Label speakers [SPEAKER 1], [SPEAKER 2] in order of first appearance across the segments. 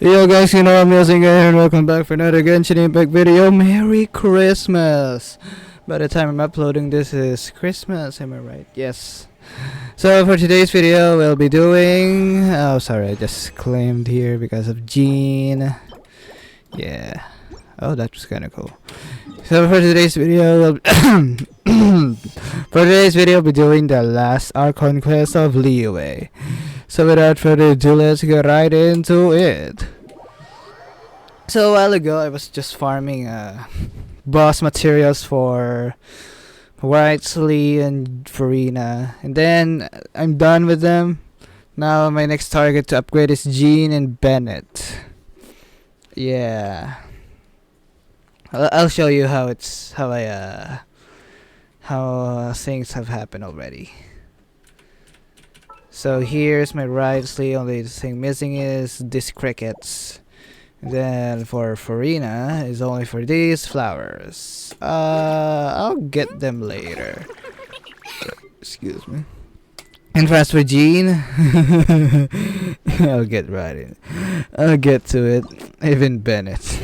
[SPEAKER 1] Yo guys, you know I'm using it and welcome back for another Genshin Impact video. Merry Christmas! By the time I'm uploading this is Christmas, am I right? Yes. So for today's video we'll be doing... Oh sorry, I just claimed here because of Jean. Yeah. Oh, that was kinda cool. So for today's video we'll we'll be doing the last Archon quest of Liyue. So without further ado, let's get right into it. So a while ago, I was just farming boss materials for Whitesley and Farina, and then I'm done with them. Now my next target to upgrade is Jean and Bennett. Yeah, I'll show you how things have happened already. So here's my Whitesley. Only the thing missing is these crickets. Then for Farina is only for these flowers. I'll get them later. Excuse me. And as for Jean, I'll get right in. I'll get to it. Even Bennett.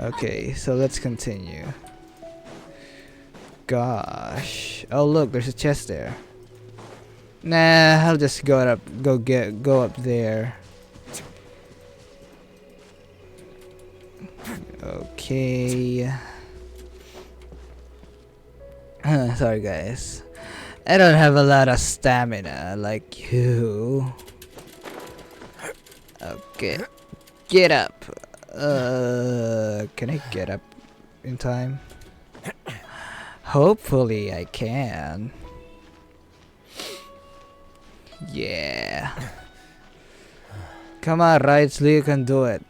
[SPEAKER 1] Okay, so let's continue. Gosh. Oh look, there's a chest there. Nah, I'll just go up there. Okay. Sorry guys. I don't have a lot of stamina like you. Okay. Get up. Can I get up in time? Hopefully I can. Yeah. Come on, Wrightsley, you can do it.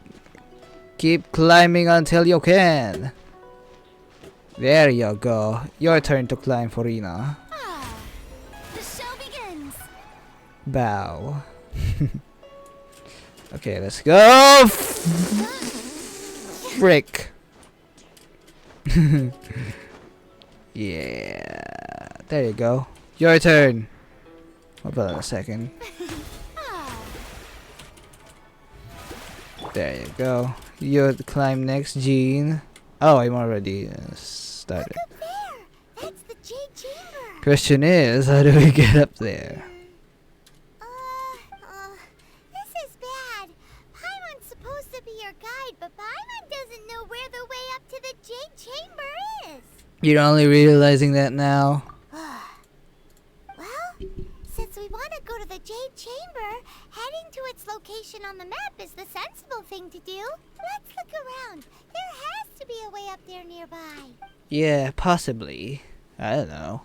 [SPEAKER 1] Keep climbing until you can. There you go. Your turn to climb, Farina.
[SPEAKER 2] The show begins.
[SPEAKER 1] Bow. Okay, let's go. Frick. Yeah. There you go. Your turn. Hold on a second. There you go. You climb next, Jean. Oh, I'm already started.
[SPEAKER 2] Look up there. That's the Jade Chamber.
[SPEAKER 1] Question is, how do we get up there?
[SPEAKER 2] This is bad. Paimon's supposed to be your guide, but Paimon doesn't know where the way up to the Jade Chamber is.
[SPEAKER 1] You're only realizing that now?
[SPEAKER 2] Well, since we want to go to the Jade Chamber, heading to its location on the map is the sensible thing to do. Let's look around. There has to be a way up there nearby.
[SPEAKER 1] Yeah, possibly. I don't know.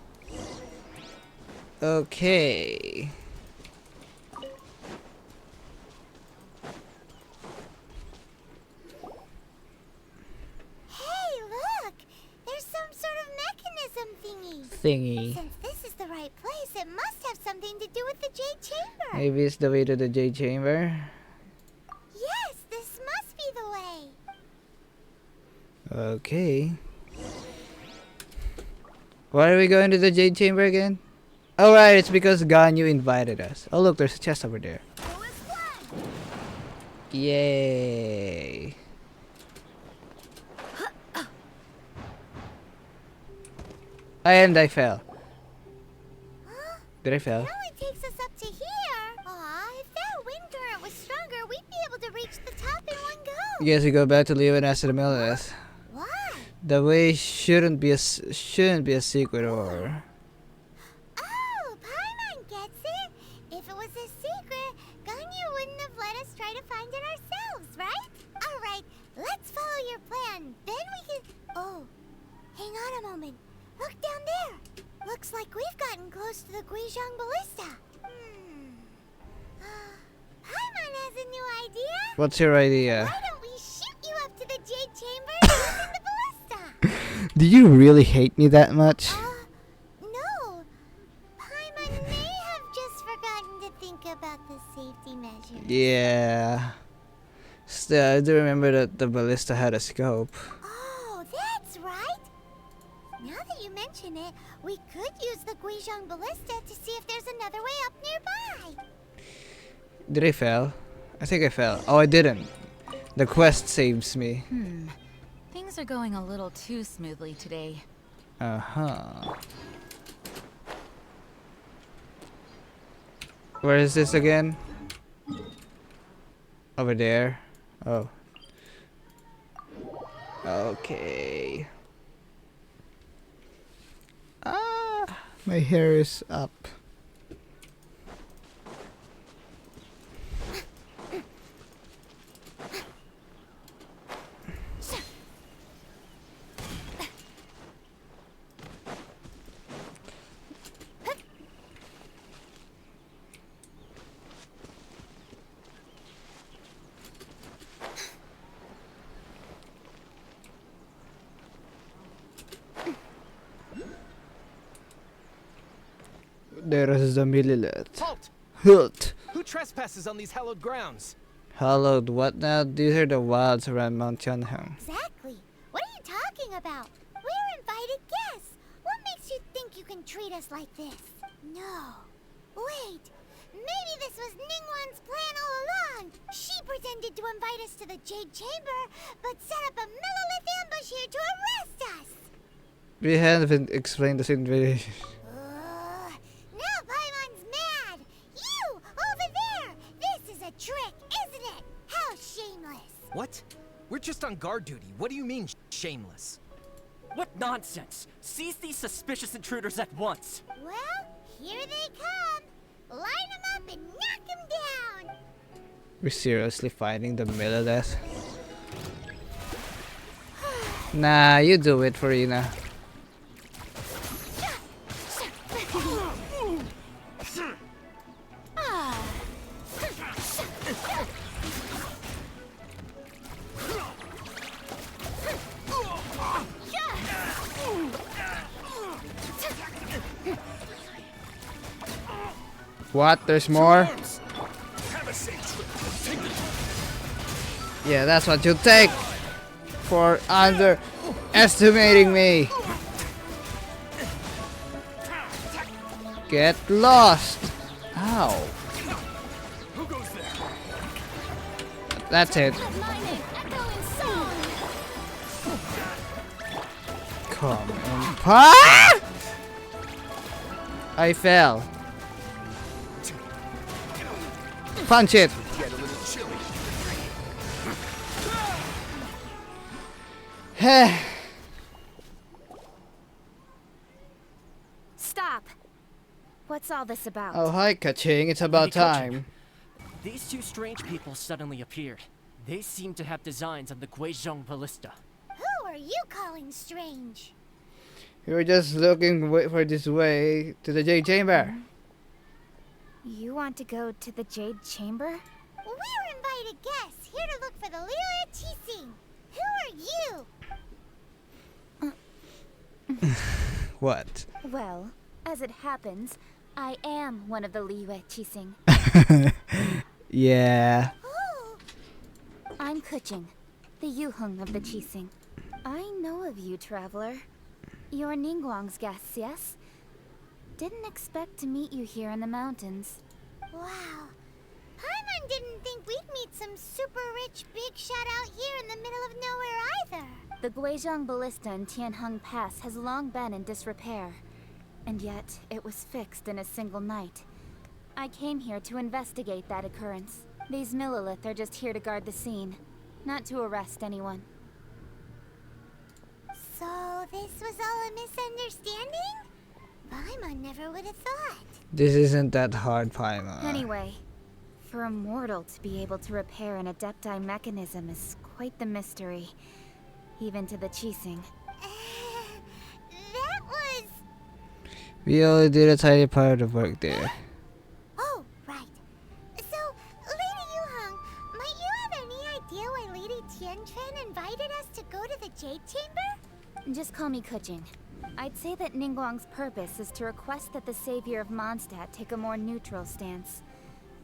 [SPEAKER 1] Okay.
[SPEAKER 2] Hey, look! There's some sort of mechanism thingy. Since this is the right place, it must have something to do with the Jade Chamber.
[SPEAKER 1] Maybe it's the way to the Jade Chamber?
[SPEAKER 2] Yes, this must be the way.
[SPEAKER 1] Okay. Why are we going to the Jade Chamber again? Oh right, it's because Ganyu invited us. Oh look, there's a chest over there. Yay. And I fell.
[SPEAKER 2] Huh?
[SPEAKER 1] Did I fail?
[SPEAKER 2] It only takes us up to here. Aw, if that wind current was stronger, we'd be able to reach the top in one go.
[SPEAKER 1] Guess we go back to Liyue and ask the Millers.
[SPEAKER 2] Why?
[SPEAKER 1] The way shouldn't be a secret or...
[SPEAKER 2] Oh, Paimon gets it. If it was a secret, Ganyu wouldn't have let us try to find it ourselves, right? Alright, let's follow your plan. Then we can... Oh, hang on a moment. Look down there. Looks like we've gotten close to the Guizhong Ballista. Paimon has a new idea.
[SPEAKER 1] What's your idea?
[SPEAKER 2] Why don't we shoot you up to the Jade Chamber using the ballista?
[SPEAKER 1] Do you really hate me that much?
[SPEAKER 2] No. Paimon may have just forgotten to think about the safety measures.
[SPEAKER 1] Yeah. Still, I do remember that the ballista had a scope.
[SPEAKER 2] Oh, that's right. Now that you mention it, we could use the Guizhong Ballista to see if there's another way up nearby.
[SPEAKER 1] Did I fail? I think I fell. Oh, I didn't. The quest saves me.
[SPEAKER 3] Things are going a little too smoothly today.
[SPEAKER 1] Uh-huh. Where is this again? Over there. Oh. Okay. Ah, my hair is up. There is the Millilith.
[SPEAKER 4] Halt!
[SPEAKER 1] Halt!
[SPEAKER 4] Who trespasses on these hallowed grounds?
[SPEAKER 1] Hallowed what now? These are the wilds around Mount Tianheng.
[SPEAKER 2] Exactly. What are you talking about? We're invited guests. What makes you think you can treat us like this? No. Wait. Maybe this was Ningguang's plan all along. She pretended to invite us to the Jade Chamber, but set up a Millilith ambush here to arrest us.
[SPEAKER 1] We haven't explained this invitation.
[SPEAKER 2] Now Paimon's mad. You, over there. This is a trick, isn't it? How shameless.
[SPEAKER 4] What? We're just on guard duty. What do you mean, shameless?
[SPEAKER 5] What nonsense! Seize these suspicious intruders at once!
[SPEAKER 2] Well, here they come. Line them up and knock them down.
[SPEAKER 1] We're seriously fighting the Millilith? Nah, you do it, Farina. What? There's more? Yeah, that's what you take for underestimating me. Get lost. Ow. That's it. Come on. Ah! I fell. Punch it.
[SPEAKER 3] Stop! What's all this about?
[SPEAKER 1] Oh, hi, Kaching. It's about time.
[SPEAKER 5] These two strange people suddenly appeared. They seem to have designs on the Guizhong Ballista.
[SPEAKER 2] Who are you calling strange?
[SPEAKER 1] We were just looking for this way to the Jade Chamber.
[SPEAKER 3] You want to go to the Jade Chamber?
[SPEAKER 2] We're invited guests here to look for the Liyue Qixing. Who are you?
[SPEAKER 1] What?
[SPEAKER 3] Well, as it happens, I am one of the Liyue Qixing.
[SPEAKER 1] Yeah.
[SPEAKER 2] Oh,
[SPEAKER 3] I'm Kuching, the Yuheng of the Qixing. I know of you, traveler. You're Ningguang's guests, yes? Didn't expect to meet you here in the mountains.
[SPEAKER 2] wow. Paimon didn't think we'd meet some super rich big shot out here in the middle of nowhere either.
[SPEAKER 3] The Guizhong Ballista in Tianheng Pass has long been in disrepair, and yet it was fixed in a single night. I came here to investigate that occurrence. These Millilith are just here to guard the scene, not to arrest anyone.
[SPEAKER 2] So this was all a misunderstanding? Paimon never would have thought.
[SPEAKER 1] This isn't that hard, Paimon.
[SPEAKER 3] Anyway, for a mortal to be able to repair an Adepti mechanism is quite the mystery, even to the Qixing.
[SPEAKER 2] That was...
[SPEAKER 1] We only did a tiny part of work there.
[SPEAKER 2] Oh, right. So, Lady Yuheng, might you have any idea why Lady Tianquan invited us to go to the Jade Chamber?
[SPEAKER 3] Just call me Kuching. I'd say that Ningguang's purpose is to request that the savior of Mondstadt take a more neutral stance.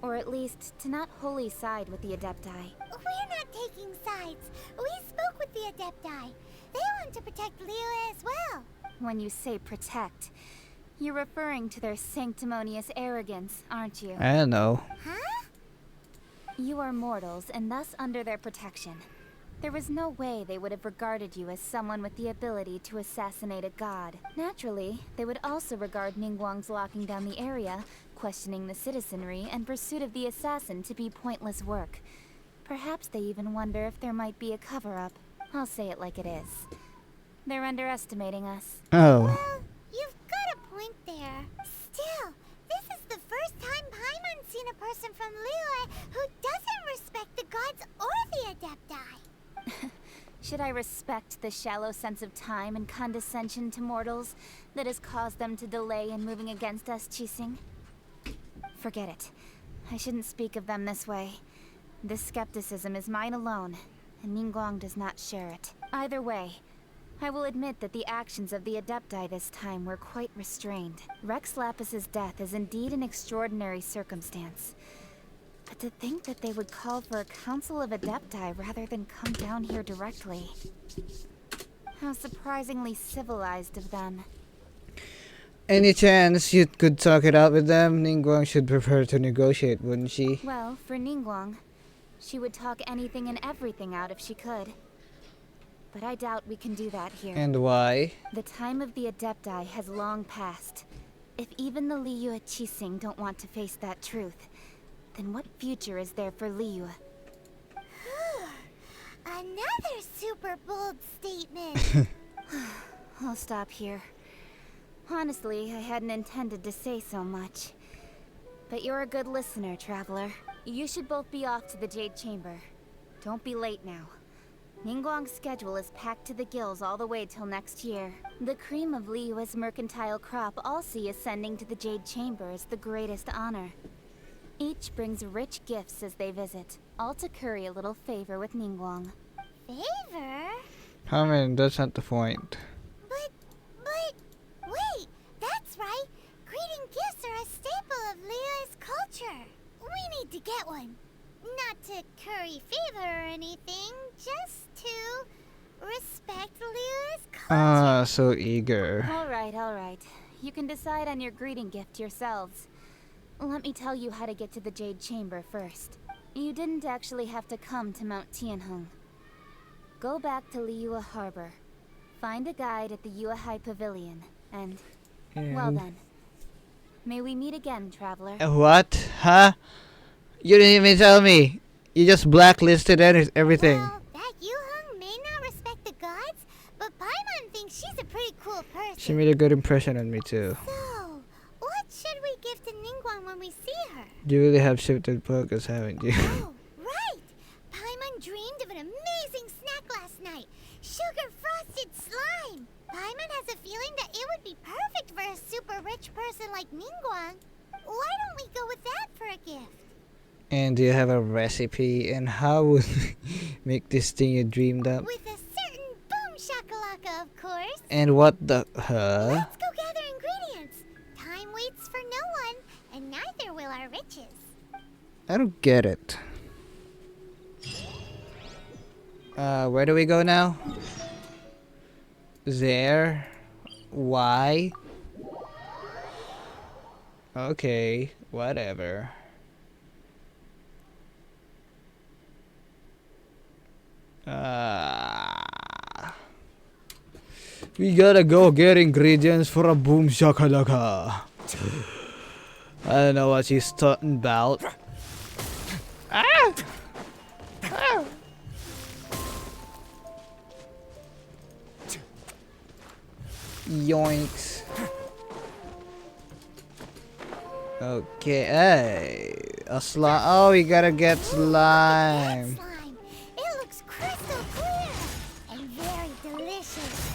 [SPEAKER 3] Or at least, to not wholly side with the Adepti.
[SPEAKER 2] We're not taking sides. We spoke with the Adepti. They want to protect Liyue as well.
[SPEAKER 3] When you say protect, you're referring to their sanctimonious arrogance, aren't you?
[SPEAKER 1] I don't know.
[SPEAKER 2] Huh?
[SPEAKER 3] You are mortals and thus under their protection. There was no way they would have regarded you as someone with the ability to assassinate a god. Naturally, they would also regard Ningguang's locking down the area, questioning the citizenry, and pursuit of the assassin to be pointless work. Perhaps they even wonder if there might be a cover-up. I'll say it like it is. They're underestimating us.
[SPEAKER 1] Oh.
[SPEAKER 2] Well, you've got a point there. Still, this is the first time Paimon's seen a person from Liyue who doesn't respect the gods or the Adepti.
[SPEAKER 3] Should I respect the shallow sense of time and condescension to mortals that has caused them to delay in moving against us, Qixing? Forget it. I shouldn't speak of them this way. This skepticism is mine alone, and Ningguang does not share it. Either way, I will admit that the actions of the Adepti this time were quite restrained. Rex Lapis's death is indeed an extraordinary circumstance. But to think that they would call for a council of Adepti rather than come down here directly. How surprisingly civilized of them.
[SPEAKER 1] Any chance you could talk it out with them? Ningguang should prefer to negotiate, wouldn't she?
[SPEAKER 3] Well, for Ningguang, she would talk anything and everything out if she could. But I doubt we can do that here.
[SPEAKER 1] And why?
[SPEAKER 3] The time of the Adepti has long passed. If even the Liyue Qixing don't want to face that truth, then what future is there for Liyue?
[SPEAKER 2] Another super bold statement.
[SPEAKER 3] I'll stop here. Honestly, I hadn't intended to say so much. But you're a good listener, Traveler. You should both be off to the Jade Chamber. Don't be late now. Ningguang's schedule is packed to the gills all the way till next year. The cream of Liyue's mercantile crop all see ascending to the Jade Chamber as the greatest honor. Each brings rich gifts as they visit, all to curry a little favor with Ningguang.
[SPEAKER 2] Favor?
[SPEAKER 1] I mean, that's not the point.
[SPEAKER 2] But, wait, that's right. Greeting gifts are a staple of Liyue's culture. We need to get one. Not to curry favor or anything, just to respect Liyue's culture.
[SPEAKER 1] Ah, so eager.
[SPEAKER 3] All right. You can decide on your greeting gift yourselves. Let me tell you how to get to the Jade Chamber first. You didn't actually have to come to Mount Tianheng. Go back to Liyue Harbor. Find a guide at the Yuehai Pavilion, and... well then. May we meet again, Traveler.
[SPEAKER 1] What? Huh? You didn't even tell me. You just blacklisted everything.
[SPEAKER 2] Well, that Yuheng may not respect the gods, but Paimon thinks she's a pretty cool person.
[SPEAKER 1] She made a good impression on me too.
[SPEAKER 2] So, what should we give to Ningguang when we see her?
[SPEAKER 1] You really have shifted focus, haven't you?
[SPEAKER 2] Oh, right! Paimon dreamed of an amazing snack last night. Sugar frosted slime! Paimon has a feeling that it would be perfect for a super rich person like Ningguang. Why don't we go with that for a gift?
[SPEAKER 1] And do you have a recipe? And how would make this thing you dreamed up?
[SPEAKER 2] With a certain boom shakalaka, of course.
[SPEAKER 1] And what the... huh?
[SPEAKER 2] Let's go gather ingredients. Time waits for no one, and neither will our riches.
[SPEAKER 1] I don't get it. Where do we go now? There? Why? Okay, whatever. We gotta go get ingredients for a boom shakalaka. I don't know what she's talking about. Ah! Ah! Yoinks. Okay, hey, a slime. Oh, we gotta get slime.
[SPEAKER 2] Slime. It looks crystal clear and very delicious.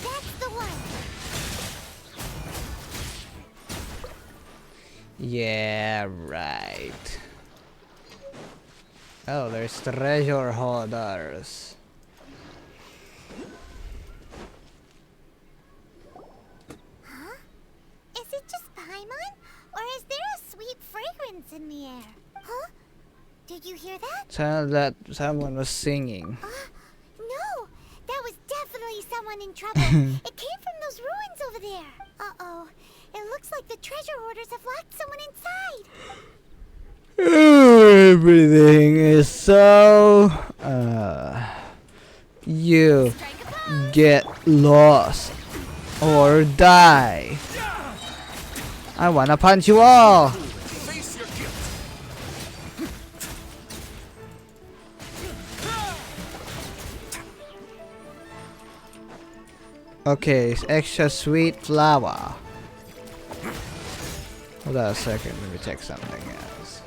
[SPEAKER 2] That's the one.
[SPEAKER 1] Yeah, right. Oh, there's treasure hoarders.
[SPEAKER 2] Huh? Is it just Paimon? Or is there a sweet fragrance in the air? Huh? Did you hear that?
[SPEAKER 1] Sounded that someone was singing.
[SPEAKER 2] No! That was definitely someone in trouble. It came from those ruins over there. Uh-oh. It looks like the treasure hoarders have locked someone inside.
[SPEAKER 1] Everything is so. You get lost or die. I wanna punch you all.
[SPEAKER 4] Face your guilt.
[SPEAKER 1] Okay, it's extra sweet flower. Hold on a second, let me check something else.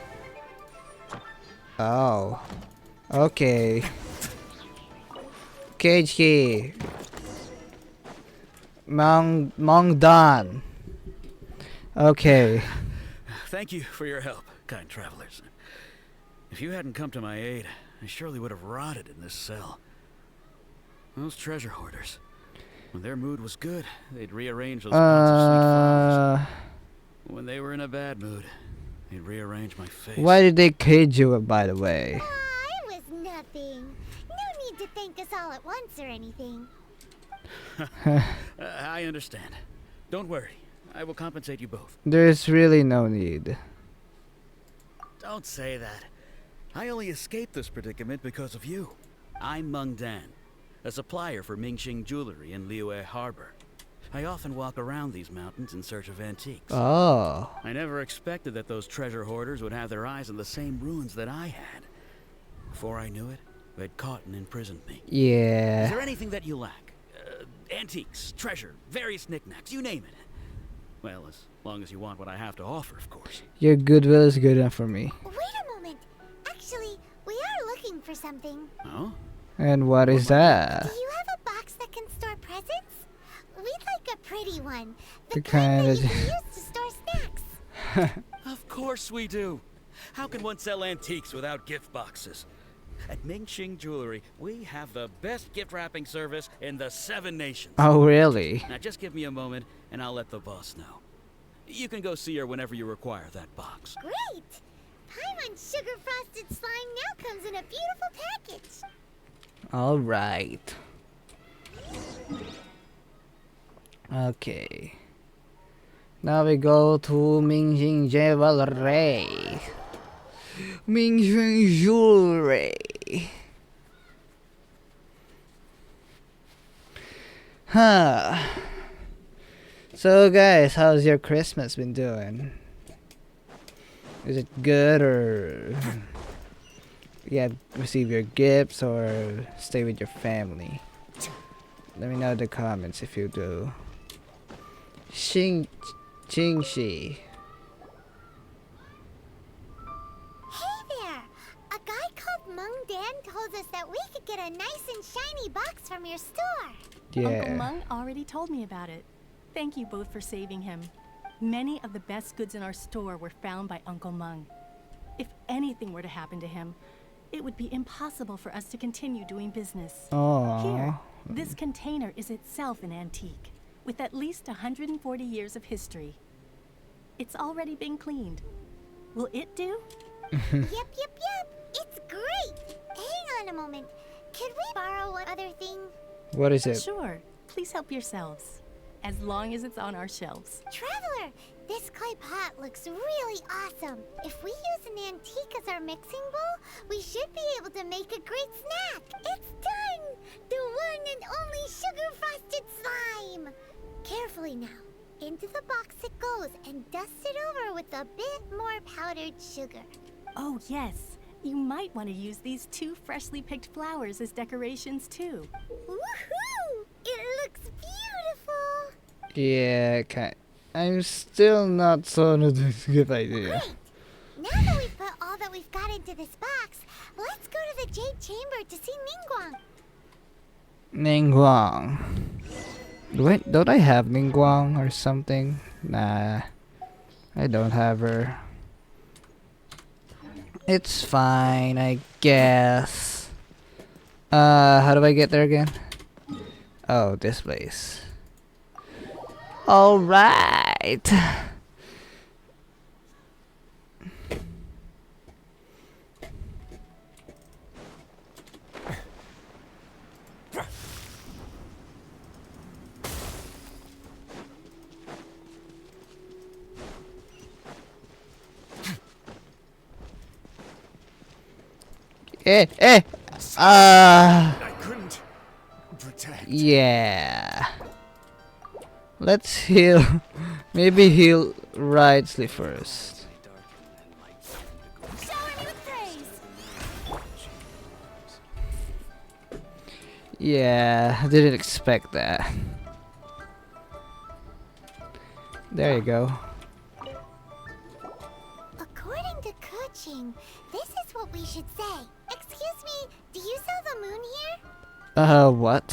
[SPEAKER 1] Oh. Okay. Cage key. Mong Dan. Okay.
[SPEAKER 6] Thank you for your help, kind travelers. If you hadn't come to my aid, I surely would have rotted in this cell. Those treasure hoarders. When their mood was good, they'd rearrange those pots of sweet flowers. When they were in a bad mood, they'd rearrange my face.
[SPEAKER 1] Why did they cage you, by the way?
[SPEAKER 2] Aw, it was nothing. No need to thank us all at once or anything.
[SPEAKER 6] I understand. Don't worry. I will compensate you both.
[SPEAKER 1] There's really no need.
[SPEAKER 6] Don't say that. I only escaped this predicament because of you. I'm Meng Dan, a supplier for Mingxing jewelry in Liyue Harbor. I often walk around these mountains in search of antiques.
[SPEAKER 1] Oh.
[SPEAKER 6] I never expected that those treasure hoarders would have their eyes on the same ruins that I had. Before I knew it, they'd caught and imprisoned me. Is
[SPEAKER 1] Yeah.
[SPEAKER 6] there anything that you lack? Antiques, treasure, various knickknacks, you name it. Well, as long as you want what I have to offer, of course.
[SPEAKER 1] Your goodwill is good enough for me.
[SPEAKER 2] Wait a moment. Actually, we are looking for something.
[SPEAKER 6] Oh?
[SPEAKER 1] And what is that?
[SPEAKER 2] Do you have a box that can store presents? We'd like a pretty one.
[SPEAKER 1] The
[SPEAKER 2] The kind that
[SPEAKER 1] kind
[SPEAKER 2] you
[SPEAKER 1] that-
[SPEAKER 2] can use to store snacks.
[SPEAKER 6] Of course we do. How can one sell antiques without gift boxes? At Mingxing Jewelry, we have the best gift wrapping service in the 7 nations.
[SPEAKER 1] Oh, really?
[SPEAKER 6] Now just give me a moment and I'll let the boss know. You can go see her whenever you require that box.
[SPEAKER 2] Great! Paimon's sugar frosted slime now comes in a beautiful package.
[SPEAKER 1] All right. Okay. Now we go to Mingxing Jewelry. Mingxing Jewelry. Huh. So guys, how's your Christmas been doing? Is it good or yeah, receive your gifts or stay with your family? Let me know in the comments if you do. Jingxi.
[SPEAKER 2] Hey there! A guy called Meng Dan told us that we could get a nice and shiny box from your store.
[SPEAKER 7] Uncle
[SPEAKER 1] Yeah.
[SPEAKER 7] Meng already told me about it. Thank you both for saving him. Many of the best goods in our store were found by Uncle Meng. If anything were to happen to him, it would be impossible for us to continue doing business. Here,
[SPEAKER 1] Oh.
[SPEAKER 7] this container is itself an antique, with at least 140 years of history. It's already been cleaned. Will it do?
[SPEAKER 2] Yep. It's great! Hang on a moment. Could we borrow one other thing?
[SPEAKER 1] What is it?
[SPEAKER 7] Sure. Please help yourselves. As long as it's on our shelves.
[SPEAKER 2] Traveler, this clay pot looks really awesome. If we use an antique as our mixing bowl, we should be able to make a great snack. It's done! The one and only sugar-frosted slime! Carefully now. Into the box it goes and dust it over with a bit more powdered sugar.
[SPEAKER 7] Oh, yes. You might want to use these 2 freshly picked flowers as decorations, too.
[SPEAKER 2] Woohoo! It looks beautiful!
[SPEAKER 1] Yeah, okay. I'm still not so into this good idea.
[SPEAKER 2] Great! Now that we've put all that we've got into this box, let's go to the Jade Chamber to see Ningguang.
[SPEAKER 1] Ningguang. Don't I have Ningguang or something? Nah. I don't have her. It's fine, I guess. How do I get there again? Oh, this place. All right. Eh! Ah!
[SPEAKER 4] I couldn't protect.
[SPEAKER 1] Yeah. Let's heal. Maybe heal Rightly first.
[SPEAKER 2] Shower me with praise.
[SPEAKER 1] Yeah, I didn't expect that. There you go.
[SPEAKER 2] According to Kuching, this is what we should say. Excuse me, do you sell the moon here?
[SPEAKER 1] What?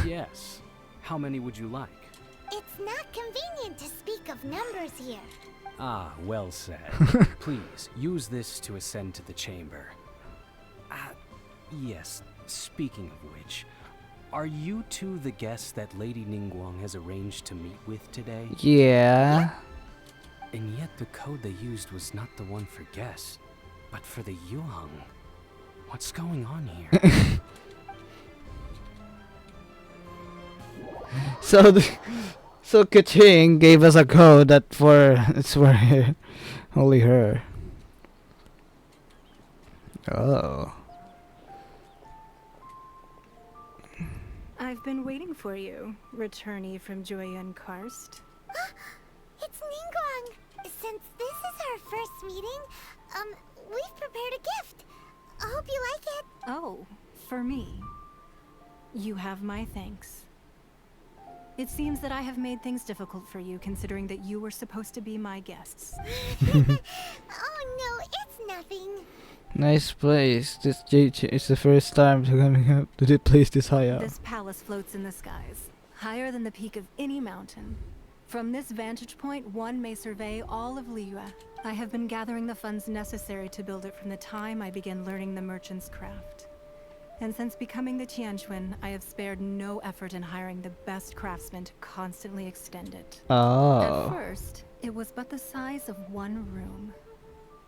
[SPEAKER 8] Yes. How many would you like?
[SPEAKER 2] It's not convenient to speak of numbers here.
[SPEAKER 8] Ah, well said. Please, use this to ascend to the chamber. Yes, speaking of which, are you two the guests that Lady Ningguang has arranged to meet with today?
[SPEAKER 1] Yeah.
[SPEAKER 8] And yet the code they used was not the one for guests, but for the Yuhang. What's going on here?
[SPEAKER 1] So Kaching gave us a code that it's for her, only her. Oh.
[SPEAKER 7] I've been waiting for you, returnee from Joyun Karst.
[SPEAKER 2] It's Ningguang. Since this is our first meeting, we've prepared a gift. I hope you like it.
[SPEAKER 7] Oh, for me. You have my thanks. It seems that I have made things difficult for you, considering that you were supposed to be my guests.
[SPEAKER 2] Oh no, it's nothing.
[SPEAKER 1] Nice place. This it's the first time to coming up to the place this high up.
[SPEAKER 7] This palace floats in the skies, higher than the peak of any mountain. From this vantage point, one may survey all of Liyue. I have been gathering the funds necessary to build it from the time I began learning the merchant's craft. And since becoming the Tianquan, I have spared no effort in hiring the best craftsmen to constantly extend it. At
[SPEAKER 1] Oh.
[SPEAKER 7] first, it was but the size of one room.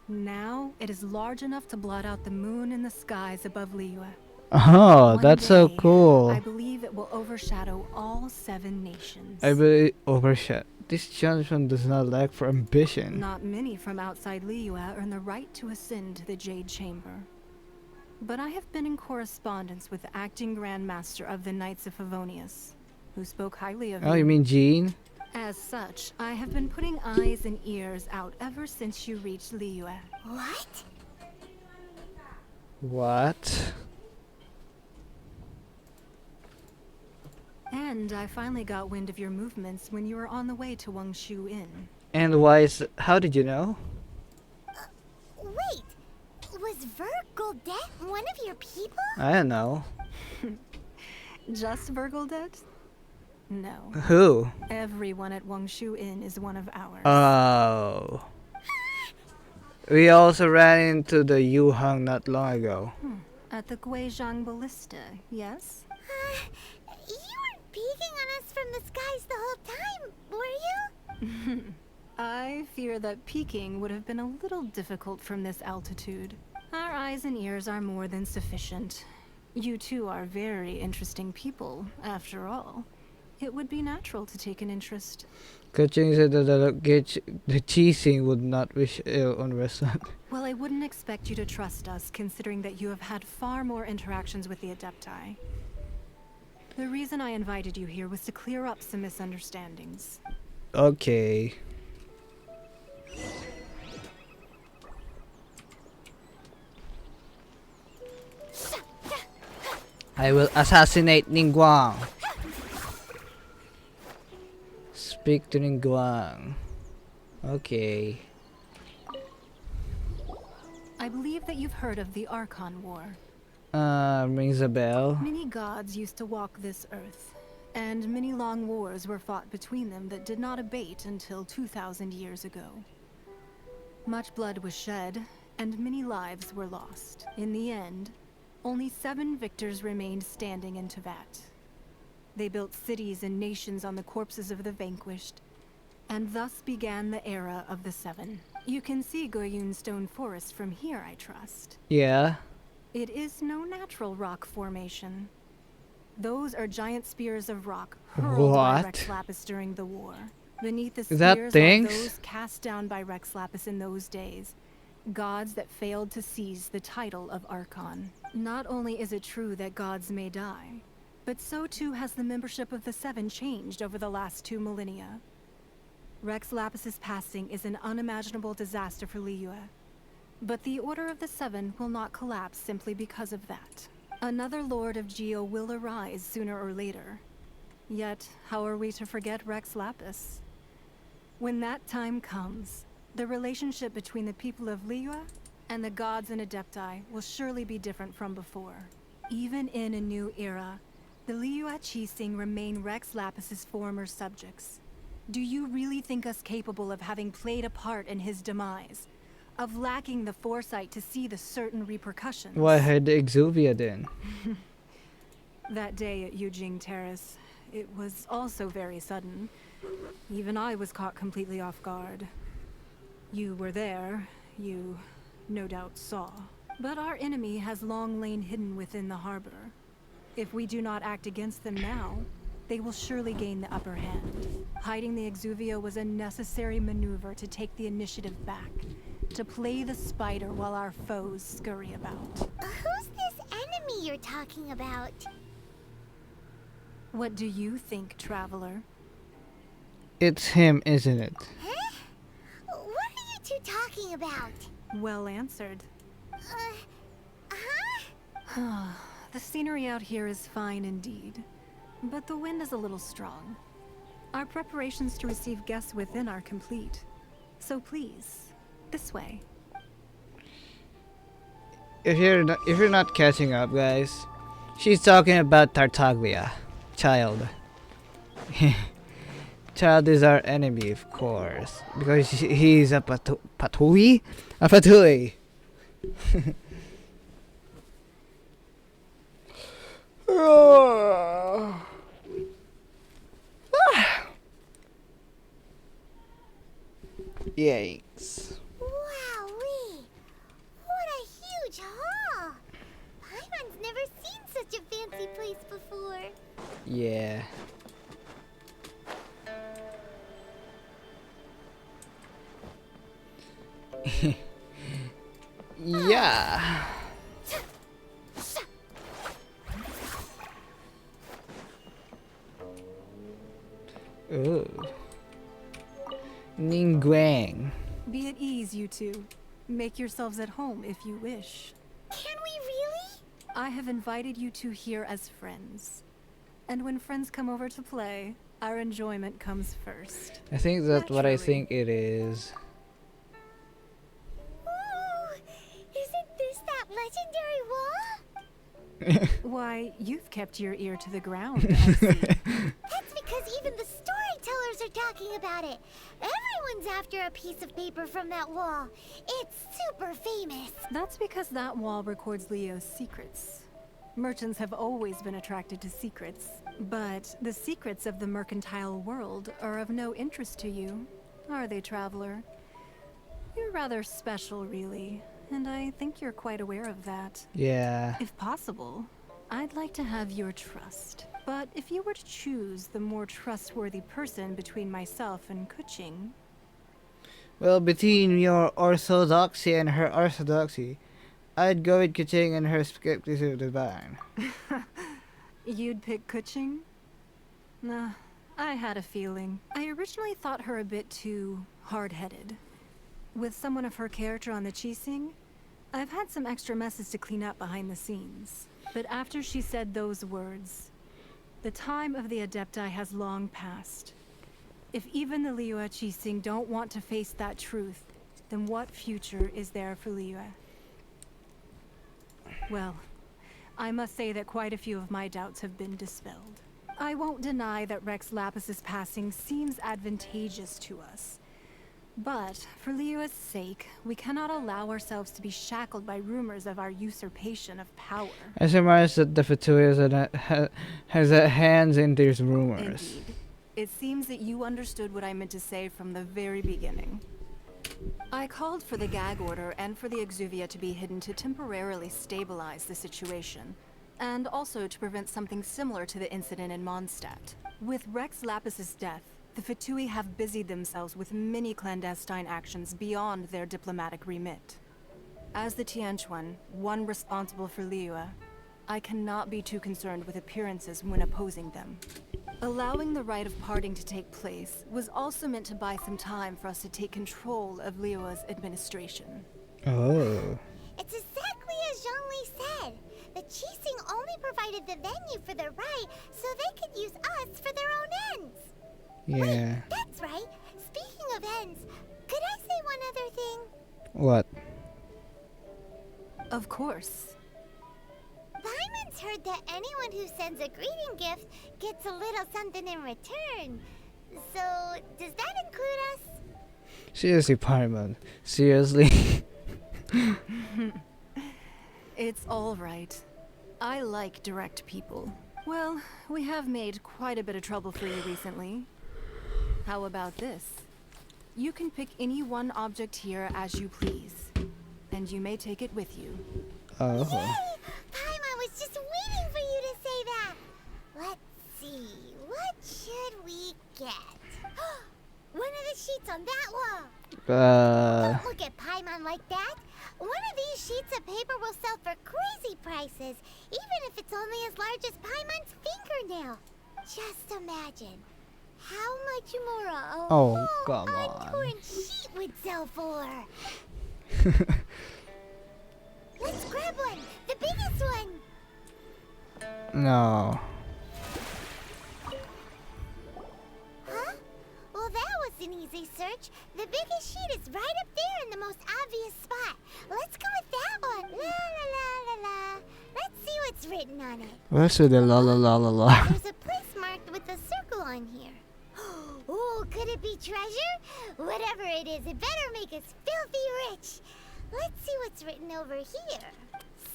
[SPEAKER 7] Now, it is large enough to blot out the moon in the skies above Liyue.
[SPEAKER 1] Oh,
[SPEAKER 7] One
[SPEAKER 1] that's so
[SPEAKER 7] day,
[SPEAKER 1] cool.
[SPEAKER 7] I believe it will overshadow all 7 nations.
[SPEAKER 1] I believe overshot. This Johnson does not lack for ambition.
[SPEAKER 7] Not many from outside Liyue earn the right to ascend to the Jade Chamber. But I have been in correspondence with the acting Grand Master of the Knights of Favonius, who spoke highly of
[SPEAKER 1] Oh, you mean Jean?
[SPEAKER 7] As such, I have been putting eyes and ears out ever since you reached Liyue.
[SPEAKER 2] What?
[SPEAKER 1] What?
[SPEAKER 7] And I finally got wind of your movements when you were on the way to Wangshu Inn.
[SPEAKER 1] And why is? How did you know?
[SPEAKER 2] Wait, was Vergoldet one of your people?
[SPEAKER 1] I don't know.
[SPEAKER 7] Just Vergoldet? No.
[SPEAKER 1] Who?
[SPEAKER 7] Everyone at Wangshu Inn is one of ours.
[SPEAKER 1] Oh. We also ran into the Yuhang not long ago.
[SPEAKER 7] At the Guizhang Ballista, yes?
[SPEAKER 2] You weren't peeking on us from the skies the whole time, were you?
[SPEAKER 7] I fear that peeking would have been a little difficult from this altitude. Our eyes and ears are more than sufficient. You two are very interesting people, after all. It would be natural to take an interest.
[SPEAKER 1] Kaching said that the teasing would not wish ill on restaurant.
[SPEAKER 7] Well, I wouldn't expect you to trust us, considering that you have had far more interactions with the Adepti. The reason I invited you here was to clear up some misunderstandings.
[SPEAKER 1] Okay. I will assassinate Ningguang. Speak to Ningguang. Okay.
[SPEAKER 7] I believe that you've heard of the Archon War.
[SPEAKER 1] Rings a bell.
[SPEAKER 7] Many gods used to walk this earth, and many long wars were fought between them that did not abate until 2,000 years ago. Much blood was shed, and many lives were lost. In the end, only 7 victors remained standing in Tevat. They built cities and nations on the corpses of the vanquished, and thus began the era of the 7. You can see Goyun Stone Forest from here, I trust.
[SPEAKER 1] Yeah.
[SPEAKER 7] It is no natural rock formation. Those are giant spears of rock hurled by
[SPEAKER 1] What?
[SPEAKER 7] Rex Lapis during the war. Beneath the
[SPEAKER 1] Is that
[SPEAKER 7] spears are
[SPEAKER 1] things?
[SPEAKER 7] those cast down by Rex Lapis in those days. Gods that failed to seize the title of Archon. Not only is it true that gods may die, but so too has the membership of the Seven changed over the last 2 millennia. Rex Lapis's passing is an unimaginable disaster for Liyue. But the Order of the Seven will not collapse simply because of that. Another Lord of Geo will arise sooner or later. Yet, how are we to forget Rex Lapis? When that time comes, the relationship between the people of Liyue and the gods and Adepti will surely be different from before. Even in a new era, the Liyue Qixing remain Rex Lapis's former subjects. Do you really think us capable of having played a part in his demise? Of lacking the foresight to see the certain repercussions?
[SPEAKER 1] Why had the Exuvia then?
[SPEAKER 7] That day at Yujing Terrace, it was also very sudden. Even I was caught completely off guard. You were there, you no doubt saw. But our enemy has long lain hidden within the harbor. If we do not act against them now, they will surely gain the upper hand. Hiding the Exuvia was a necessary maneuver to take the initiative back, to play the spider while our foes scurry about.
[SPEAKER 2] Who's this enemy you're talking about?
[SPEAKER 7] What do you think, Traveler?
[SPEAKER 1] It's him, isn't it?
[SPEAKER 2] Huh? What are you two talking about?
[SPEAKER 7] Well answered.
[SPEAKER 2] Huh?
[SPEAKER 7] The scenery out here is fine indeed, but the wind is a little strong. Our preparations to receive guests within are complete. So please, this way.
[SPEAKER 1] If you're not catching up, guys, she's talking about Tartaglia, child. Child is our enemy, of course, because he's a patui, a patui. Yikes.
[SPEAKER 2] Wowee! What a huge hall! Paimon's never seen such a fancy place before.
[SPEAKER 1] Yeah. Yeah. Ooh. Ningguang.
[SPEAKER 7] Be at ease, you two. Make yourselves at home if you wish.
[SPEAKER 2] Can we really?
[SPEAKER 7] I have invited you two here as friends. And when friends come over to play, our enjoyment comes first.
[SPEAKER 1] I think that's what I
[SPEAKER 7] Naturally.
[SPEAKER 1] think it is.
[SPEAKER 2] Ooh, isn't this that legendary wall?
[SPEAKER 7] Why, you've kept your ear to the ground, I see.
[SPEAKER 2] That's because even the storytellers are talking about it. Everyone's after a piece of paper from that wall. It's super famous.
[SPEAKER 7] That's because that wall records Leo's secrets. Merchants have always been attracted to secrets. But the secrets of the mercantile world are of no interest to you, are they, Traveler? You're rather special, really, and I think you're quite aware of that.
[SPEAKER 1] Yeah.
[SPEAKER 7] If possible, I'd like to have your trust. But if you were to choose the more trustworthy person between myself and Kuching...
[SPEAKER 1] Well, between your orthodoxy and her orthodoxy, I'd go with Kuching and her skepticism divine.
[SPEAKER 7] You'd pick Kuching? Nah, I had a feeling. I originally thought her a bit too hard-headed. With someone of her character on the Qixing, I've had some extra messes to clean up behind the scenes. But after she said those words, the time of the Adepti has long passed. If even the Liyue Qixing don't want to face that truth, then what future is there for Liyue? Well, I must say that quite a few of my doubts have been dispelled. I won't deny that Rex Lapis's passing seems advantageous to us. But, for Liyue's sake, we cannot allow ourselves to be shackled by rumors of our usurpation of power.
[SPEAKER 1] I surmise that the Fatui has hands in these rumors.
[SPEAKER 7] Indeed. It seems that you understood what I meant to say from the very beginning. I called for the gag order and for the Exuvia to be hidden to temporarily stabilize the situation, and also to prevent something similar to the incident in Mondstadt. With Rex Lapis's death,
[SPEAKER 9] The Fatui have busied themselves with many clandestine actions beyond their diplomatic remit. As the Tianquan, one responsible for Liyue, I cannot be too concerned with appearances when opposing them. Allowing the rite of parting to take place was also meant to buy some time for us to take control of Liyue's administration.
[SPEAKER 1] Oh.
[SPEAKER 2] It's exactly as Zhongli said. The Qixing only provided the venue for the rite so they could use us for their own ends.
[SPEAKER 1] Yeah.
[SPEAKER 2] Wait, that's right. Speaking of ends, could I say one other thing?
[SPEAKER 1] What?
[SPEAKER 9] Of course.
[SPEAKER 2] Paimon's heard that anyone who sends a greeting gift gets a little something in return. So, does that include us?
[SPEAKER 1] Seriously, Paimon. Seriously.
[SPEAKER 9] It's all right. I like direct people. Well, we have made quite a bit of trouble for you recently. How about this? You can pick any one object here as you please, and you may take it with you.
[SPEAKER 1] Oh.
[SPEAKER 2] Yay! Paimon was just waiting for you to say that. Let's see, what should we get? One of the sheets on that wall. Don't look at Paimon like that. One of these sheets of paper will sell for crazy prices, even if it's only as large as Paimon's fingernail. Just imagine how much more a
[SPEAKER 1] Oh,
[SPEAKER 2] whole
[SPEAKER 1] come on.
[SPEAKER 2] untorn sheet would sell for. Let's grab one, the biggest one.
[SPEAKER 1] No.
[SPEAKER 2] Huh? Well, that was an easy search. The biggest sheet is right up there in the most obvious spot. Let's go with that one. La la la la la. Let's see what's written on it.
[SPEAKER 1] Where's the la la la la la?
[SPEAKER 2] There's a place marked with a circle on here. Oh, could it be treasure? Whatever it is, it better make us filthy rich. Let's see what's written over here.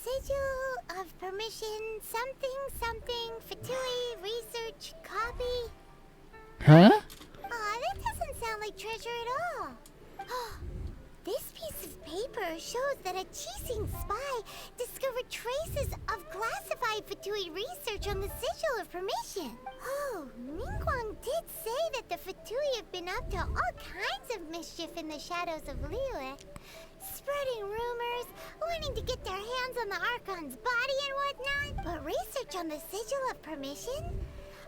[SPEAKER 2] Sigil of permission, something, something, Fatui, research, copy.
[SPEAKER 1] Huh?
[SPEAKER 2] Aw, that doesn't sound like treasure at all. This piece of paper shows that a Qixing spy discovered traces of classified Fatui research on the Sigil of Permission. Oh, Ningguang did say that the Fatui have been up to all kinds of mischief in the shadows of Liyue. Spreading rumors, wanting to get their hands on the Archon's body and whatnot. But research on the Sigil of Permission?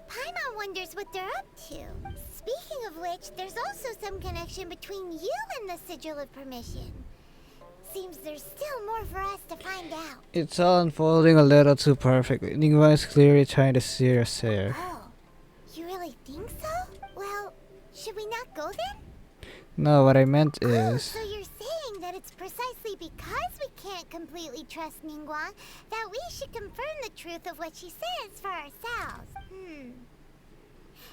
[SPEAKER 2] Paimon wonders what they're up to. Speaking of which, there's also some connection between you and the Sigil of Permission. Seems there's still more for us to find out.
[SPEAKER 1] It's all unfolding a little too perfectly. Ningguang is clearly trying to steer us here.
[SPEAKER 2] Oh, you really think so? Well, should we not go then?
[SPEAKER 1] No, what I meant
[SPEAKER 2] Oh,
[SPEAKER 1] is...
[SPEAKER 2] so you're saying that it's precisely because we can't completely trust Ningguang that we should confirm the truth of what she says for ourselves.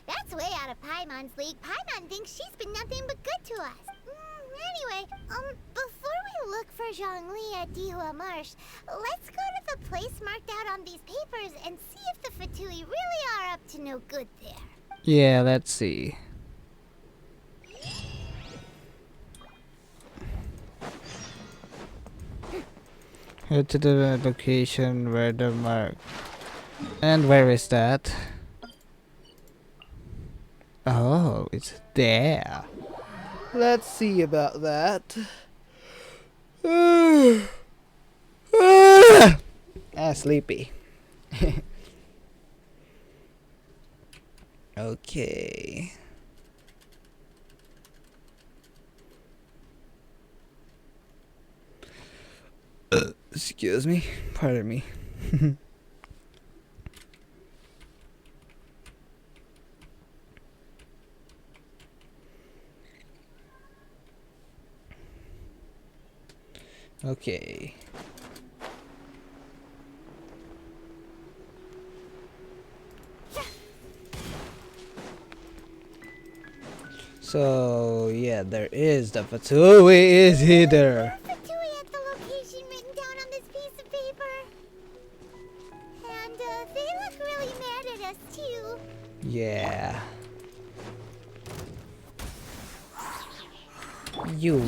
[SPEAKER 2] That's way out of Paimon's league. Paimon thinks she's been nothing but good to us. Anyway, before we look for Zhongli at Dihua Marsh, let's go to the place marked out on these papers and see if the Fatui really are up to no good there.
[SPEAKER 1] Yeah, let's see. Head to the location where the mark... And where is that? Oh, it's there. Let's see about that. Sleepy. Okay. Excuse me. Pardon me. Okay. So yeah, there is the Fatui is here.
[SPEAKER 2] Fatui at the location written down on this piece of paper. And they look really mad at us too.
[SPEAKER 1] Yeah. You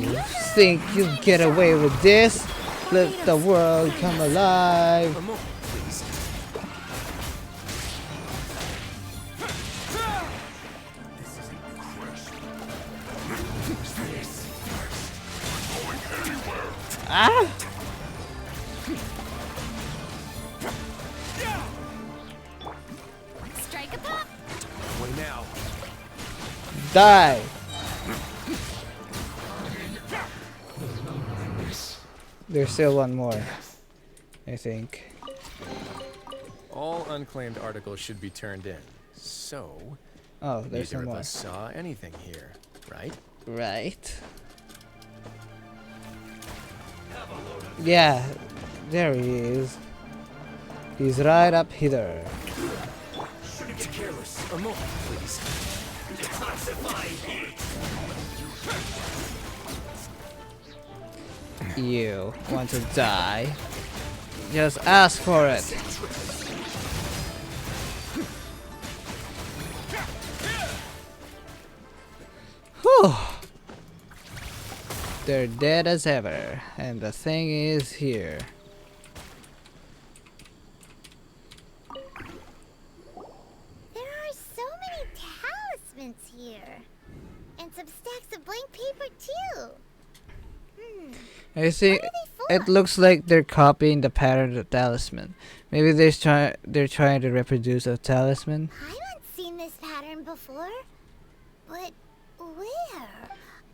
[SPEAKER 1] think you get away with this? Let the world come alive.
[SPEAKER 4] A moment, please.
[SPEAKER 1] Ah!
[SPEAKER 3] Strike a pop!
[SPEAKER 4] Way now.
[SPEAKER 1] Die! There's still one more, I think.
[SPEAKER 4] All unclaimed articles should be turned in. So,
[SPEAKER 1] Oh, there's
[SPEAKER 4] neither
[SPEAKER 1] one
[SPEAKER 4] of
[SPEAKER 1] more.
[SPEAKER 4] us saw anything here, right?
[SPEAKER 1] Right. Yeah, there he is. He's right up here.
[SPEAKER 4] Shouldn't get careless. A moment, please.
[SPEAKER 1] You want to die? Just ask for it. Whew. They're dead as ever, and the thing is here.
[SPEAKER 2] There are so many talismans here. And some stacks of blank paper too.
[SPEAKER 1] I think
[SPEAKER 2] What are they
[SPEAKER 1] it
[SPEAKER 2] for?
[SPEAKER 1] looks like they're copying the pattern of the talisman. Maybe they're trying to reproduce a talisman.
[SPEAKER 2] I haven't seen this pattern before. But where?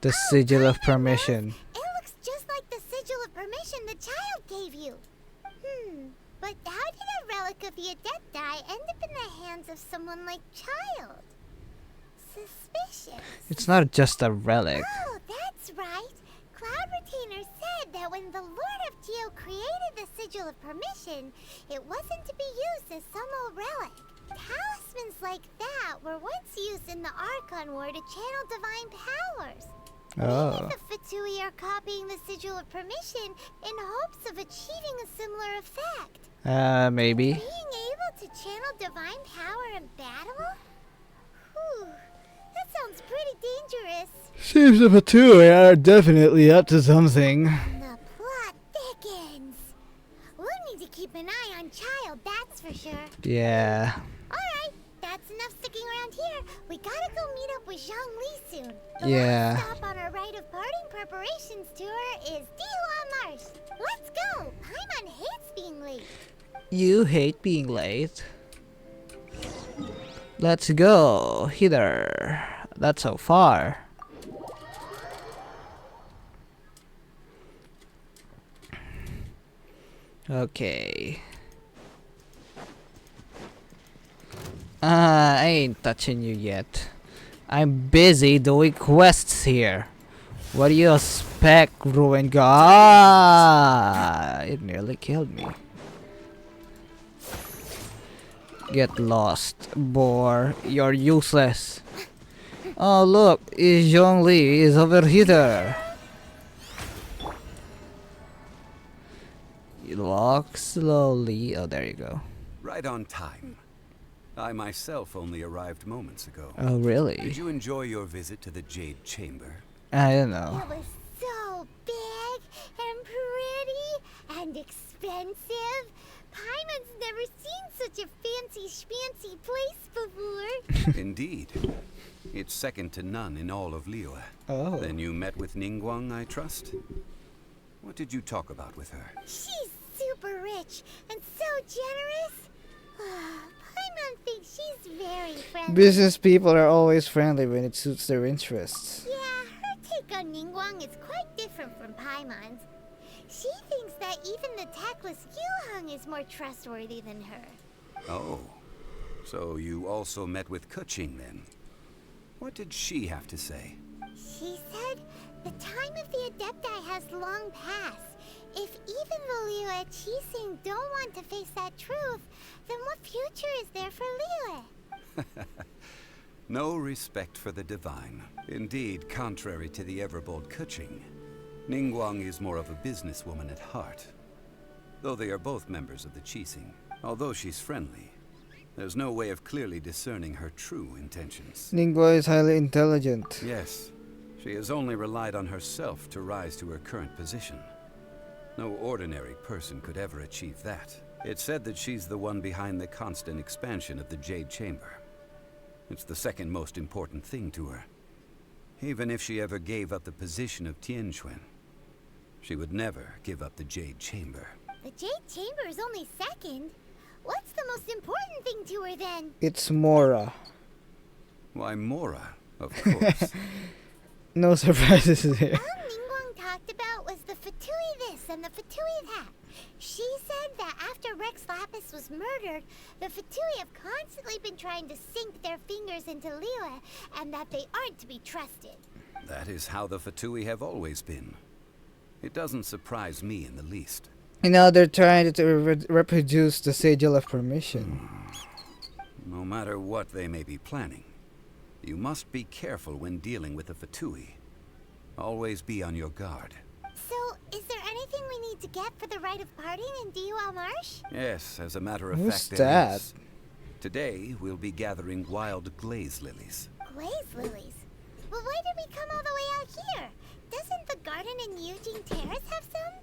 [SPEAKER 1] The
[SPEAKER 2] Oh,
[SPEAKER 1] sigil of
[SPEAKER 2] Paimon
[SPEAKER 1] permission.
[SPEAKER 2] knows. It looks just like the sigil of permission the child gave you. But how did a relic of the Adepti end up in the hands of someone like Child? Suspicious.
[SPEAKER 1] It's not just a relic.
[SPEAKER 2] Oh, that's right. Cloud Retainer said that when the Lord of Geo created the Sigil of Permission, it wasn't to be used as some old relic. Talismans like that were once used in the Archon War to channel divine powers.
[SPEAKER 1] Oh.
[SPEAKER 2] Maybe the Fatui are copying the Sigil of Permission in hopes of achieving a similar effect.
[SPEAKER 1] Maybe.
[SPEAKER 2] Being able to channel divine power in battle? Whew, that sounds pretty dangerous.
[SPEAKER 1] Seems the Fatui are definitely up to something.
[SPEAKER 2] The plot thickens. We'll need to keep an eye on Child, that's for sure.
[SPEAKER 1] Yeah.
[SPEAKER 2] Alright, that's enough sticking around here. We gotta go meet up with Zhang Li soon. The
[SPEAKER 1] Yeah.
[SPEAKER 2] last stop on our rite of parting preparations tour is Dihua Marsh. Let's go! Paimon hates being late.
[SPEAKER 1] You hate being late. Let's go. Hither. That's so far. Okay. I ain't touching you yet. I'm busy doing quests here. What do you expect, Ruin God? It nearly killed me. Get lost, boar. You're useless. Oh look, Zhongli is over here. You walk slowly. Oh, there you go.
[SPEAKER 10] Right on time. I myself only arrived moments ago.
[SPEAKER 1] Oh, really?
[SPEAKER 10] Did you enjoy your visit to the Jade Chamber?
[SPEAKER 1] I don't know.
[SPEAKER 2] It was so big and pretty and expensive. Paimon's never seen such a fancy schmancy place before.
[SPEAKER 10] Indeed. It's second to none in all of Liyue.
[SPEAKER 1] Oh.
[SPEAKER 10] Then you met with Ningguang, I trust? What did you talk about with her?
[SPEAKER 2] She's super rich and so generous. Paimon thinks she's very friendly.
[SPEAKER 1] Business people are always friendly when it suits their interests.
[SPEAKER 2] Yeah, her take on Ningguang is quite different from Paimon's. She thinks that even the tactless Yuheng is more trustworthy than her.
[SPEAKER 10] Oh. So you also met with Keqing then? What did she have to say?
[SPEAKER 2] She said the time of the Adepti has long passed. If even the Liyue Qixing don't want to face that truth, then what future is there for Liyue?
[SPEAKER 10] No respect for the divine. Indeed, contrary to the ever-bold Keqing, Ningguang is more of a businesswoman at heart. Though they are both members of the Qixing, although she's friendly, there's no way of clearly discerning her true intentions.
[SPEAKER 1] Ningguo is highly intelligent.
[SPEAKER 10] Yes, she has only relied on herself to rise to her current position. No ordinary person could ever achieve that. It's said that she's the one behind the constant expansion of the Jade Chamber. It's the second most important thing to her. Even if she ever gave up the position of Tianquan, she would never give up the Jade Chamber.
[SPEAKER 2] The Jade Chamber is only second. What's the most important thing to her then?
[SPEAKER 1] It's Mora.
[SPEAKER 10] Why, Mora, of course.
[SPEAKER 1] No surprises here.
[SPEAKER 2] All Ningguang talked about was the Fatui this and the Fatui that. She said that after Rex Lapis was murdered, the Fatui have constantly been trying to sink their fingers into Liyue, and that they aren't to be trusted.
[SPEAKER 10] That is how the Fatui have always been. It doesn't surprise me in the least.
[SPEAKER 1] And now they're trying to reproduce the Sigil of Permission.
[SPEAKER 10] No matter what they may be planning, you must be careful when dealing with the Fatui. Always be on your guard.
[SPEAKER 2] So, is there anything we need to get for the rite of parting in Dihua Marsh?
[SPEAKER 10] Yes, as a matter of
[SPEAKER 1] Who's
[SPEAKER 10] fact, there
[SPEAKER 1] that?
[SPEAKER 10] is. Today, we'll be gathering wild glaze lilies.
[SPEAKER 2] Glaze lilies? Well, why did we come all the way out here? Doesn't the garden in Eugene Terrace have some?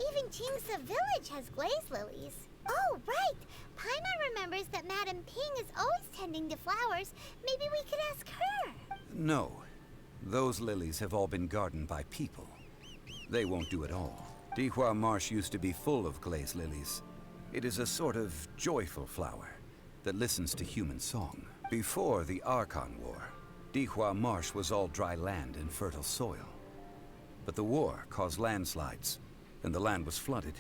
[SPEAKER 2] Even Chingsa Village has glaze lilies. Oh, right! Paimon remembers that Madame Ping is always tending to flowers. Maybe we could ask her.
[SPEAKER 10] No. Those lilies have all been gardened by people. They won't do it all. Dihua Marsh used to be full of glaze lilies. It is a sort of joyful flower that listens to human song. Before the Archon War, Dihua Marsh was all dry land and fertile soil. But the war caused landslides, and the land was flooded,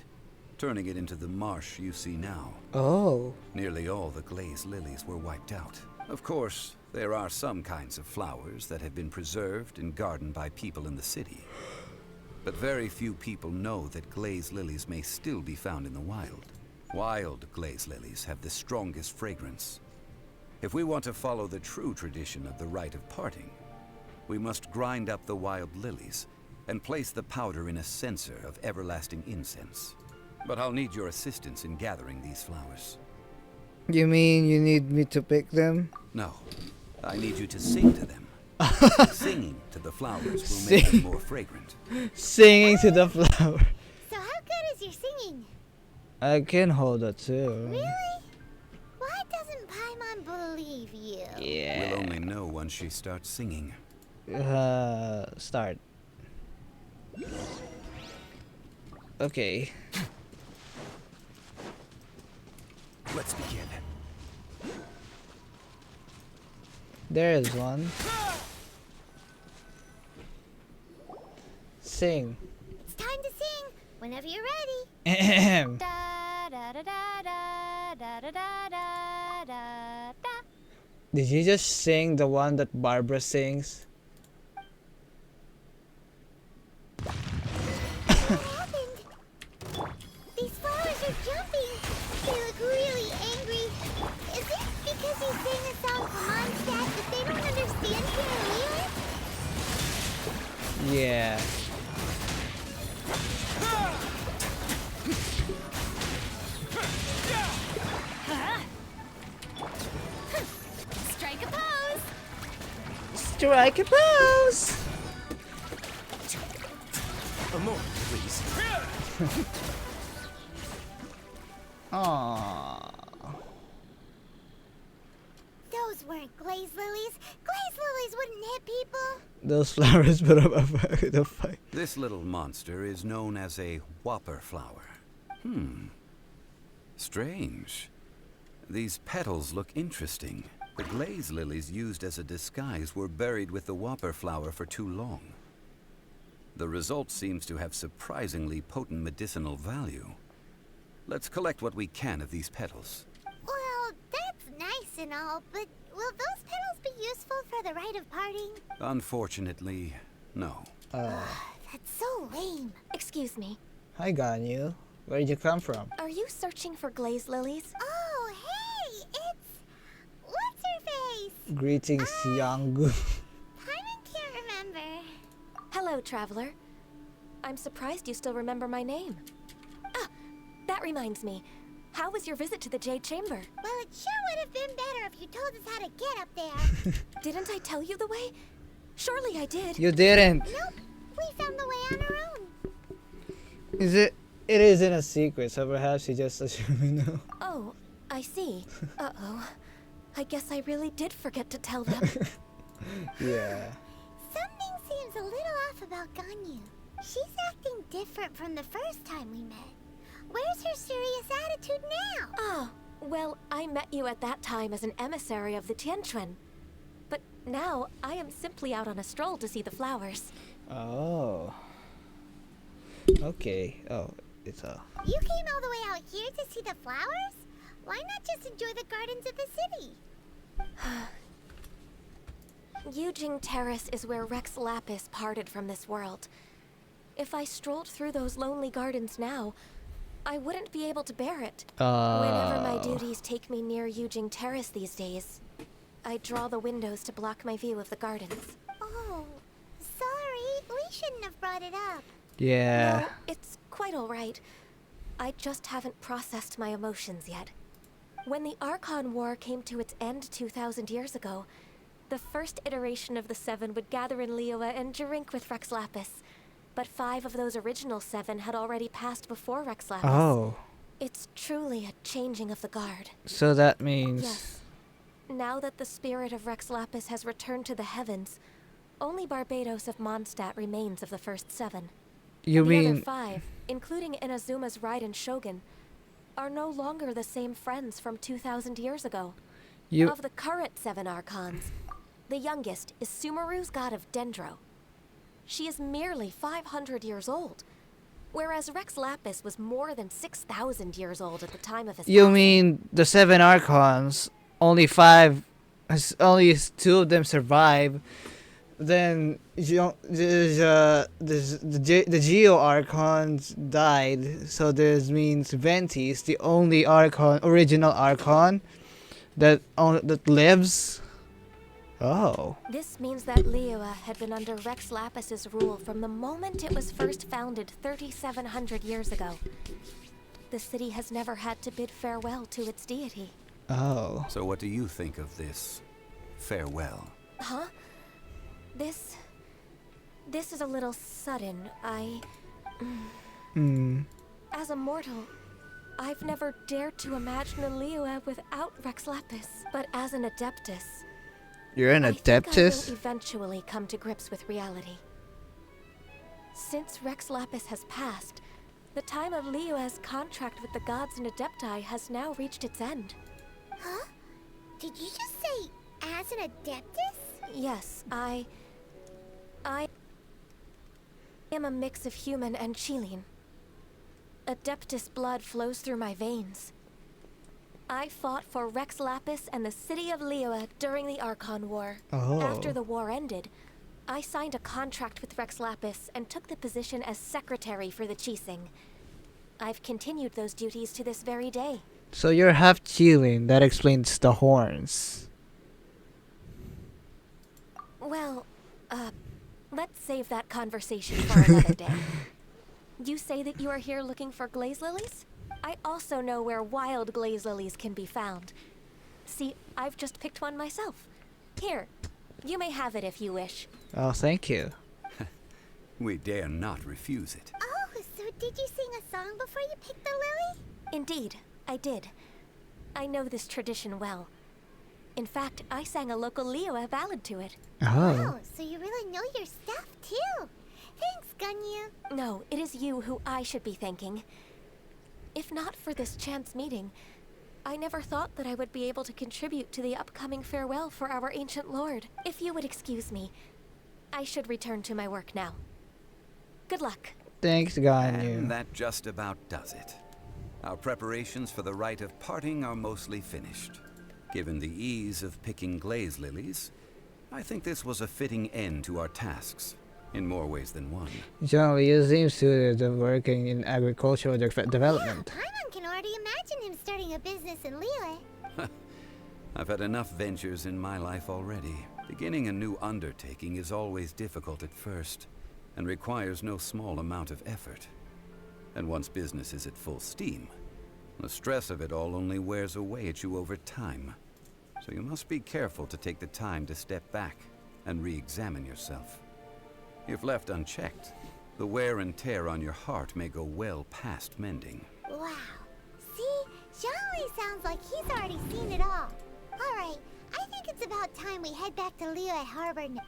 [SPEAKER 10] turning it into the marsh you see now.
[SPEAKER 1] Oh.
[SPEAKER 10] Nearly all the glaze lilies were wiped out. Of course, there are some kinds of flowers that have been preserved and gardened by people in the city. But very few people know that glaze lilies may still be found in the wild. Wild glaze lilies have the strongest fragrance. If we want to follow the true tradition of the rite of parting, we must grind up the wild lilies and place the powder in a censer of everlasting incense. But I'll need your assistance in gathering these flowers.
[SPEAKER 1] You mean you need me to pick them?
[SPEAKER 10] No, I need you to sing to them. Singing to the flowers will make them more fragrant.
[SPEAKER 1] Singing to the flower.
[SPEAKER 2] So how good is your singing?
[SPEAKER 1] I can hold a tune.
[SPEAKER 2] Really? Why doesn't Paimon believe you?
[SPEAKER 1] Yeah.
[SPEAKER 10] We'll only know once she starts singing.
[SPEAKER 1] Start. Okay.
[SPEAKER 4] Let's begin.
[SPEAKER 1] There is one. Sing.
[SPEAKER 2] It's time to sing. Whenever you're ready.
[SPEAKER 1] Ahem.
[SPEAKER 3] Da da da da da da da da da da da.
[SPEAKER 1] Did you just sing the one that Barbara sings?
[SPEAKER 2] What happened? These flowers are jumping. They look really angry. Is it because he sang a song for Mondstadt that they don't understand here in Liyue?
[SPEAKER 1] Yeah.
[SPEAKER 3] Strike a pose.
[SPEAKER 1] Strike a pose.
[SPEAKER 4] A moment, please.
[SPEAKER 1] Aww.
[SPEAKER 2] Those weren't glaze lilies. Glaze lilies wouldn't hit people.
[SPEAKER 1] Those flowers put up a fight.
[SPEAKER 10] This little monster is known as a whopper flower. Strange. These petals look interesting. The glaze lilies used as a disguise were buried with the whopper flower for too long. The result seems to have surprisingly potent medicinal value. Let's collect what we can of these petals.
[SPEAKER 2] Well, that's nice and all, but will those petals be useful for the rite of parting?
[SPEAKER 10] Unfortunately, no.
[SPEAKER 2] That's so lame.
[SPEAKER 11] Excuse me.
[SPEAKER 1] Hi, Ganyu. Where'd you come from?
[SPEAKER 11] Are you searching for glaze lilies?
[SPEAKER 2] Oh, hey! It's... What's her face?
[SPEAKER 1] Greetings, Yanggu.
[SPEAKER 2] Paimon can't remember.
[SPEAKER 11] Hello, traveler. I'm surprised you still remember my name. Ah, that reminds me. How was your visit to the Jade Chamber?
[SPEAKER 2] Well, it sure would have been better if you told us how to get up there.
[SPEAKER 11] Didn't I tell you the way? Surely I did.
[SPEAKER 1] You didn't.
[SPEAKER 2] Nope. We found the way on our own.
[SPEAKER 1] Is it? It isn't a secret, so perhaps you just assume you know.
[SPEAKER 11] Oh, I see. Uh-oh. I guess I really did forget to tell them.
[SPEAKER 1] Yeah.
[SPEAKER 2] Something Something's a little off about Ganyu. She's acting different from the first time we met. Where's her serious attitude now?
[SPEAKER 11] Oh, well, I met you at that time as an emissary of the Tianquan. But now, I am simply out on a stroll to see the flowers.
[SPEAKER 1] Oh. Okay. Oh, it's a.
[SPEAKER 2] You came all the way out here to see the flowers? Why not just enjoy the gardens of the city?
[SPEAKER 11] Yujing Terrace is where Rex Lapis parted from this world. If I strolled through those lonely gardens now, I wouldn't be able to bear it. Whenever my duties take me near Yujing Terrace these days, I draw the windows to block my view of the gardens.
[SPEAKER 2] Oh, sorry. We shouldn't have brought it up.
[SPEAKER 1] Yeah.
[SPEAKER 11] No, it's quite alright. I just haven't processed my emotions yet. When the Archon War came to its end 2,000 years ago, the first iteration of the Seven would gather in Liyue and drink with Rex Lapis. But 5 of those original 7 had already passed before Rex Lapis.
[SPEAKER 1] Oh.
[SPEAKER 11] It's truly a changing of the guard.
[SPEAKER 1] So that means.
[SPEAKER 11] Yes. Now that the spirit of Rex Lapis has returned to the heavens, only Barbados of Mondstadt remains of the first 7.
[SPEAKER 1] You
[SPEAKER 11] the
[SPEAKER 1] mean.
[SPEAKER 11] other 5, including Inazuma's Raiden Shogun, are no longer the same friends from 2,000 years ago.
[SPEAKER 1] You.
[SPEAKER 11] Of the current 7 Archons, the youngest is Sumeru's god of Dendro. She is merely 500 years old, whereas Rex Lapis was more than 6,000 years old at the time of his
[SPEAKER 1] You
[SPEAKER 11] passing.
[SPEAKER 1] mean the 7 Archons? Only 5. Only 2 of them survive. Then the Geo Archons died, so this means Venti is the only Archon, original Archon that lives. Oh.
[SPEAKER 11] This means that Liyue had been under Rex Lapis's rule from the moment it was first founded 3,700 years ago. The city has never had to bid farewell to its deity.
[SPEAKER 1] Oh.
[SPEAKER 10] So what do you think of this farewell?
[SPEAKER 11] Huh? This is a little sudden. As a mortal, I've never dared to imagine a Liyue without Rex Lapis. But as an Adeptus,
[SPEAKER 1] You're an
[SPEAKER 11] I think I
[SPEAKER 1] Adeptus?
[SPEAKER 11] will eventually come to grips with reality. Since Rex Lapis has passed, the time of Liyue's contract with the gods and Adepti has now reached its end.
[SPEAKER 2] Huh? Did you just say as an Adeptus?
[SPEAKER 11] Yes, I am a mix of human and Chilean. Adeptus blood flows through my veins. I fought for Rex Lapis and the city of Liyue during the Archon War.
[SPEAKER 1] Oh.
[SPEAKER 11] After the war ended, I signed a contract with Rex Lapis and took the position as secretary for the Qixing. I've continued those duties to this very day.
[SPEAKER 1] So you're half Chilean. That explains the horns.
[SPEAKER 11] Well, let's save that conversation for another day. You say that you are here looking for glaze lilies? I also know where wild glaze lilies can be found. See, I've just picked one myself. Here, you may have it if you wish.
[SPEAKER 1] Oh, thank you.
[SPEAKER 10] We dare not refuse it.
[SPEAKER 2] Oh, so did you sing a song before you picked the lily?
[SPEAKER 11] Indeed, I did. I know this tradition well. In fact, I sang a local Liyue ballad to it.
[SPEAKER 1] Oh.
[SPEAKER 2] Wow, so you really know your stuff too. Thanks, Ganyu.
[SPEAKER 11] No, it is you who I should be thanking. If not for this chance meeting, I never thought that I would be able to contribute to the upcoming farewell for our ancient lord. If you would excuse me, I should return to my work now. Good luck.
[SPEAKER 1] Thanks,
[SPEAKER 10] And
[SPEAKER 1] Ganyu.
[SPEAKER 10] that just about does it. Our preparations for the rite of parting are mostly finished. Given the ease of picking glaze lilies, I think this was a fitting end to our tasks, in more ways than one.
[SPEAKER 1] John Liu seems suited to working in agricultural development.
[SPEAKER 2] Yeah, Paimon can already imagine him starting a business in Liyue.
[SPEAKER 10] I've had enough ventures in my life already. Beginning a new undertaking is always difficult at first, and requires no small amount of effort. And once business is at full steam, the stress of it all only wears away at you over time. So you must be careful to take the time to step back and re-examine yourself. If left unchecked, the wear and tear on your heart may go well past mending.
[SPEAKER 2] Wow. See? Zhongli sounds like he's already seen it all. Alright, I think it's about time we head back to Liyue Harbor now.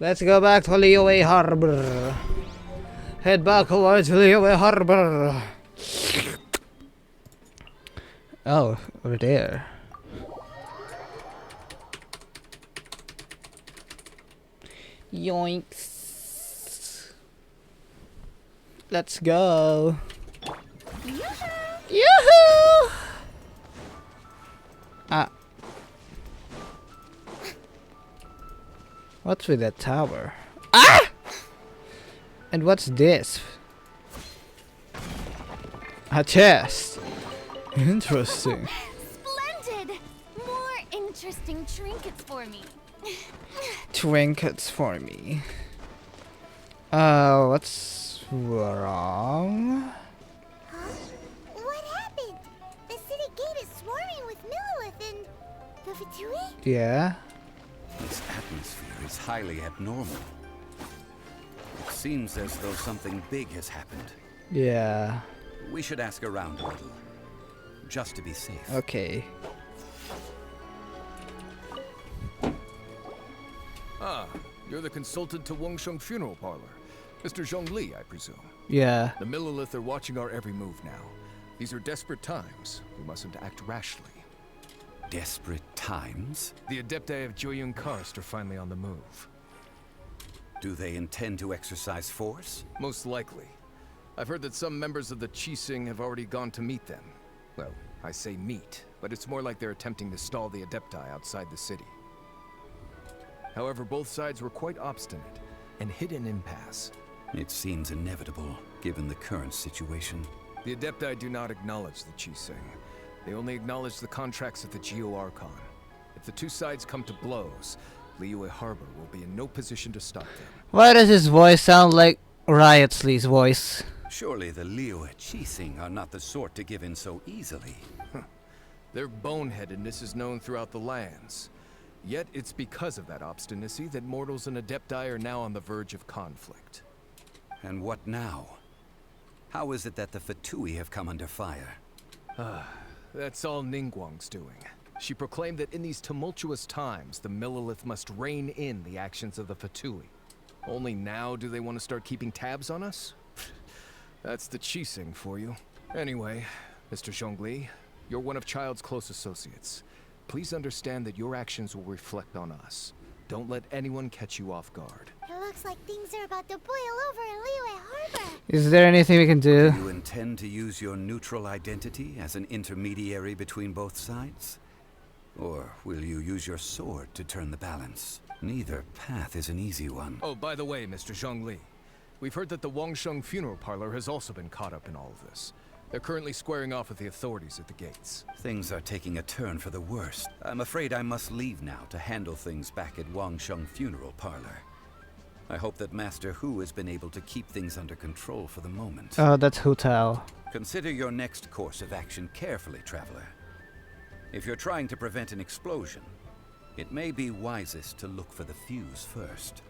[SPEAKER 1] Let's go back to Liyue Harbor. Head back towards Liyue Harbor. Oh, over there. Yoinks. Let's go. Yoo-hoo! Ah. What's with that tower? Ah! And what's this? A chest. Interesting.
[SPEAKER 3] Splendid! More interesting trinkets for me.
[SPEAKER 1] Trinkets for me. What's wrong?
[SPEAKER 2] Huh? What happened? The city gate is swarming with Millilith and the Fatui?
[SPEAKER 1] Yeah.
[SPEAKER 10] This atmosphere is highly abnormal. It seems as though something big has happened.
[SPEAKER 1] Yeah.
[SPEAKER 10] We should ask around a little, just to be safe.
[SPEAKER 1] Okay.
[SPEAKER 4] Ah, you're the consultant to Wangsheng Funeral Parlor. Mr. Zhongli, I presume.
[SPEAKER 1] Yeah.
[SPEAKER 4] The Millilith are watching our every move now. These are desperate times. We mustn't act rashly.
[SPEAKER 10] Desperate times?
[SPEAKER 4] The Adepti of Joyun Karst are finally on the move.
[SPEAKER 10] Do they intend to exercise force?
[SPEAKER 4] Most likely. I've heard that some members of the Qixing have already gone to meet them. Well, I say meet, but it's more like they're attempting to stall the Adepti outside the city. However, both sides were quite obstinate and hit an impasse.
[SPEAKER 10] It seems inevitable, given the current situation.
[SPEAKER 4] The Adepti do not acknowledge the Qixing. They only acknowledge the contracts of the Geo Archon. If the two sides come to blows, Liyue Harbor will be in no position to stop them.
[SPEAKER 1] Why does his voice sound like Riotly's voice?
[SPEAKER 10] Surely the Liyue Qixing are not the sort to give in so easily.
[SPEAKER 4] Their boneheadedness is known throughout the lands. Yet it's because of that obstinacy that mortals and Adepti are now on the verge of conflict.
[SPEAKER 10] And what now? How is it that the Fatui have come under fire?
[SPEAKER 4] That's all Ningguang's doing. She proclaimed that in these tumultuous times, the Millilith must rein in the actions of the Fatui. Only now do they want to start keeping tabs on us? That's the Qixing for you. Anyway, Mr. Zhongli, you're one of Child's close associates. Please understand that your actions will reflect on us. Don't let anyone catch you off guard.
[SPEAKER 2] It looks like things are about to boil over in Liyue Harbor.
[SPEAKER 1] Is there anything we can do?
[SPEAKER 10] Do you intend to use your neutral identity as an intermediary between both sides? Or will you use your sword to turn the balance? Neither path is an easy one.
[SPEAKER 4] Oh, by the way, Mr. Zhongli, we've heard that the Wangsheng Funeral Parlor has also been caught up in all of this. They're currently squaring off with the authorities at the gates.
[SPEAKER 10] Things are taking a turn for the worst. I'm afraid I must leave now to handle things back at Wangsheng Funeral Parlor. I hope that Master Hu has been able to keep things under control for the moment.
[SPEAKER 1] Oh, that's Hu Tao.
[SPEAKER 10] Consider your next course of action carefully, Traveler. If you're trying to prevent an explosion, it may be wisest to look for the fuse first.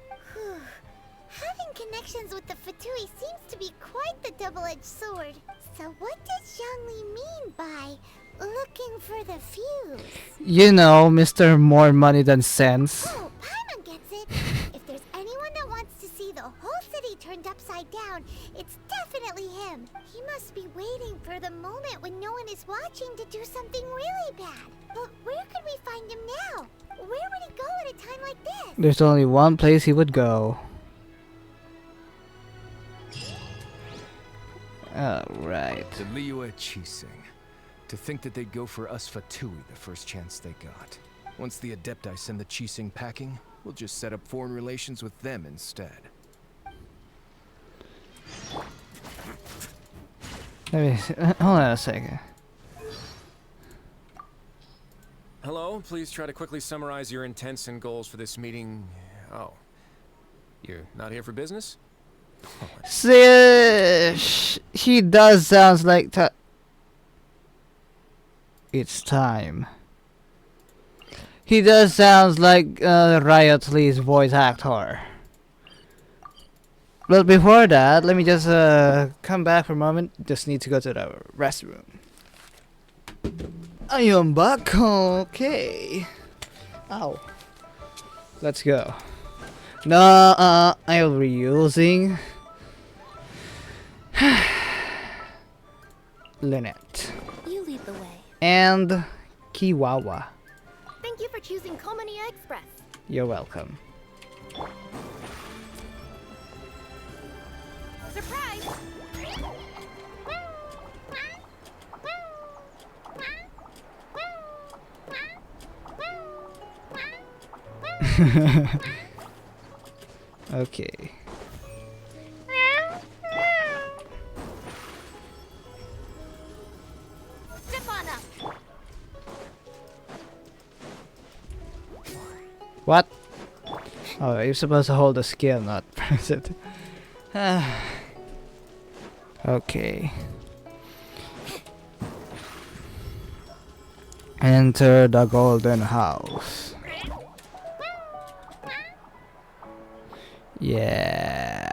[SPEAKER 2] Having connections with the Fatui seems to be quite the double-edged sword. So what does Zhongli mean by looking for the fuse?
[SPEAKER 1] You know, Mr. More Money Than Sense.
[SPEAKER 2] Oh, Paimon gets it. If there's anyone that wants to see the whole city turned upside down, it's definitely him. He must be waiting for the moment when no one is watching to do something really bad. But where could we find him now? Where would he go at a time like this?
[SPEAKER 1] There's only one place he would go. Alright.
[SPEAKER 4] The Liyue Qixing. To think that they'd go for us Fatui the first chance they got. Once the Adepti send the Qixing packing, we'll just set up foreign relations with them instead.
[SPEAKER 1] Let me see. Hold on a second.
[SPEAKER 4] Hello, please try to quickly summarize your intents and goals for this meeting. Oh. You're not here for business?
[SPEAKER 1] He does sounds like it's time. He does sounds like Riotly's voice actor. But before that, let me just come back for a moment. Just need to go to the restroom. I am back. Okay. Ow. Let's go. No, I'll be using Lynette
[SPEAKER 3] You lead the way.
[SPEAKER 1] and Kiwawa.
[SPEAKER 3] Thank you for choosing Komania Express.
[SPEAKER 1] You're welcome.
[SPEAKER 3] Surprise!
[SPEAKER 1] Okay.
[SPEAKER 3] Step on up.
[SPEAKER 1] What? Oh, you're supposed to hold the skill, not press it. Okay. Enter the golden house. Yeah.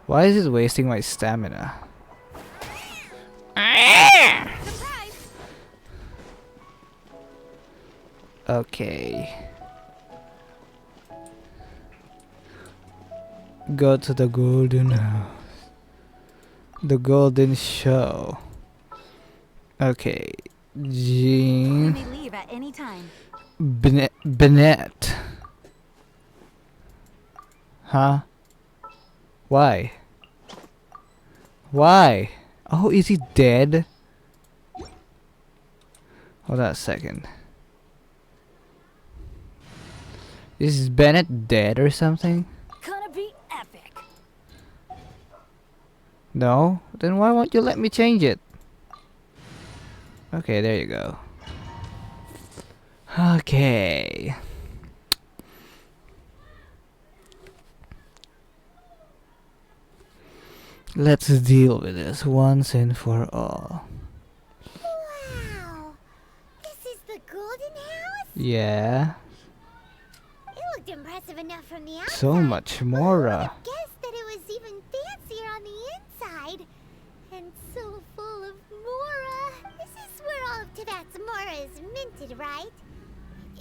[SPEAKER 1] Why is it wasting my stamina?
[SPEAKER 3] Surprise!
[SPEAKER 1] Okay. Go to the golden house. The golden show. Okay. Jean.
[SPEAKER 3] may leave at any time.
[SPEAKER 1] Bennett. Huh? Why? Why? Oh, is he dead? Hold on a second. Is Bennett dead or something?
[SPEAKER 3] Gonna be epic.
[SPEAKER 1] No? Then why won't you let me change it? Okay, there you go. Okay. Let's deal with this once and for all.
[SPEAKER 2] Wow. This is the golden house?
[SPEAKER 1] Yeah.
[SPEAKER 2] It looked impressive enough from the outside.
[SPEAKER 1] So much more.
[SPEAKER 2] I guessed that it was even fancier on the inside. And so full of Mora. This is where all of Tibet's Mora is minted, right?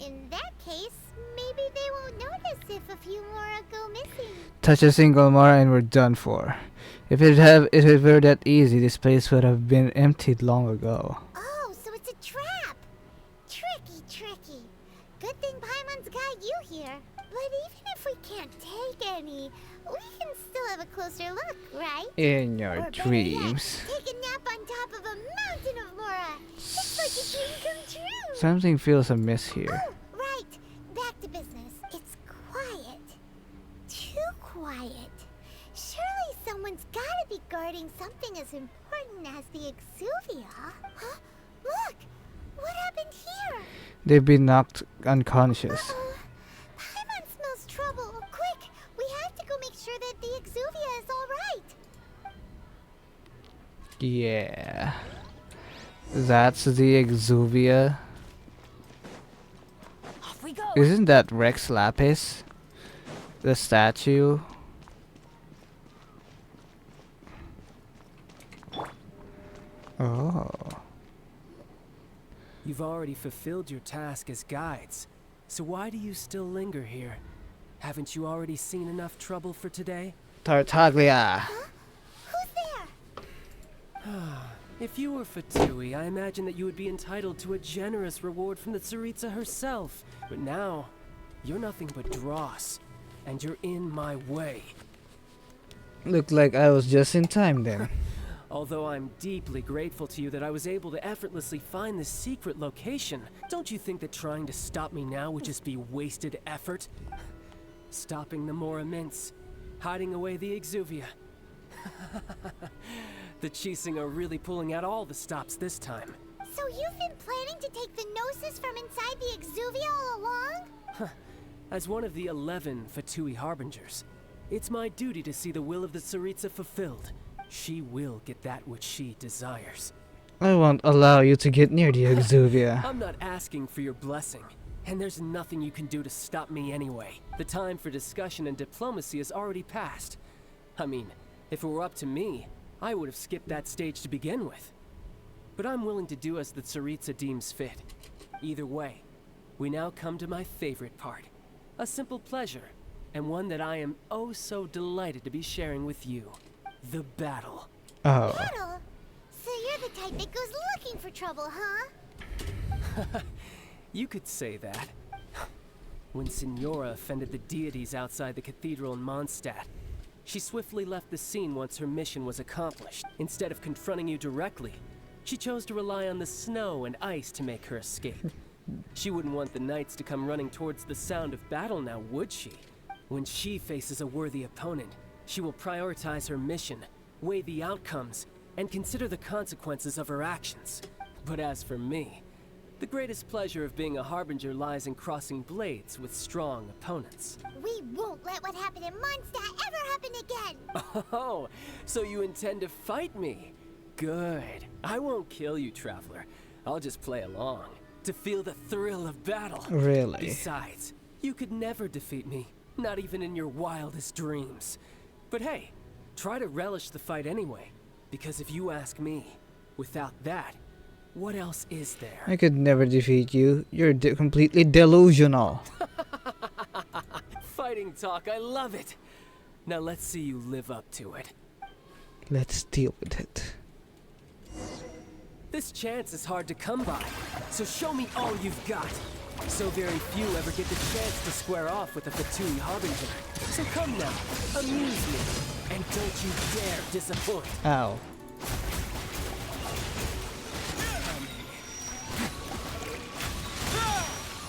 [SPEAKER 2] In that case, maybe they won't notice if a few Mora go missing.
[SPEAKER 1] Touch a single Mara and we're done for. If it were that easy, this place would have been emptied long ago.
[SPEAKER 2] Oh, so it's a trap. Tricky, tricky. Good thing Paimon's got you here. But even if we can't take any, we can still have a closer look, right?
[SPEAKER 1] In your
[SPEAKER 2] Or better
[SPEAKER 1] dreams.
[SPEAKER 2] yet, take a nap on top of a mountain of Mora. It's like a dream come true.
[SPEAKER 1] Something feels amiss here.
[SPEAKER 2] Oh, right. Back to business. It's quiet. Too quiet. Surely someone's gotta be guarding something as important as the Exuvia. Huh? Look! What happened here?
[SPEAKER 1] They've been knocked unconscious.
[SPEAKER 2] Paimon smells trouble. Quick! We have to go make sure that the Exuvia is alright.
[SPEAKER 1] Yeah. That's the Exuvia.
[SPEAKER 3] Off we go.
[SPEAKER 1] Isn't that Rex Lapis? The statue? Oh.
[SPEAKER 8] You've already fulfilled your task as guides, so why do you still linger here? Haven't you already seen enough trouble for today?
[SPEAKER 1] Tartaglia.
[SPEAKER 2] Who's there?
[SPEAKER 8] If you were Fatui, I imagine that you would be entitled to a generous reward from the Tsaritsa herself. But now, you're nothing but dross, and you're in my way.
[SPEAKER 1] Looked like I was just in time then.
[SPEAKER 8] Although I'm deeply grateful to you that I was able to effortlessly find this secret location, don't you think that trying to stop me now would just be wasted effort? Stopping the Mora Mints, hiding away the Exuvia. The Chising are really pulling out all the stops this time.
[SPEAKER 2] So you've been planning to take the Gnosis from inside the Exuvia all along?
[SPEAKER 8] As one of the 11 Fatui Harbingers, it's my duty to see the will of the Tsaritsa fulfilled. She will get that which she desires.
[SPEAKER 1] I won't allow you to get near the Exuvia.
[SPEAKER 8] I'm not asking for your blessing, and there's nothing you can do to stop me anyway. The time for discussion and diplomacy has already passed. I mean, if it were up to me, I would have skipped that stage to begin with. But I'm willing to do as the Tsaritsa deems fit. Either way, we now come to my favorite part. A simple pleasure, and one that I am oh so delighted to be sharing with you. The battle.
[SPEAKER 1] Oh.
[SPEAKER 2] Battle? So you're the type that goes looking for trouble, huh?
[SPEAKER 8] You could say that. When Signora offended the deities outside the cathedral in Mondstadt, she swiftly left the scene once her mission was accomplished. Instead of confronting you directly, she chose to rely on the snow and ice to make her escape. She wouldn't want the knights to come running towards the sound of battle now, would she? When she faces a worthy opponent, she will prioritize her mission, weigh the outcomes, and consider the consequences of her actions. But as for me, the greatest pleasure of being a harbinger lies in crossing blades with strong opponents.
[SPEAKER 2] We won't let what happened in Mondstadt ever happen again!
[SPEAKER 8] Oh, so you intend to fight me? Good. I won't kill you, Traveler. I'll just play along, to feel the thrill of battle.
[SPEAKER 1] Really?
[SPEAKER 8] Besides, you could never defeat me, not even in your wildest dreams. But hey, try to relish the fight anyway, because if you ask me, without that, what else is there?
[SPEAKER 1] I could never defeat you. You're completely delusional.
[SPEAKER 8] Fighting talk, I love it. Now let's see you live up to it.
[SPEAKER 1] Let's deal with it.
[SPEAKER 8] This chance is hard to come by, so show me all you've got. So very few ever get the chance to square off with a Fatui Harbinger. So come now, amuse me, and don't you dare disappoint.
[SPEAKER 1] Ow.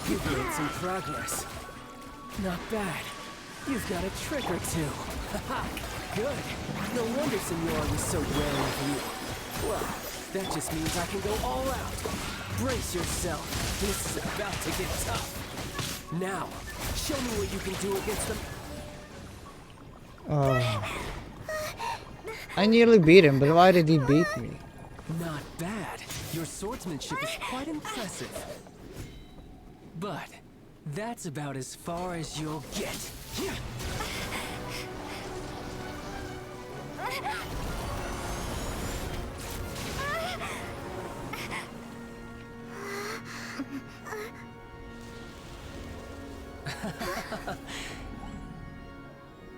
[SPEAKER 8] You've made some progress. Not bad. You've got a trick or two. Haha, good. No wonder Signora was so wary of you. Well, that just means I can go all out. Brace yourself. This is about to get tough. Now, show me what you can do against them.
[SPEAKER 1] Oh. I nearly beat him, but why did he beat me?
[SPEAKER 8] Not bad. Your swordsmanship is quite impressive. But that's about as far as you'll get.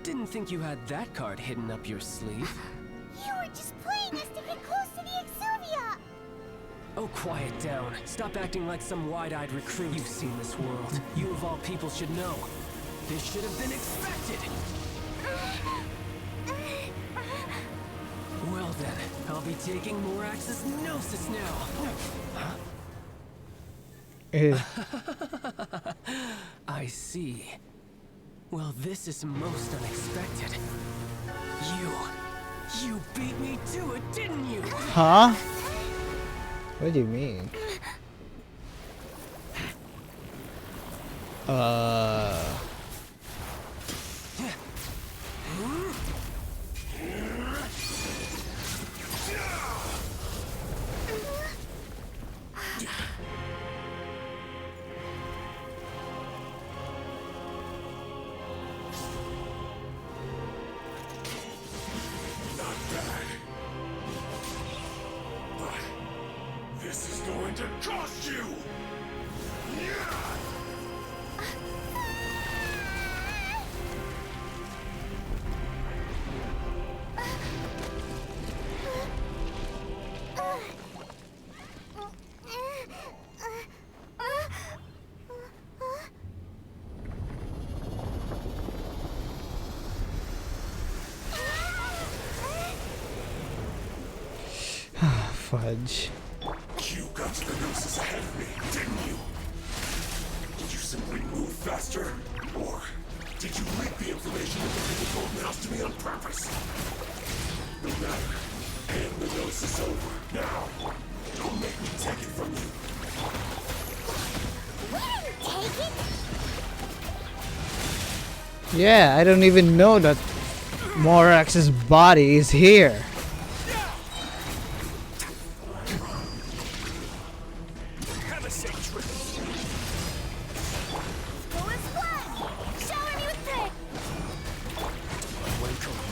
[SPEAKER 8] Didn't think you had that card hidden up your sleeve.
[SPEAKER 2] You were just playing us to get close to the Exuvia!
[SPEAKER 8] Oh, quiet down. Stop acting like some wide-eyed recruit. You've seen this world. You of all people should know. This should have been expected. Well then, I'll be taking Morax's Gnosis now. Huh? I see. Well, this is most unexpected. You beat me to it, didn't you?
[SPEAKER 1] Huh? What do you mean?
[SPEAKER 12] This is going to cost you!
[SPEAKER 1] Fudge.
[SPEAKER 12] You got to the Gnosis ahead of me, didn't you? Did you simply move faster? Or did you leak the information that the people told Mouse to me on purpose? No matter. Hand the Gnosis over, now. Don't make me take it from you.
[SPEAKER 2] We didn't take it!
[SPEAKER 1] Yeah, I don't even know that Morax's body is here.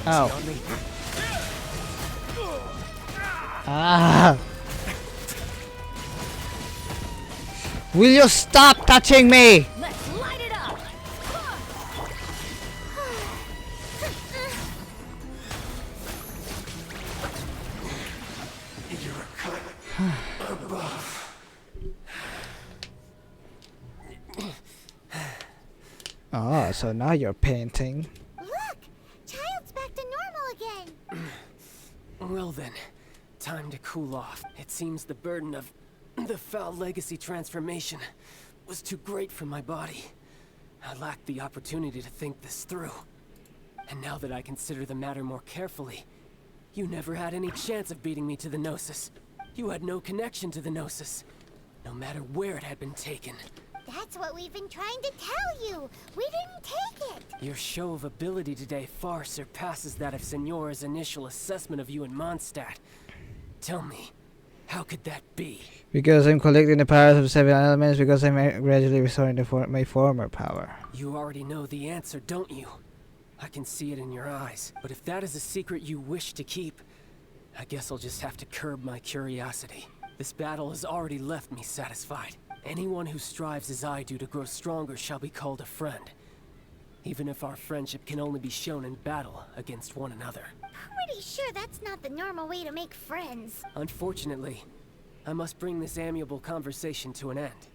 [SPEAKER 1] Ow. Ah! Will you stop touching me?
[SPEAKER 3] Let's light it up!
[SPEAKER 12] cut above.
[SPEAKER 1] Oh, so now you're painting.
[SPEAKER 2] Look! Child's back to normal again!
[SPEAKER 8] Well then, time to cool off. It seems the burden of the foul legacy transformation was too great for my body. I lacked the opportunity to think this through. And now that I consider the matter more carefully, you never had any chance of beating me to the Gnosis. You had no connection to the Gnosis, no matter where it had been taken.
[SPEAKER 2] That's what we've been trying to tell you! We didn't take it!
[SPEAKER 8] Your show of ability today far surpasses that of Senora's initial assessment of you in Mondstadt. Tell me, how could that be?
[SPEAKER 1] Because I'm collecting the powers of the 7 elements, because I'm gradually restoring my former power.
[SPEAKER 8] You already know the answer, don't you? I can see it in your eyes. But if that is a secret you wish to keep, I guess I'll just have to curb my curiosity. This battle has already left me satisfied. Anyone who strives as I do to grow stronger shall be called a friend. Even if our friendship can only be shown in battle against one another.
[SPEAKER 2] Pretty sure that's not the normal way to make friends.
[SPEAKER 8] Unfortunately, I must bring this amiable conversation to an end.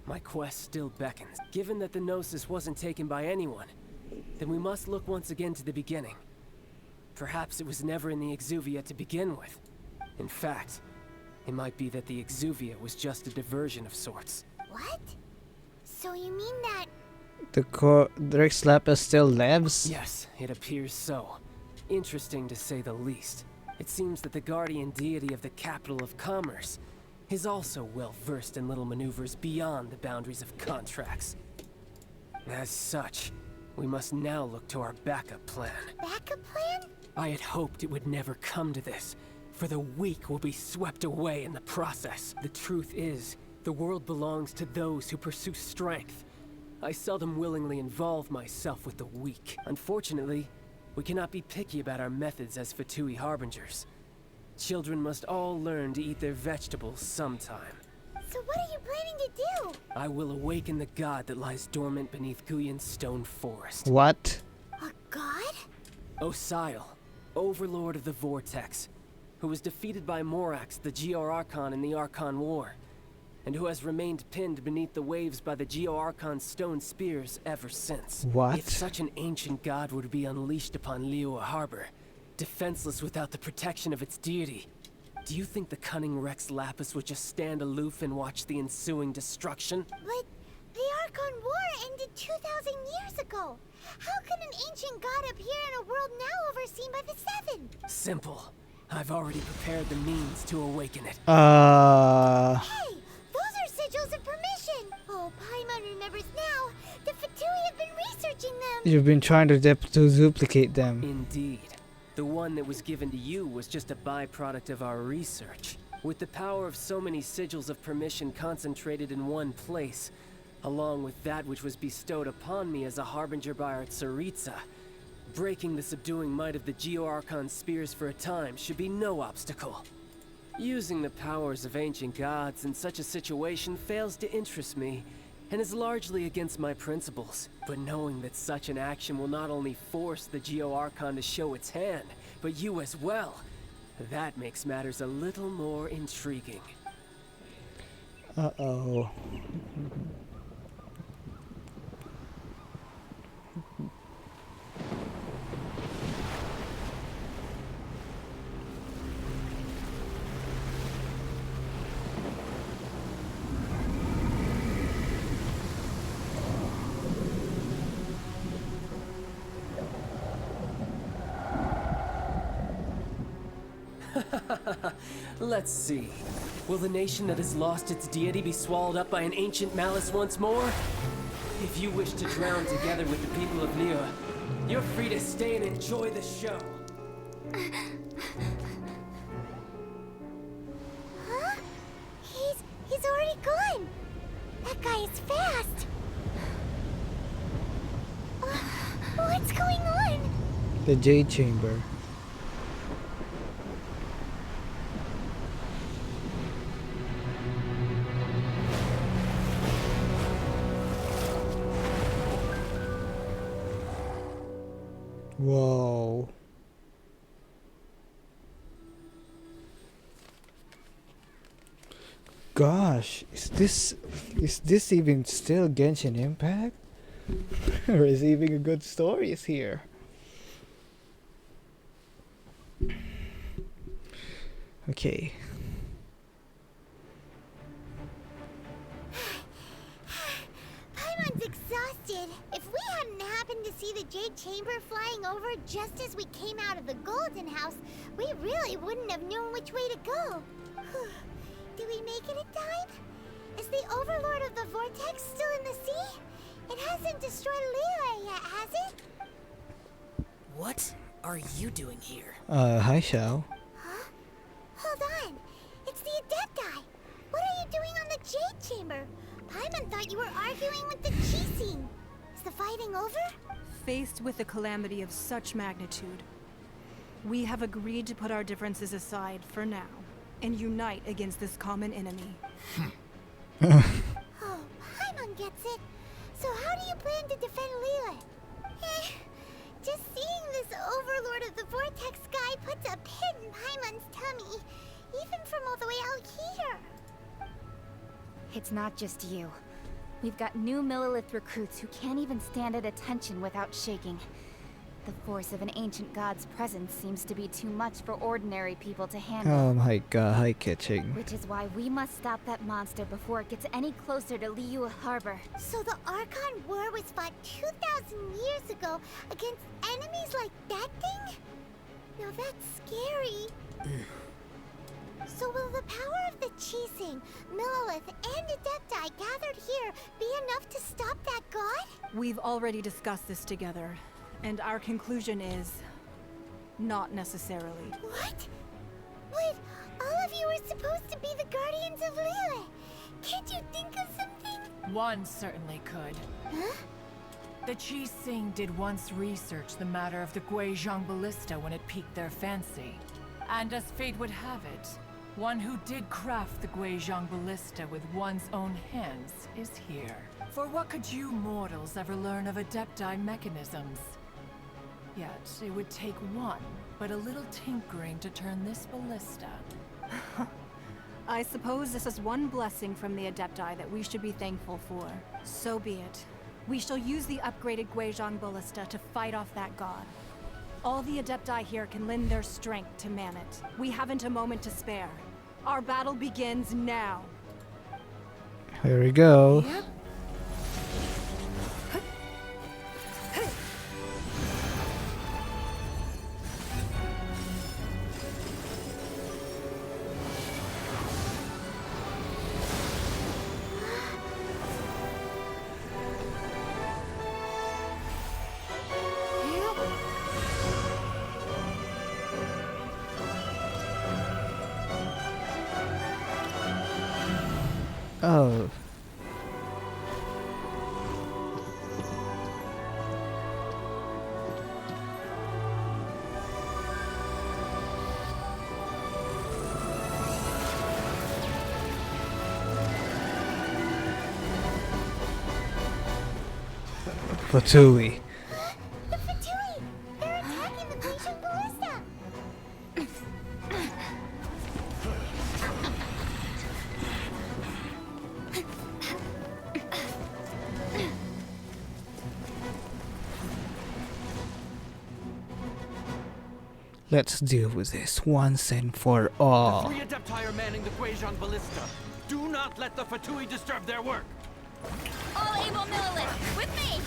[SPEAKER 8] My quest still beckons. Given that the Gnosis wasn't taken by anyone, then we must look once again to the beginning. Perhaps it was never in the Exuvia to begin with. In fact, it might be that the Exuvia was just a diversion of sorts.
[SPEAKER 2] What? So you mean that...
[SPEAKER 1] The Rex Lapis still lives?
[SPEAKER 8] Yes, it appears so. Interesting to say the least. It seems that the guardian deity of the capital of commerce is also well versed in little maneuvers beyond the boundaries of contracts. As such, we must now look to our backup plan.
[SPEAKER 2] Backup plan?
[SPEAKER 8] I had hoped it would never come to this, for the weak will be swept away in the process. The truth is, the world belongs to those who pursue strength. I seldom willingly involve myself with the weak. Unfortunately, we cannot be picky about our methods as Fatui Harbingers. Children must all learn to eat their vegetables sometime.
[SPEAKER 2] So what are you planning to do?
[SPEAKER 8] I will awaken the god that lies dormant beneath Guyon's stone forest.
[SPEAKER 1] What?
[SPEAKER 2] A god?
[SPEAKER 8] Osial, overlord of the Vortex, who was defeated by Morax, the Geo-Archon in the Archon War, and who has remained pinned beneath the waves by the Geo-Archon's stone spears ever since.
[SPEAKER 1] What?
[SPEAKER 8] If such an ancient god were to be unleashed upon Liyue Harbor, defenseless without the protection of its deity, do you think the cunning Rex Lapis would just stand aloof and watch the ensuing destruction?
[SPEAKER 2] But the Archon War ended 2,000 years ago. How can an ancient god appear in a world now overseen by the Seven?
[SPEAKER 8] Simple. I've already prepared the means to awaken it.
[SPEAKER 2] Hey! Those are sigils of permission! Oh, Paimon remembers now. The Fatui have been researching them!
[SPEAKER 1] You've been trying to duplicate them.
[SPEAKER 8] Indeed. The one that was given to you was just a byproduct of our research. With the power of so many sigils of permission concentrated in one place, along with that which was bestowed upon me as a harbinger by our Tsaritsa, breaking the subduing might of the Geo-Archon spears for a time should be no obstacle. Using the powers of ancient gods in such a situation fails to interest me, and is largely against my principles. But knowing that such an action will not only force the Geo-Archon to show its hand, but you as well, that makes matters a little more intriguing.
[SPEAKER 1] Uh-oh.
[SPEAKER 8] Let's see. Will the nation that has lost its deity be swallowed up by an ancient malice once more? If you wish to drown together with the people of Liyue, you're free to stay and enjoy the show.
[SPEAKER 2] Huh? He's already gone! That guy is fast! What's going on?
[SPEAKER 1] The Jade Chamber. Whoa. gosh, is this even still Genshin Impact? Receiving a good stories here. Okay.
[SPEAKER 2] Paimon's exhausted. If we hadn't happened to see the Jade Chamber flying over just as we came out of the Golden House, we really wouldn't have known which way to go. Do we make it in time? Is the Overlord of the Vortex still in the sea? It hasn't destroyed Liyue yet, has it?
[SPEAKER 13] What are you doing here?
[SPEAKER 1] Hi, Xiao.
[SPEAKER 2] Huh? Hold on. It's the Adepti. What are you doing on the Jade Chamber? Paimon thought you were arguing with the Qixing. Is the fighting over?
[SPEAKER 9] Faced with a calamity of such magnitude, we have agreed to put our differences aside for now and unite against this common enemy.
[SPEAKER 2] Oh, Paimon gets it. So how do you plan to defend Liyue? Just seeing this Overlord of the Vortex guy puts a pit in Paimon's tummy, even from all the way out here.
[SPEAKER 3] It's not just you. We've got new Millilith recruits who can't even stand at attention without shaking. The force of an ancient god's presence seems to be too much for ordinary people to handle.
[SPEAKER 1] Oh my god, hi Kitching.
[SPEAKER 3] Which is why we must stop that monster before it gets any closer to Liyue Harbor.
[SPEAKER 2] So the Archon War was fought 2,000 years ago against enemies like that thing? Now that's scary. So will the power of the Qixing, Millilith, and Adepti gathered here be enough to stop that god?
[SPEAKER 9] We've already discussed this together, and our conclusion is not necessarily.
[SPEAKER 2] What? But all of you are supposed to be the guardians of Liyue. Can't you think of something?
[SPEAKER 14] One certainly could.
[SPEAKER 2] Huh?
[SPEAKER 14] The Qixing did once research the matter of the Guizhong Ballista when it piqued their fancy. And as fate would have it, one who did craft the Guizhong Ballista with one's own hands is here. For what could you mortals ever learn of Adepti mechanisms? Yet, it would take one, but a little tinkering to turn this ballista.
[SPEAKER 9] I suppose this is one blessing from the Adepti that we should be thankful for. So be it. We shall use the upgraded Guizhong Ballista to fight off that god. All the Adepti here can lend their strength to man it. We haven't a moment to spare. Our battle begins now.
[SPEAKER 1] Here we go.
[SPEAKER 9] Yep.
[SPEAKER 1] Oh. Fatui.
[SPEAKER 2] The Fatui! They're attacking the Guizhong Ballista!
[SPEAKER 1] Let's deal with this once and for all.
[SPEAKER 15] The three Adepti are manning the Guizhong Ballista. Do not let the Fatui disturb their work.
[SPEAKER 3] All able Millilith, with me!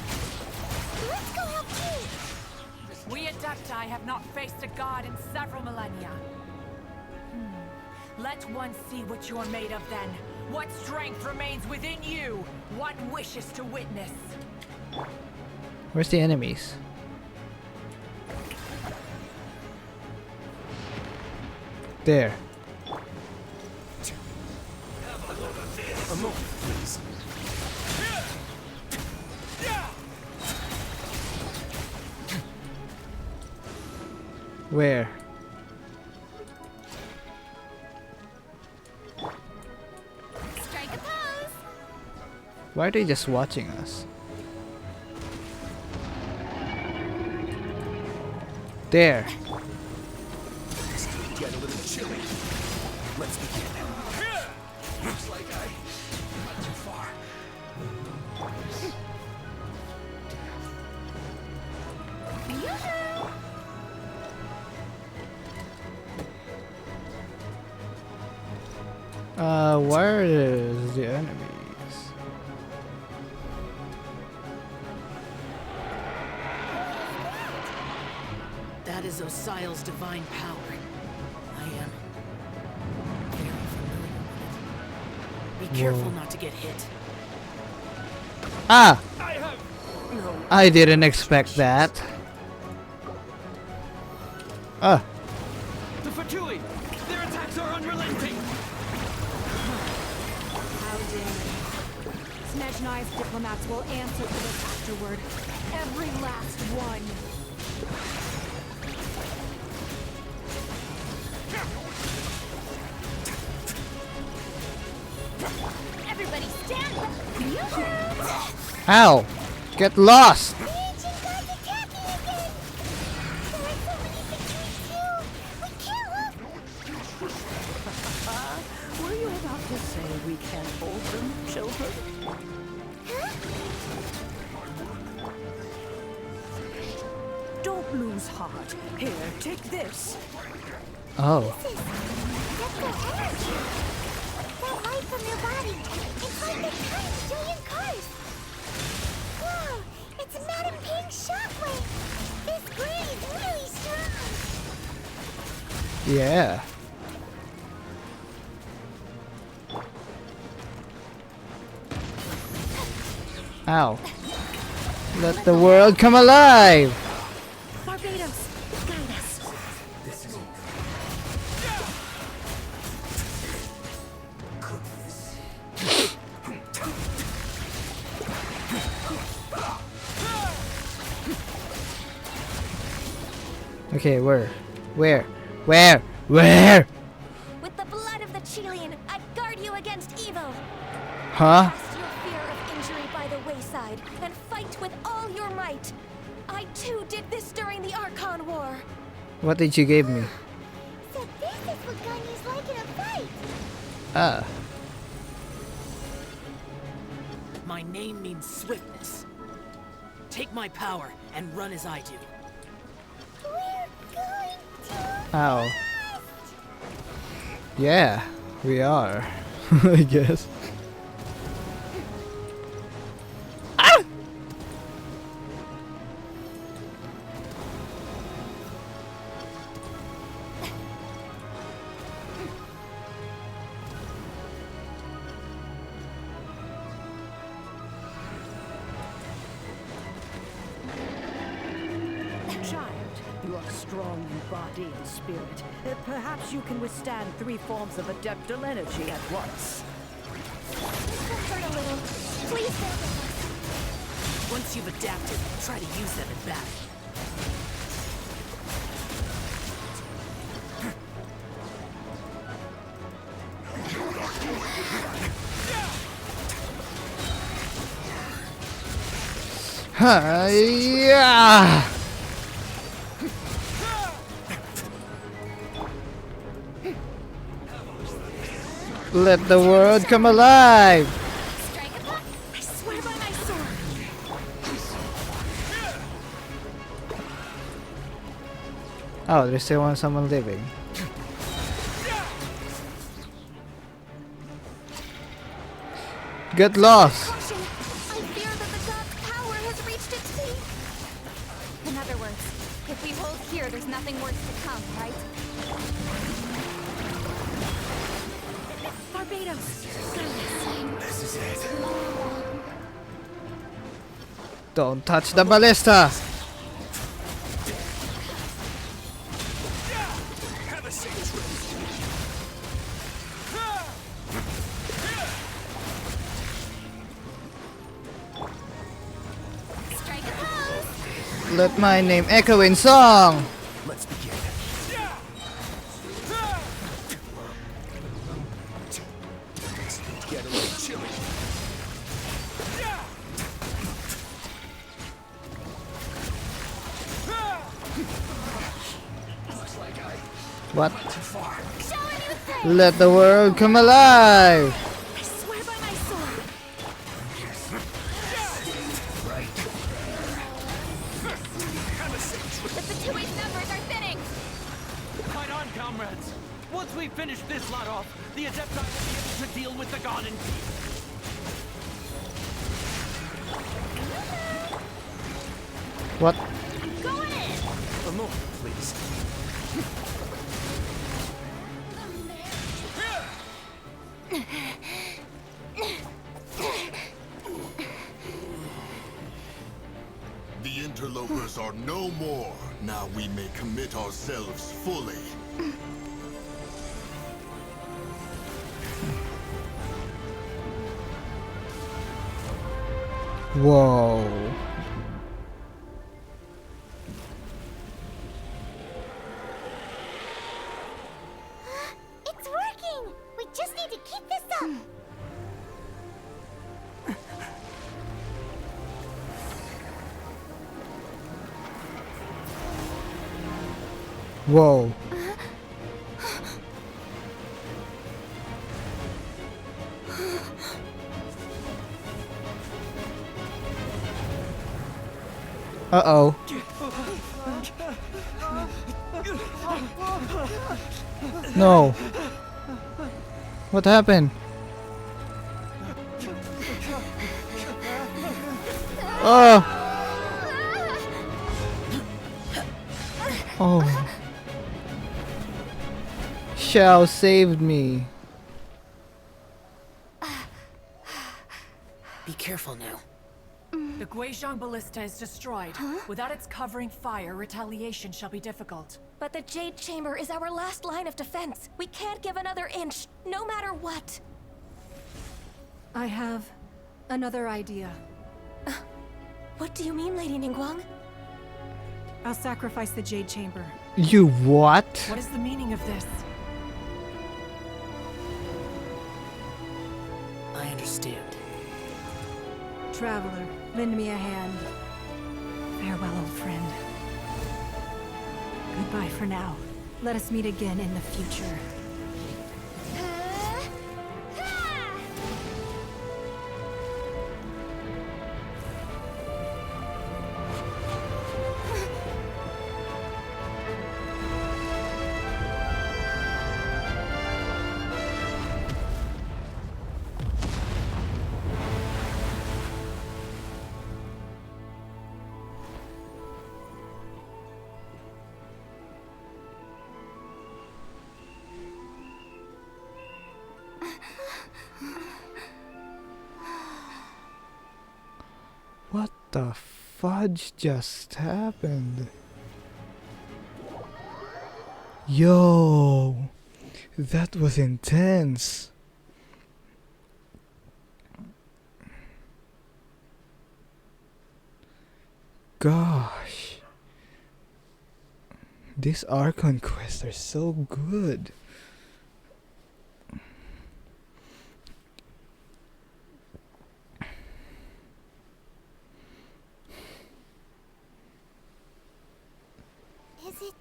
[SPEAKER 2] Let's go help too!
[SPEAKER 14] We Adepti have not faced a god in several millennia. Let one see what you're made of then. What strength remains within you? What wishes to witness?
[SPEAKER 1] Where's the enemies? There.
[SPEAKER 4] A moment, please.
[SPEAKER 1] Where?
[SPEAKER 3] Strike a pose!
[SPEAKER 1] Why are they just watching us? There.
[SPEAKER 4] Get a little chilly. Let's begin.
[SPEAKER 12] Looks like I went too far.
[SPEAKER 1] Where is the enemies?
[SPEAKER 13] That is Osial's divine power. I am very familiar with it. Be careful not to get hit.
[SPEAKER 1] Ah!
[SPEAKER 8] I have no.
[SPEAKER 1] I didn't expect that. Ah.
[SPEAKER 8] The Fatui! Their attacks are unrelenting!
[SPEAKER 9] How dare they? Snezhnai's diplomats will answer for this afterward. Every last one.
[SPEAKER 2] Everybody stand up!
[SPEAKER 1] Ow! Get lost!
[SPEAKER 2] The ancient gods attacking again! There are so many victories too! We can't lose!
[SPEAKER 13] Were you about to say we can't hold them, children? Don't lose heart. Here, take this.
[SPEAKER 1] Oh.
[SPEAKER 2] That's their energy! That light from their body! It's like they're trying to do in cars! Whoa! It's Madame Ping's shockwave! This grid is really strong!
[SPEAKER 1] Yeah. Ow. Let the world come alive!
[SPEAKER 2] Barbados, guide us!
[SPEAKER 12] This is
[SPEAKER 1] Okay, where? Where? Where? Where?
[SPEAKER 11] With the blood of the Chilean, I guard you against evil.
[SPEAKER 1] Huh?
[SPEAKER 11] Cast your fear of injury by the wayside and fight with all your might. I too did this during the Archon War.
[SPEAKER 1] What did you give me?
[SPEAKER 2] So this is what Ganyu's like in a fight!
[SPEAKER 1] Ah.
[SPEAKER 13] My name means swiftness. Take my power and run as I do.
[SPEAKER 2] We're going to...
[SPEAKER 1] Ow. Yeah, we are. I guess. Ah!
[SPEAKER 16] Child, you are strong in body and spirit. Perhaps you can withstand 3 forms of adeptal energy at once.
[SPEAKER 2] This will hurt a little. Please stay with us.
[SPEAKER 13] Once you've adapted, try to use them in battle.
[SPEAKER 1] Yeah. Let the world come alive.
[SPEAKER 2] I swear by my sword!
[SPEAKER 1] Oh, there's still someone living. Get lost.
[SPEAKER 11] Caution! I fear that the god's power has reached its peak. In other words, if we hold here, there's nothing worse to come, right?
[SPEAKER 2] Barbados,
[SPEAKER 12] This is it.
[SPEAKER 1] Don't touch the ballista.
[SPEAKER 12] Have a safe trip.
[SPEAKER 2] strike a pose!
[SPEAKER 1] Let my name echo in song.
[SPEAKER 12] Let's begin. Get a little chilly. Looks like I
[SPEAKER 1] What?
[SPEAKER 12] went too far.
[SPEAKER 2] Show a new thing!
[SPEAKER 1] Let the world come alive.
[SPEAKER 15] finish this lot off, the Adepti will be able to deal with the god in peace.
[SPEAKER 1] What?
[SPEAKER 5] Go in! A moment, please.
[SPEAKER 12] The interlopers are no more. Now we may commit ourselves fully.
[SPEAKER 1] Whoa.
[SPEAKER 2] It's working! We just need to keep this up!
[SPEAKER 1] Whoa. Uh-oh. No. What happened? Oh. Oh. Shao saved me.
[SPEAKER 13] Be careful now.
[SPEAKER 14] The Guizhong Ballista is destroyed. Without its covering fire, retaliation shall be difficult.
[SPEAKER 11] But the Jade Chamber is our last line of defense. We can't give another inch, no matter what.
[SPEAKER 9] I have another idea.
[SPEAKER 11] What do you mean, Lady Ningguang?
[SPEAKER 9] I'll sacrifice the Jade Chamber.
[SPEAKER 1] You what?
[SPEAKER 14] What is the meaning of this?
[SPEAKER 13] I understand.
[SPEAKER 9] Traveler, lend me a hand. Farewell, old friend. Goodbye for now. Let us meet again in the future.
[SPEAKER 1] What the fudge just happened? Yo, that was intense. Gosh, these Archon quests are so good.
[SPEAKER 2] Is it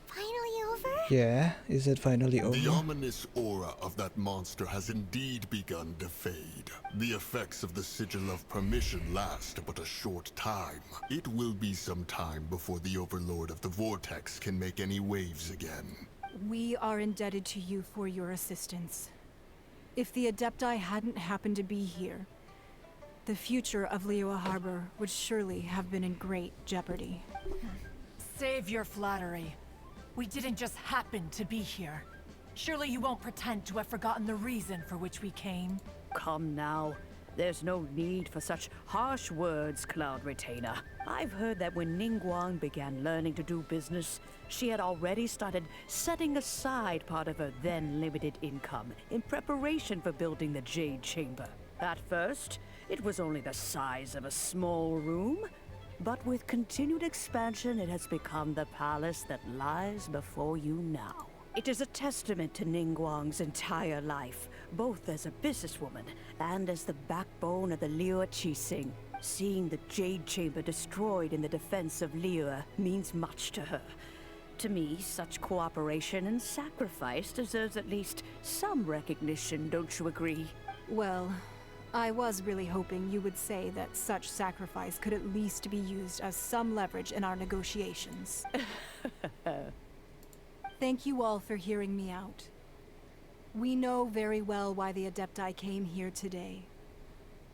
[SPEAKER 2] finally over?
[SPEAKER 1] Yeah, is it finally over?
[SPEAKER 12] The ominous aura of that monster has indeed begun to fade. The effects of the Sigil of Permission last but a short time. It will be some time before the Overlord of the Vortex can make any waves again.
[SPEAKER 9] We are indebted to you for your assistance. If the Adepti hadn't happened to be here, the future of Liyue Harbor would surely have been in great jeopardy.
[SPEAKER 14] Save your flattery. We didn't just happen to be here. Surely you won't pretend to have forgotten the reason for which we came.
[SPEAKER 16] Come now. There's no need for such harsh words, Cloud Retainer. I've heard that when Ningguang began learning to do business, she had already started setting aside part of her then limited income in preparation for building the Jade Chamber. At first, it was only the size of a small room, but with continued expansion, it has become the palace that lies before you now. It is a testament to Ningguang's entire life, both as a businesswoman and as the backbone of the Liyue Qixing. Seeing the Jade Chamber destroyed in the defense of Liyue means much to her. To me, such cooperation and sacrifice deserves at least some recognition, don't you agree?
[SPEAKER 9] Well, I was really hoping you would say that such sacrifice could at least be used as some leverage in our negotiations. Thank you all for hearing me out. We know very well why the Adepti came here today.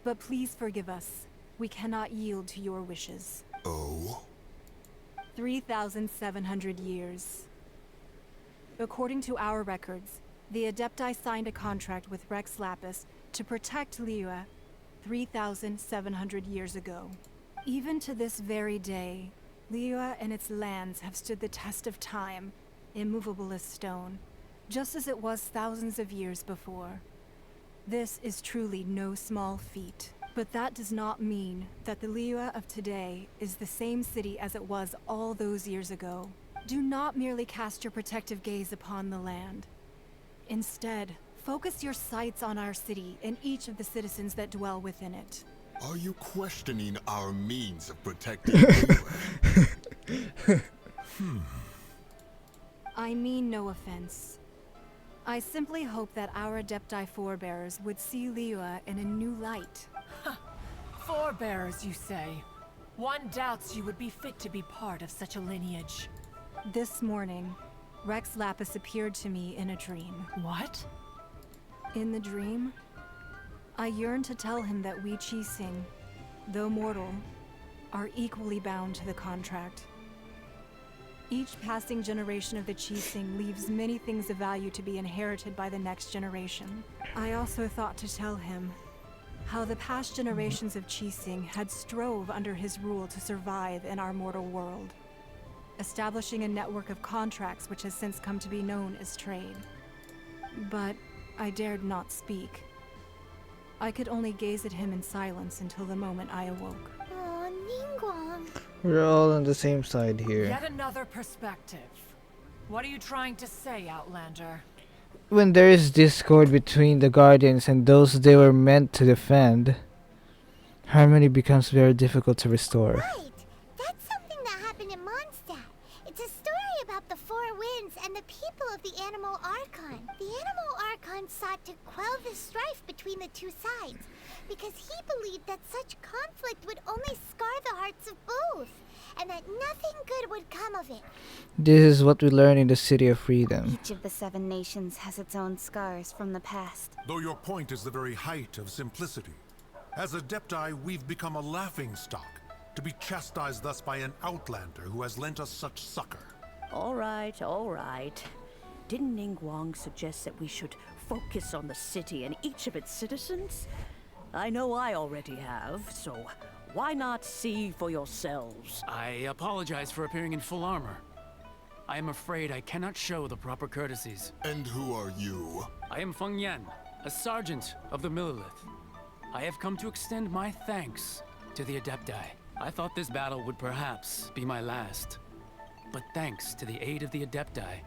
[SPEAKER 9] But please forgive us. We cannot yield to your wishes.
[SPEAKER 12] Oh?
[SPEAKER 9] 3,700 years. According to our records, the Adepti signed a contract with Rex Lapis to protect Liyue 3,700 years ago. Even to this very day, Liyue and its lands have stood the test of time, immovable as stone, just as it was thousands of years before. This is truly no small feat. But that does not mean that the Liyue of today is the same city as it was all those years ago. Do not merely cast your protective gaze upon the land. Instead, focus your sights on our city and each of the citizens that dwell within it.
[SPEAKER 12] Are you questioning our means of protecting Liyue?
[SPEAKER 9] I mean no offense. I simply hope that our Adepti forebears would see Liyue in a new light.
[SPEAKER 14] Forebearers, you say? One doubts you would be fit to be part of such a lineage.
[SPEAKER 9] This morning, Rex Lapis appeared to me in a dream.
[SPEAKER 14] What?
[SPEAKER 9] In the dream, I yearned to tell him that we Qixing, though mortal, are equally bound to the contract. Each passing generation of the Qixing leaves many things of value to be inherited by the next generation. I also thought to tell him how the past generations of Qixing had strove under his rule to survive in our mortal world, establishing a network of contracts which has since come to be known as trade. But I dared not speak. I could only gaze at him in silence until the moment I awoke.
[SPEAKER 2] Oh, Ningguang.
[SPEAKER 1] We're all on the same side here.
[SPEAKER 14] Yet another perspective. What are you trying to say, Outlander?
[SPEAKER 1] When there is discord between the Guardians and those they were meant to defend, harmony becomes very difficult to restore.
[SPEAKER 2] Right! That's something that happened in Mondstadt. It's a story about the Four Winds and the people of the Animal Archon. The Animal Archon sought to quell the strife between the two sides, because he believed that such conflict would only scar the hearts of both, and that nothing good would come of it.
[SPEAKER 1] This is what we learn in the City of Freedom.
[SPEAKER 3] Each of the 7 nations has its own scars from the past.
[SPEAKER 12] Though your point is the very height of simplicity. As Adepti, we've become a laughingstock, to be chastised thus by an outlander who has lent us such succor.
[SPEAKER 16] All right, all right. Didn't Ningguang suggest that we should focus on the city and each of its citizens? I know I already have, so why not see for yourselves?
[SPEAKER 6] I apologize for appearing in full armor. I am afraid I cannot show the proper courtesies.
[SPEAKER 12] And who are you?
[SPEAKER 6] I am Feng Yan, a sergeant of the Millelith. I have come to extend my thanks to the Adepti. I thought this battle would perhaps be my last. But thanks to the aid of the Adepti,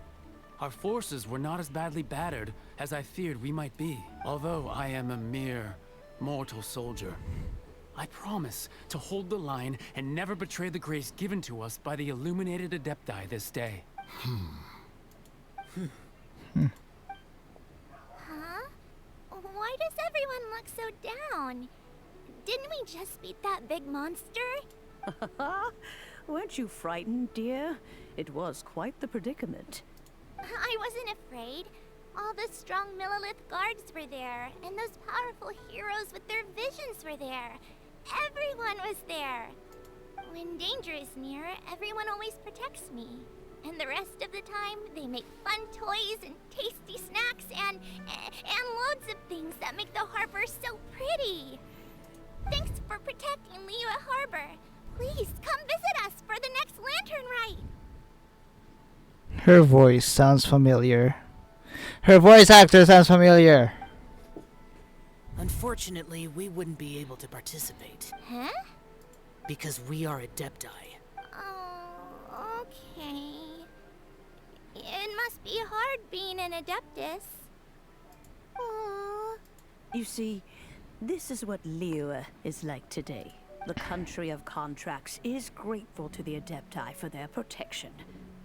[SPEAKER 6] our forces were not as badly battered as I feared we might be. Although I am a mere mortal soldier, I promise to hold the line and never betray the grace given to us by the illuminated Adepti this day.
[SPEAKER 2] Huh? Why does everyone look so down? Didn't we just beat that big monster?
[SPEAKER 16] Weren't you frightened, dear? It was quite the predicament.
[SPEAKER 2] I wasn't afraid. All the strong Millelith guards were there, and those powerful heroes with their visions were there. Everyone was there. When danger is near, everyone always protects me. And the rest of the time, they make fun toys and tasty snacks and loads of things that make the harbor so pretty. Thanks for protecting Liyue Harbor. Please come visit us for the next lantern rite.
[SPEAKER 1] Her voice sounds familiar. Her voice actor sounds familiar.
[SPEAKER 13] Unfortunately, we wouldn't be able to participate.
[SPEAKER 2] Huh?
[SPEAKER 13] Because we are Adepti.
[SPEAKER 2] Oh, okay. It must be hard being an Adeptus. Aww.
[SPEAKER 16] You see, this is what Liyue is like today. The country of contracts is grateful to the Adepti for their protection.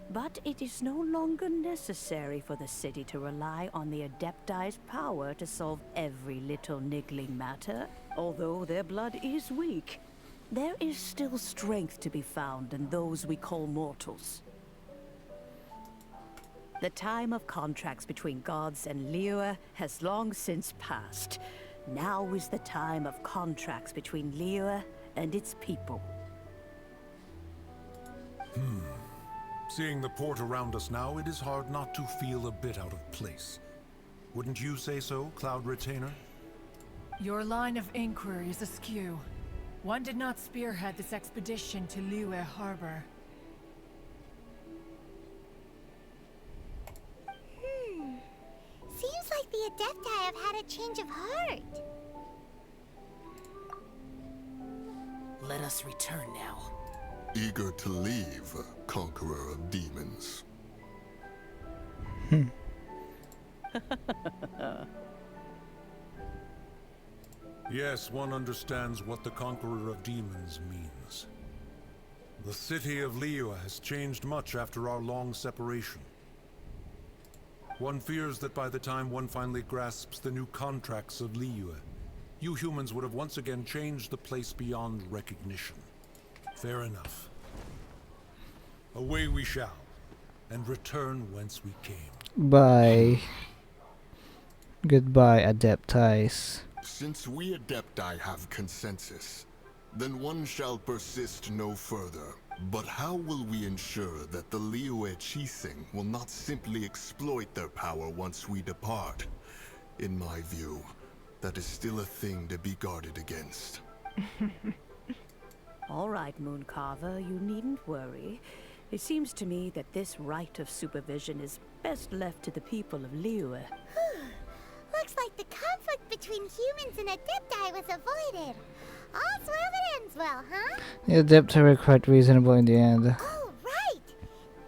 [SPEAKER 16] But it is no longer necessary for the city to rely on the Adepti's power to solve every little niggling matter. Although their blood is weak, there is still strength to be found in those we call mortals. The time of contracts between gods and Liyue has long since passed. Now is the time of contracts between Liyue and its people.
[SPEAKER 17] Seeing the port around us now, it is hard not to feel a bit out of place. Wouldn't you say so, Cloud Retainer?
[SPEAKER 14] Your line of inquiry is askew. One did not spearhead this expedition to Liyue Harbor.
[SPEAKER 2] Seems like the Adepti have had a change of heart.
[SPEAKER 13] Let us return now.
[SPEAKER 12] Eager to leave, Conqueror of Demons.
[SPEAKER 17] Yes, one understands what the Conqueror of Demons means. The city of Liyue has changed much after our long separation. One fears that by the time one finally grasps the new contracts of Liyue, you humans would have once again changed the place beyond recognition. Fair enough. Away we shall, and return whence we came.
[SPEAKER 1] Bye. Goodbye, Adeptis.
[SPEAKER 12] Since we Adepti have consensus, then one shall persist no further. But how will we ensure that the Liyue Qixing will not simply exploit their power once we depart? In my view, that is still a thing to be guarded against.
[SPEAKER 16] All right, Mooncarver, you needn't worry. It seems to me that this right of supervision is best left to the people of Liyue.
[SPEAKER 2] Looks like the conflict between humans and Adepti was avoided. All's well that ends well, huh?
[SPEAKER 1] The Adepti were quite reasonable in the end.
[SPEAKER 2] Oh, right!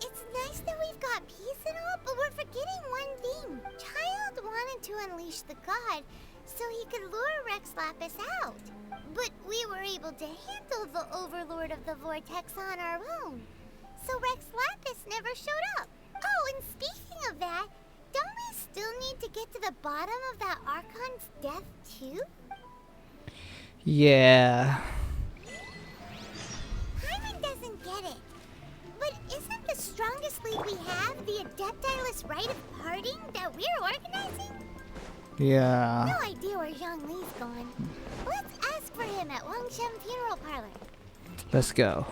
[SPEAKER 2] It's nice that we've got peace and all, but we're forgetting one thing. Child wanted to unleash the god so he could lure Rex Lapis out. But we were able to handle the Overlord of the Vortex on our own. So Rex Lapis never showed up. Oh, and speaking of that, don't we still need to get to the bottom of that Archon's death too?
[SPEAKER 1] Yeah.
[SPEAKER 2] Hyman doesn't get it. But isn't the strongest lead we have the Adeptiless Rite of Parting that we're organizing?
[SPEAKER 1] Yeah.
[SPEAKER 2] No idea where Zhongli's gone. Let's ask for him at Wangshen Funeral Parlor.
[SPEAKER 1] Let's go.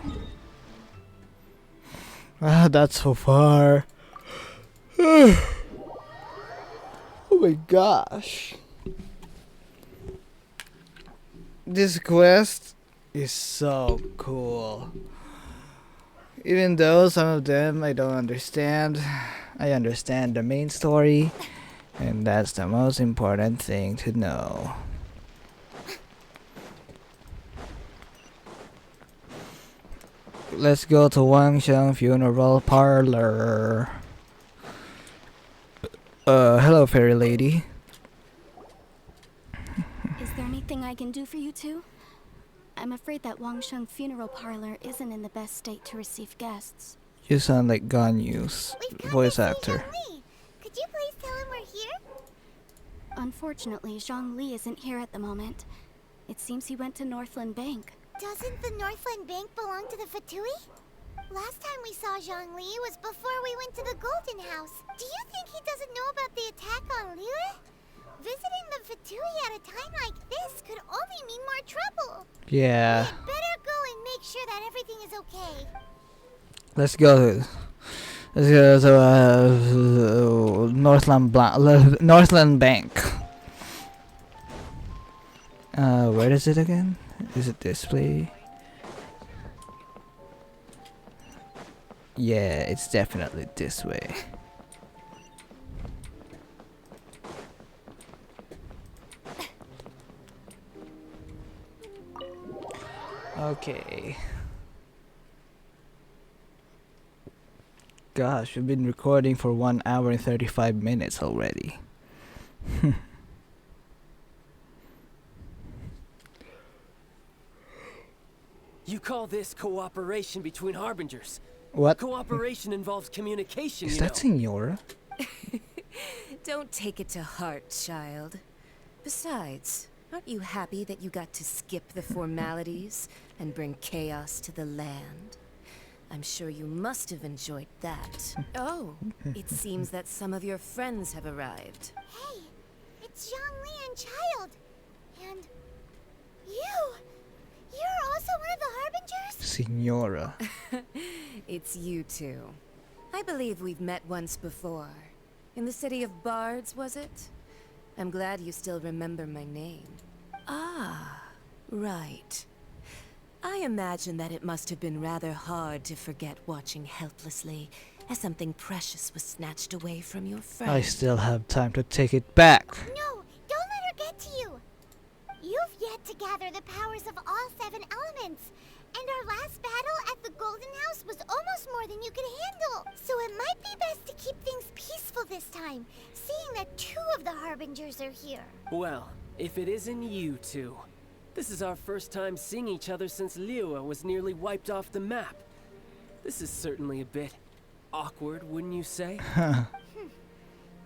[SPEAKER 1] Ah, that's so far. Oh my gosh. This quest is so cool. Even though some of them I don't understand, I understand the main story, and that's the most important thing to know. Let's go to Wangshen Funeral Parlor. Hello, fairy lady.
[SPEAKER 3] Is there anything I can do for you two? I'm afraid that Wangshen Funeral Parlor isn't in the best state to receive guests.
[SPEAKER 1] You sound like Ganyu's voice actor.
[SPEAKER 2] Could you please tell him we're here?
[SPEAKER 3] Unfortunately, Zhongli isn't here at the moment. It seems he went to Northland Bank.
[SPEAKER 2] Doesn't the Northland Bank belong to the Fatui? Last time we saw Zhongli was before we went to the Golden House. Do you think he doesn't know about the attack on Liyue? Visiting the Fatui at a time like this could only mean more trouble.
[SPEAKER 1] Yeah.
[SPEAKER 2] We'd better go and make sure that everything is okay.
[SPEAKER 1] Let's go. Let's go to Northland Bank. Where is it again? Is it display? Yeah, it's definitely this way. Okay. Gosh, we've been recording for 1 hour and 35 minutes already.
[SPEAKER 8] You call this cooperation between harbingers?
[SPEAKER 1] What?
[SPEAKER 8] Cooperation involves communication,
[SPEAKER 1] Is
[SPEAKER 8] you
[SPEAKER 1] that
[SPEAKER 8] know.
[SPEAKER 1] Signora?
[SPEAKER 18] Don't take it to heart, child. Besides, aren't you happy that you got to skip the formalities and bring chaos to the land? I'm sure you must have enjoyed that. Oh, it seems that some of your friends have arrived.
[SPEAKER 2] Hey, it's Zhongli and Child. And you! You're also one of the Harbingers?
[SPEAKER 1] Signora.
[SPEAKER 18] It's you two. I believe we've met once before. In the city of Bards, was it? I'm glad you still remember my name. Ah, right. I imagine that it must have been rather hard to forget watching helplessly as something precious was snatched away from your friend.
[SPEAKER 1] I still have time to take it back.
[SPEAKER 2] No, don't let her get to you. You've yet to gather the powers of all 7 elements. And our last battle at the Golden House was almost more than you could handle. So it might be best to keep things peaceful this time, seeing that 2 of the Harbingers are here.
[SPEAKER 8] Well, if it isn't you two. This is our first time seeing each other since Liyue was nearly wiped off the map. This is certainly a bit awkward, wouldn't you say?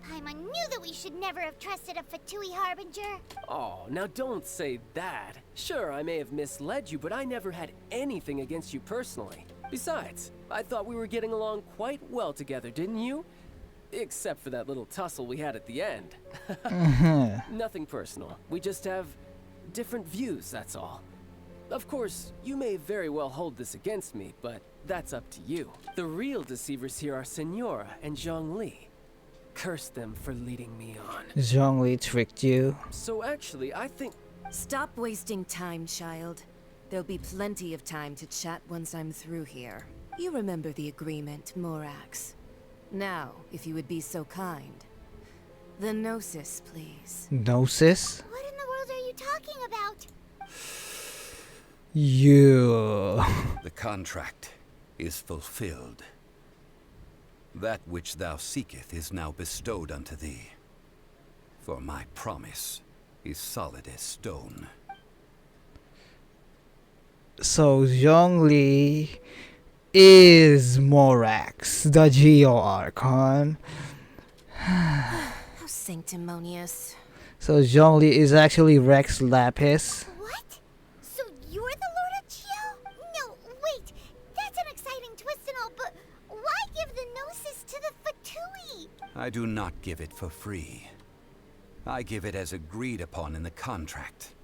[SPEAKER 2] Paimon knew that we should never have trusted a Fatui Harbinger.
[SPEAKER 8] Oh, now don't say that. Sure, I may have misled you, but I never had anything against you personally. Besides, I thought we were getting along quite well together, didn't you? Except for that little tussle we had at the end. Nothing personal. We just have different views, that's all. Of course, you may very well hold this against me, but that's up to you. The real deceivers here are Senora and Zhongli. Curse them for leading me on.
[SPEAKER 1] Zhongli tricked you.
[SPEAKER 8] So actually, I think...
[SPEAKER 18] Stop wasting time, child. There'll be plenty of time to chat once I'm through here. You remember the agreement, Morax. Now, if you would be so kind. The Gnosis, please.
[SPEAKER 1] Gnosis?
[SPEAKER 2] What in the world are you talking about?
[SPEAKER 1] You.
[SPEAKER 10] The contract is fulfilled. That which thou seeketh is now bestowed unto thee. For my promise is solid as stone.
[SPEAKER 1] So Zhongli is Morax, the Geo Archon.
[SPEAKER 18] How sanctimonious.
[SPEAKER 1] So Zhongli is actually Rex Lapis.
[SPEAKER 2] What? So you're the Lord of Geo? No, wait. That's an exciting twist and all, but why give the Gnosis to the Fatui?
[SPEAKER 10] I do not give it for free. I give it as agreed upon in the contract.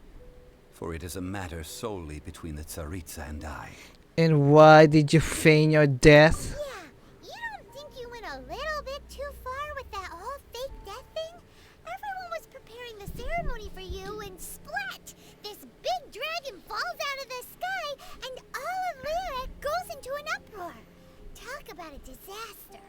[SPEAKER 10] For it is a matter solely between the Tsaritsa and I.
[SPEAKER 1] And why did you feign your death?
[SPEAKER 2] Yeah, you don't think you went a little bit too far with that whole fake death thing? Everyone was preparing the ceremony for you and splat! This big dragon falls out of the sky and all of Liyue goes into an uproar. Talk about a disaster.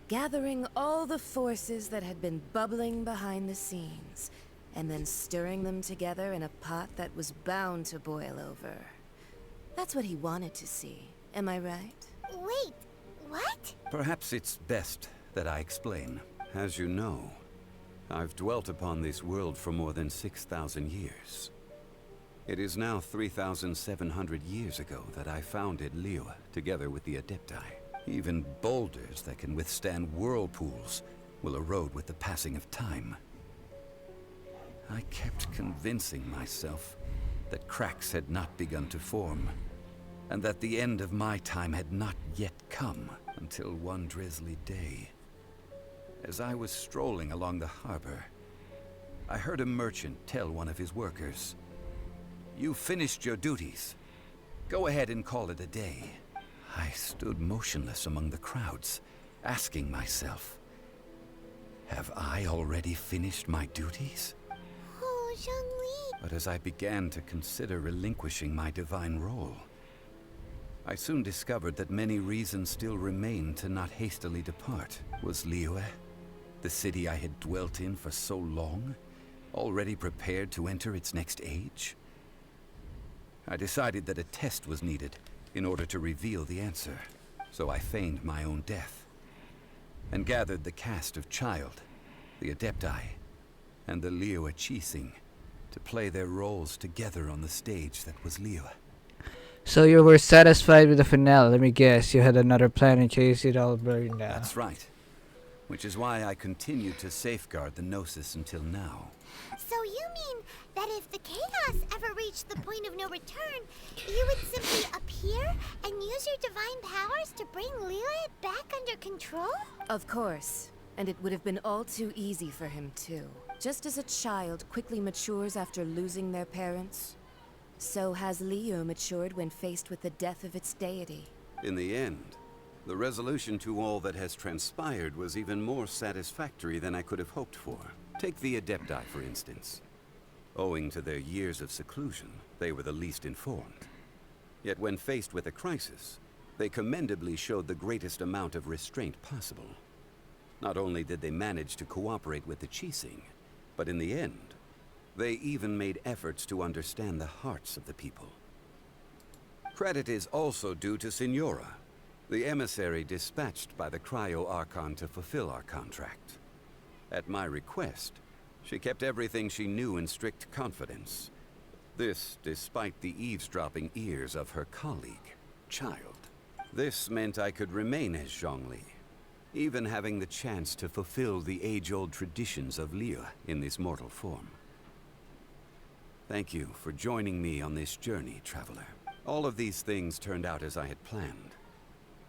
[SPEAKER 18] Gathering all the forces that had been bubbling behind the scenes, and then stirring them together in a pot that was bound to boil over. That's what he wanted to see, am I right?
[SPEAKER 2] Wait, what?
[SPEAKER 10] Perhaps it's best that I explain. As you know, I've dwelt upon this world for more than 6,000 years. It is now 3,700 years ago that I founded Liyue, together with the Adepti. Even boulders that can withstand whirlpools will erode with the passing of time. I kept convincing myself that cracks had not begun to form, and that the end of my time had not yet come, until one drizzly day. As I was strolling along the harbor, I heard a merchant tell one of his workers, "You've finished your duties. Go ahead and call it a day." I stood motionless among the crowds, asking myself, have I already finished my duties?
[SPEAKER 2] Oh, Zhongli.
[SPEAKER 10] But as I began to consider relinquishing my divine role, I soon discovered that many reasons still remained to not hastily depart. Was Liyue, the city I had dwelt in for so long, already prepared to enter its next age? I decided that a test was needed in order to reveal the answer, so I feigned my own death, and gathered the cast of Child, the Adepti, and the Liyue Chising to play their roles together on the stage that was Liyue.
[SPEAKER 1] So you were satisfied with the finale. Let me guess, you had another plan in case it all burned down.
[SPEAKER 10] That's right. which is why I continued to safeguard the Gnosis until now.
[SPEAKER 2] So you mean that if the chaos ever reached the point of no return, you would simply appear and use your divine powers to bring Liyue back under control?
[SPEAKER 18] Of course. And it would have been all too easy for him, too. Just as a child quickly matures after losing their parents, so has Liyue matured when faced with the death of its deity.
[SPEAKER 10] In the end, the resolution to all that has transpired was even more satisfactory than I could have hoped for. Take the Adepti, for instance. Owing to their years of seclusion, they were the least informed. Yet when faced with a crisis, they commendably showed the greatest amount of restraint possible. Not only did they manage to cooperate with the Qixing, but in the end, they even made efforts to understand the hearts of the people. Credit is also due to Signora, the emissary dispatched by the Cryo-Archon to fulfill our contract. At my request, she kept everything she knew in strict confidence. This despite the eavesdropping ears of her colleague, Child. This meant I could remain as Zhongli, even having the chance to fulfill the age-old traditions of Liyue in this mortal form. Thank you for joining me on this journey, Traveler. All of these things turned out as I had planned.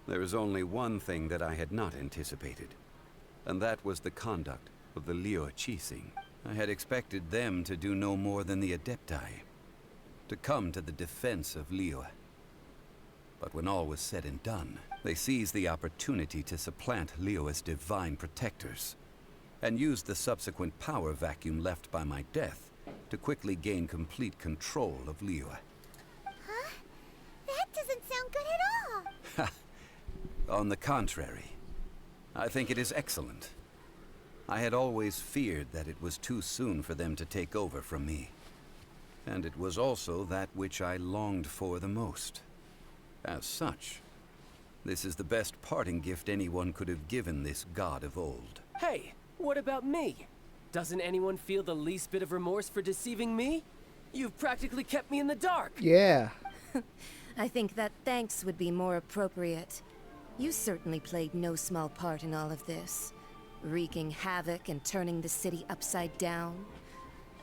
[SPEAKER 10] There is only one thing that I had not anticipated, and that was the conduct of the Liyue Qixing. I had expected them to do no more than the Adepti, to come to the defense of Liyue. But when all was said and done, they seized the opportunity to supplant Liyue as divine protectors, and used the subsequent power vacuum left by my death to quickly gain complete control of Liyue.
[SPEAKER 2] Huh? That doesn't sound good at all!
[SPEAKER 10] On the contrary, I think it is excellent. I had always feared that it was too soon for them to take over from me. And it was also that which I longed for the most. As such, this is the best parting gift anyone could have given this god of old.
[SPEAKER 8] Hey, what about me? Doesn't anyone feel the least bit of remorse for deceiving me? You've practically kept me in the dark.
[SPEAKER 1] Yeah.
[SPEAKER 18] I think that thanks would be more appropriate. You certainly played no small part in all of this, wreaking havoc and turning the city upside down.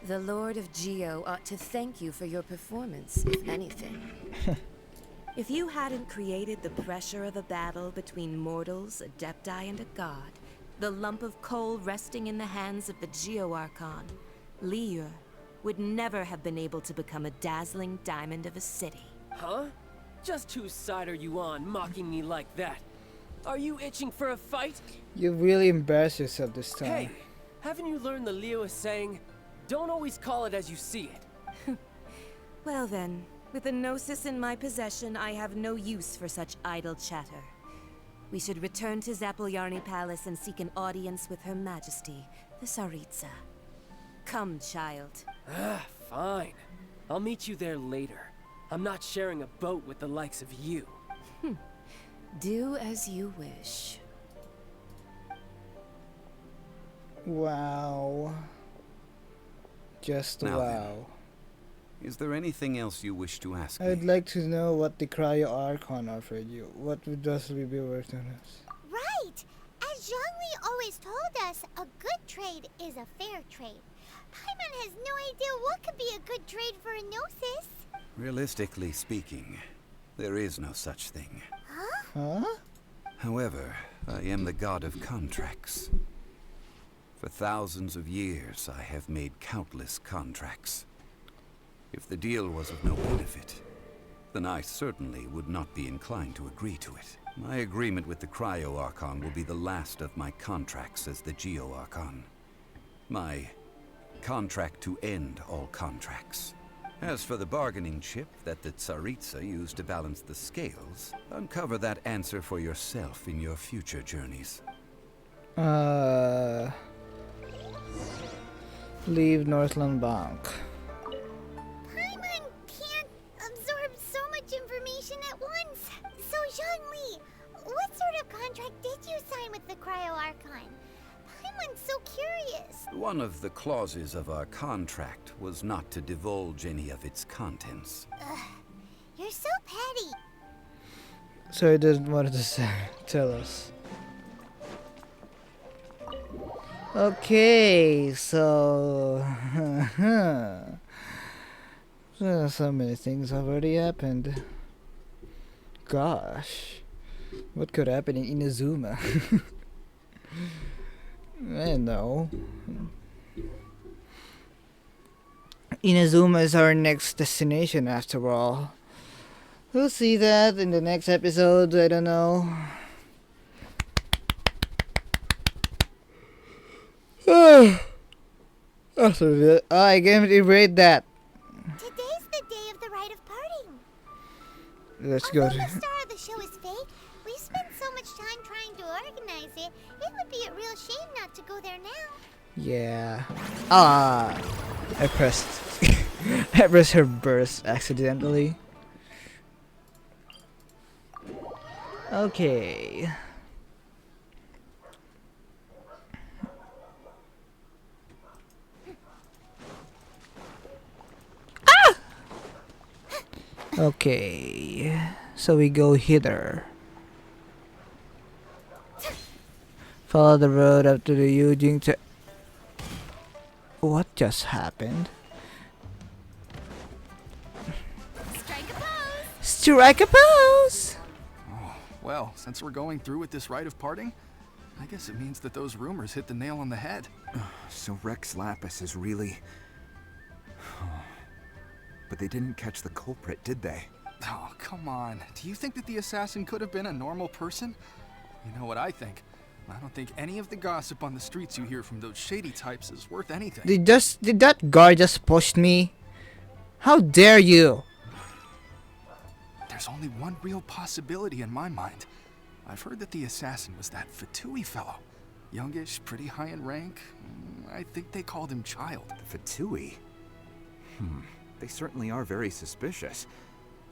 [SPEAKER 18] The Lord of Geo ought to thank you for your performance, if anything. If you hadn't created the pressure of a battle between mortals, Adepti, and a god, the lump of coal resting in the hands of the Geo-Archon, Liyue would never have been able to become a dazzling diamond of a city.
[SPEAKER 8] Huh? Just whose side are you on, mocking me like that? Are you itching for a fight?
[SPEAKER 1] You really embarrassed yourself this time.
[SPEAKER 8] Hey, haven't you learned the Liyue saying, don't always call it as you see it?
[SPEAKER 18] Well then, with the Gnosis in my possession, I have no use for such idle chatter. We should return to Zapolyarny Palace and seek an audience with Her Majesty, the Tsaritsa. Come, child.
[SPEAKER 8] Fine. I'll meet you there later. I'm not sharing a boat with the likes of you.
[SPEAKER 18] Do as you wish.
[SPEAKER 1] Wow. Just
[SPEAKER 10] now
[SPEAKER 1] wow.
[SPEAKER 10] Then, is there anything else you wish to ask me?
[SPEAKER 1] I'd like to know what the Cryo-Archon offered you. What does we be worth on us?
[SPEAKER 2] Right! As Zhongli always told us, a good trade is a fair trade. Paimon has no idea what could be a good trade for a Gnosis.
[SPEAKER 10] Realistically speaking, there is no such thing.
[SPEAKER 1] Huh?
[SPEAKER 10] However, I am the god of contracts. For thousands of years, I have made countless contracts. If the deal was of no benefit, then I certainly would not be inclined to agree to it. My agreement with the Cryo-Archon will be the last of my contracts as the Geo-Archon. My contract to end all contracts. As for the bargaining chip that the Tsaritsa used to balance the scales, uncover that answer for yourself in your future journeys.
[SPEAKER 1] Leave Northland Bank.
[SPEAKER 2] Paimon can't absorb so much information at once. So, Zhongli, what sort of contract did you sign with the Cryo-Archon? Paimon's so curious.
[SPEAKER 10] One of the clauses of our contract was not to divulge any of its contents.
[SPEAKER 2] You're so petty.
[SPEAKER 1] So he doesn't want to say, tell us. Okay, so so many things already happened. Gosh, what could happen in Inazuma? I know. Inazuma is our next destination after all. We'll see that in the next episode, I don't know. After that, I can't rate that.
[SPEAKER 2] Today's the day of the rite of parting.
[SPEAKER 1] Let's go.
[SPEAKER 2] Although the star of the show is fake, we've spent so much time trying to organize it, it would be a real shame not to go there now.
[SPEAKER 1] Yeah. I pressed I pressed her burst accidentally. Okay. Okay. So we go hither. Follow the road up to the Eugene to... What just happened?
[SPEAKER 2] Strike a pose!
[SPEAKER 1] Strike a pose!
[SPEAKER 19] Oh, well, since we're going through with this rite of parting, I guess it means that those rumors hit the nail on the head.
[SPEAKER 20] So Rex Lapis is really... But they didn't catch the culprit, did they?
[SPEAKER 19] Oh, come on. Do you think that the assassin could have been a normal person? You know what I think? I don't think any of the gossip on the streets you hear from those shady types is worth anything.
[SPEAKER 1] Did that guard just push me? How dare you?
[SPEAKER 19] There's only one real possibility in my mind. I've heard that the assassin was that Fatui fellow. Youngish, pretty high in rank. I think they called him Child.
[SPEAKER 20] The Fatui? They certainly are very suspicious.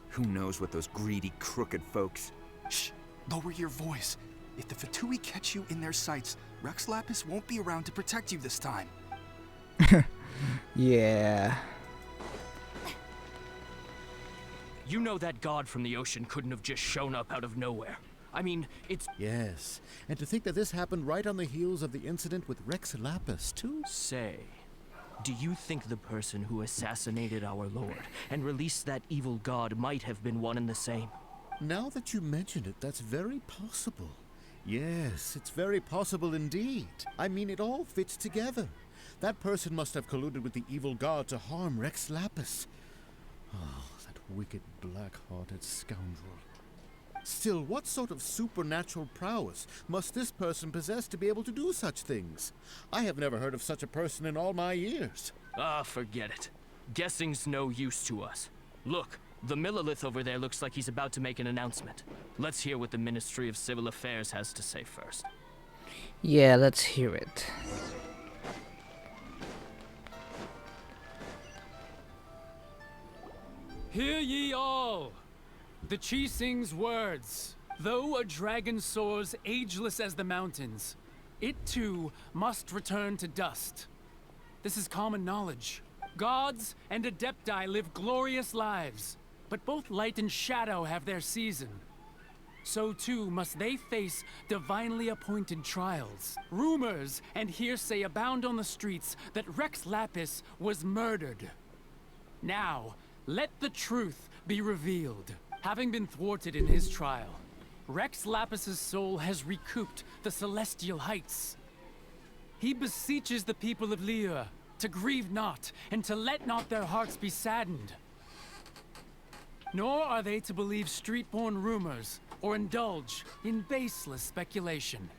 [SPEAKER 20] Who knows what those greedy, crooked folks...
[SPEAKER 19] Shh! Lower your voice. If the Fatui catch you in their sights, Rex Lapis won't be around to protect you this time.
[SPEAKER 1] Yeah.
[SPEAKER 5] You know that god from the ocean couldn't have just shown up out of nowhere. I mean, it's...
[SPEAKER 21] Yes, and to think that this happened right on the heels of the incident with Rex Lapis, too?
[SPEAKER 5] Say, do you think the person who assassinated our lord and released that evil god might have been one and the same?
[SPEAKER 21] Now that you mention it, that's very possible. Yes, it's very possible indeed. I mean, it all fits together. That person must have colluded with the evil god to harm Rex Lapis. Oh, that wicked, black-hearted scoundrel. Still, what sort of supernatural prowess must this person possess to be able to do such things? I have never heard of such a person in all my years.
[SPEAKER 5] Ah, forget it. Guessing's no use to us. Look, the Millilith over there looks like he's about to make an announcement. Let's hear what the Ministry of Civil Affairs has to say first.
[SPEAKER 1] Yeah, let's hear it.
[SPEAKER 22] Hear ye all! The Qixing's words. Though a dragon soars ageless as the mountains, it too must return to dust. This is common knowledge. Gods and Adepti live glorious lives, but both light and shadow have their season. So too must they face divinely appointed trials. Rumors and hearsay abound on the streets that Rex Lapis was murdered. Now, let the truth be revealed. Having been thwarted in his trial, Rex Lapis's soul has recouped the celestial heights. He beseeches the people of Liyue to grieve not and to let not their hearts be saddened. Nor are they to believe street-born rumors or indulge in baseless speculation.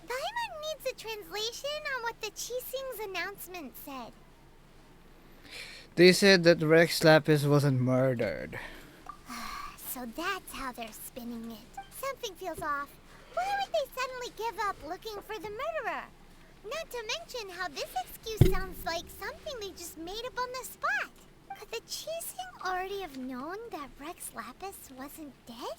[SPEAKER 2] Paimon needs a translation on what the Qixing's announcement said.
[SPEAKER 1] They said that Rex Lapis wasn't murdered.
[SPEAKER 2] So that's how they're spinning it. Something feels off. Why would they suddenly give up looking for the murderer? Not to mention how this excuse sounds like something they just made up on the spot. Could the Qixing already have known that Rex Lapis wasn't dead?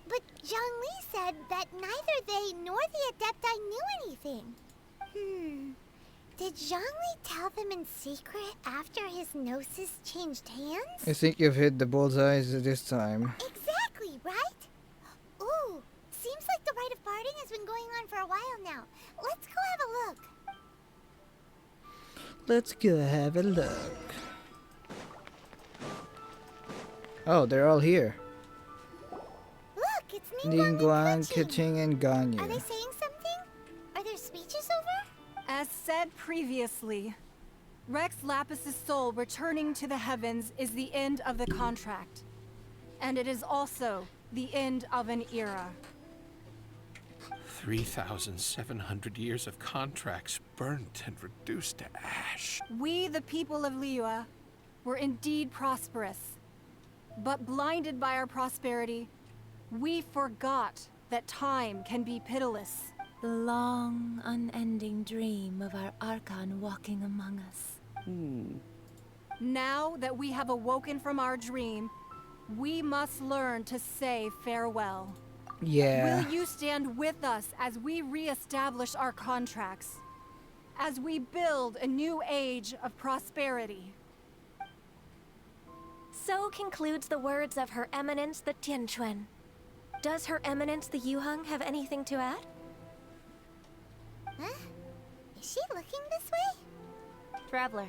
[SPEAKER 2] But Zhongli said that neither they nor the Adepti knew anything. Did Zhongli tell them in secret after his gnosis changed hands?
[SPEAKER 1] I think you've hit the bullseye this time.
[SPEAKER 2] Exactly, right? Ooh, Seems like the rite of parting has been going on for a while now. Let's go have a look.
[SPEAKER 1] Let's go have a look. Oh, they're all here.
[SPEAKER 2] Look, it's
[SPEAKER 1] Ningguang, Keqing, and Ganyu.
[SPEAKER 2] Are they saying something? Are their speeches over?
[SPEAKER 9] As said previously, Rex Lapis' soul returning to the heavens is the end of the contract. And it is also the end of an era.
[SPEAKER 4] 3,700 years of contracts burnt and reduced to ash.
[SPEAKER 9] We, the people of Liyue, were indeed prosperous. But blinded by our prosperity, we forgot that time can be pitiless.
[SPEAKER 3] The long, unending dream of our Archon walking among us.
[SPEAKER 9] Now that we have awoken from our dream, we must learn to say farewell.
[SPEAKER 1] Yeah.
[SPEAKER 9] Will you stand with us as we re-establish our contracts? As we build a new age of prosperity?
[SPEAKER 11] So concludes the words of Her Eminence the Tianquan. Does Her Eminence the Yuheng have anything to add?
[SPEAKER 2] Huh? Is she looking this way?
[SPEAKER 3] Traveler.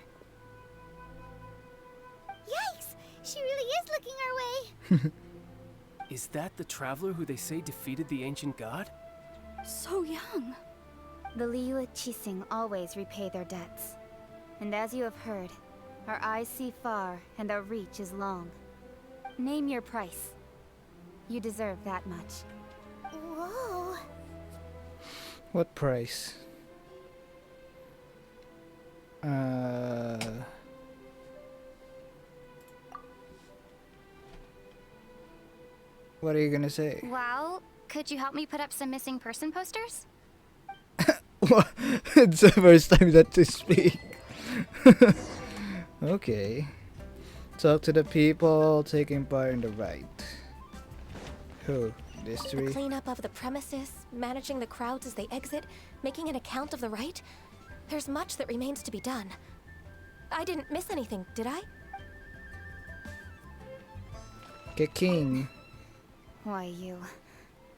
[SPEAKER 2] Yikes! She really is looking our way!
[SPEAKER 8] Is that the traveler who they say defeated the ancient god?
[SPEAKER 3] So young. The Liyue Qixing always repay their debts. And as you have heard, our eyes see far and our reach is long. Name your price. You deserve that much.
[SPEAKER 2] Whoa!
[SPEAKER 1] What price? What are you gonna say?
[SPEAKER 7] Well, could you help me put up some missing person posters?
[SPEAKER 1] It's the first time that they speak. Okay. Talk to the people taking part in the rite. Who? These
[SPEAKER 11] The
[SPEAKER 1] three?
[SPEAKER 11] cleanup of the premises, managing the crowds as they exit, making an account of the rite. There's much that remains to be done. I didn't miss anything, did I?
[SPEAKER 1] Keqing.
[SPEAKER 3] Why you?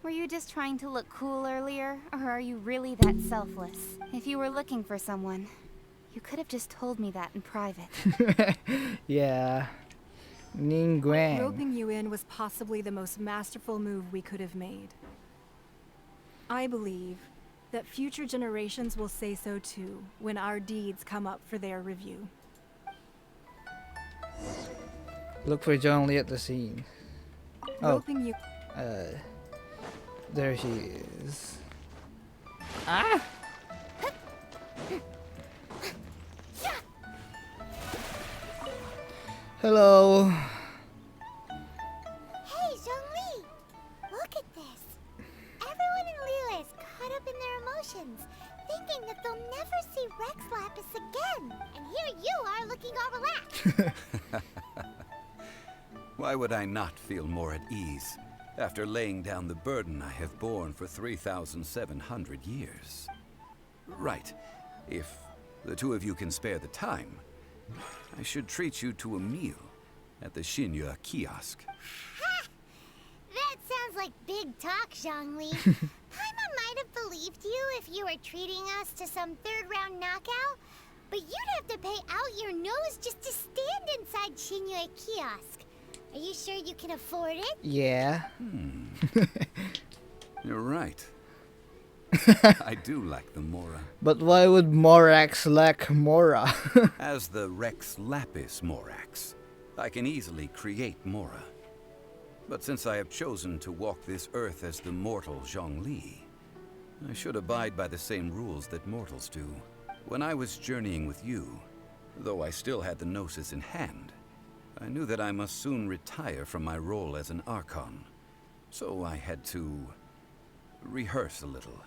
[SPEAKER 3] Were you just trying to look cool earlier, or are you really that selfless? If you were looking for someone, you could have just told me that in private.
[SPEAKER 1] Yeah. Ningguang.
[SPEAKER 9] Roping you in was possibly the most masterful move we could have made. I believe that future generations will say so too when our deeds come up for their review.
[SPEAKER 1] Look for Zhongli at the scene. Oh.
[SPEAKER 9] Roping you.
[SPEAKER 1] There she is. Ah! Hello.
[SPEAKER 2] Hey, Zhongli! Look at this. Everyone in Liyue is caught up in their emotions, thinking that they'll never see Rex Lapis again. And here you are looking all relaxed.
[SPEAKER 10] Why would I not feel more at ease after laying down the burden I have borne for 3,700 years? Right. If the two of you can spare the time, I should treat you to a meal at the Liyue kiosk.
[SPEAKER 2] Ha! That sounds like big talk, Zhongli. Paimon might have believed you if you were treating us to some third-round knockout, but you'd have to pay out your nose just to stand inside Liyue kiosk. Are you sure you can afford it?
[SPEAKER 1] Yeah.
[SPEAKER 10] You're right. I do like the Mora.
[SPEAKER 1] But why would Morax lack Mora?
[SPEAKER 10] As the Rex Lapis Morax, I can easily create Mora. But since I have chosen to walk this earth as the mortal Zhongli, I should abide by the same rules that mortals do. When I was journeying with you, though I still had the Gnosis in hand, I knew that I must soon retire from my role as an Archon. So I had to rehearse a little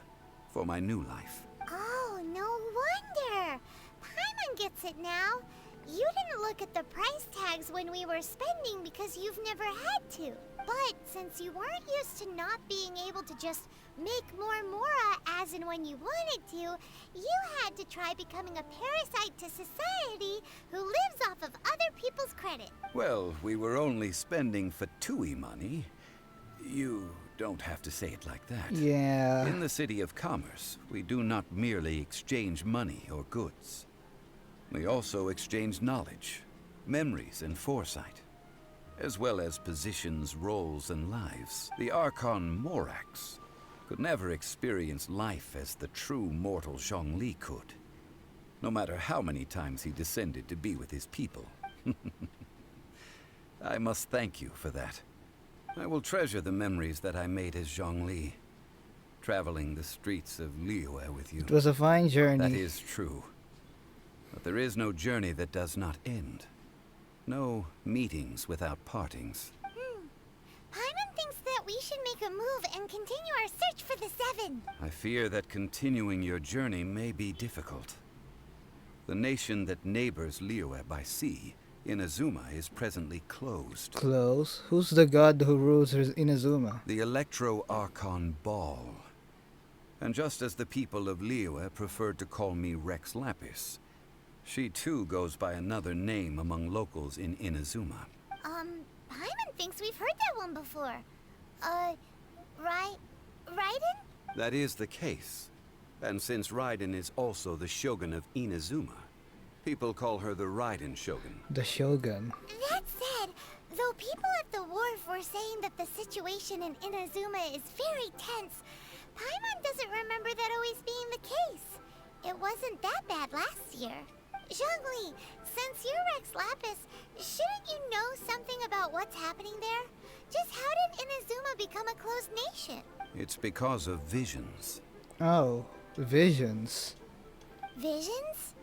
[SPEAKER 10] for my new life.
[SPEAKER 2] Oh, no wonder. Paimon gets it now. You didn't look at the price tags when we were spending because you've never had to. But since you weren't used to not being able to just make more Mora as and when you wanted to, you had to try becoming a parasite to society who lives off of other people's credit.
[SPEAKER 10] Well, we were only spending Fatui money. You don't have to say it like that.
[SPEAKER 1] Yeah.
[SPEAKER 10] In the City of Commerce, we do not merely exchange money or goods. We also exchange knowledge, memories, and foresight, as well as positions, roles, and lives. The Archon Morax could never experience life as the true mortal Zhongli could, no matter how many times he descended to be with his people. I must thank you for that. I will treasure the memories that I made as Zhongli, traveling the streets of Liyue with you.
[SPEAKER 1] It was a fine journey.
[SPEAKER 10] That is true. But there is no journey that does not end. No meetings without partings.
[SPEAKER 2] Paimon thinks that we should make a move and continue our search for the Seven.
[SPEAKER 10] I fear that continuing your journey may be difficult. The nation that neighbors Liyue by sea, Inazuma, is presently closed.
[SPEAKER 1] Close? Who's the god who rules Inazuma?
[SPEAKER 10] The Electro-Archon Ball. And just as the people of Liyue preferred to call me Rex Lapis, she too goes by another name among locals in Inazuma.
[SPEAKER 2] Paimon thinks we've heard that one before. Raiden?
[SPEAKER 10] That is the case. And since Raiden is also the Shogun of Inazuma, people call her the Raiden Shogun.
[SPEAKER 1] The Shogun.
[SPEAKER 2] That said, though people at the wharf were saying that the situation in Inazuma is very tense, Paimon doesn't remember that always being the case. It wasn't that bad last year. Zhongli, since you're Rex Lapis, shouldn't you know something about what's happening there? Just how did Inazuma become a closed nation?
[SPEAKER 10] It's because of visions.
[SPEAKER 1] Oh, visions.
[SPEAKER 2] Visions?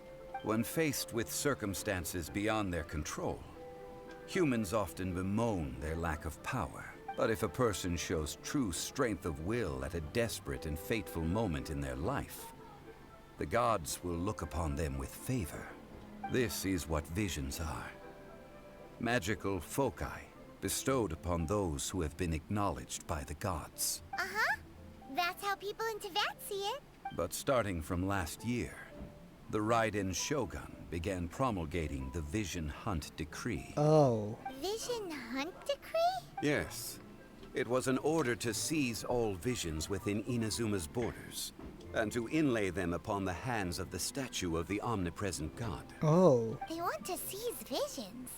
[SPEAKER 10] When faced with circumstances beyond their control, humans often bemoan their lack of power. But if a person shows true strength of will at a desperate and fateful moment in their life, the gods will look upon them with favor. This is what visions are. Magical foci bestowed upon those who have been acknowledged by the gods.
[SPEAKER 2] Uh-huh. That's how people in Teyvat see it.
[SPEAKER 10] But starting from last year, the Raiden Shogun began promulgating the Vision Hunt Decree.
[SPEAKER 1] Oh.
[SPEAKER 2] Vision Hunt Decree?
[SPEAKER 10] Yes. It was an order to seize all visions within Inazuma's borders, and to inlay them upon the hands of the statue of the omnipresent god.
[SPEAKER 1] Oh.
[SPEAKER 2] They want to seize visions.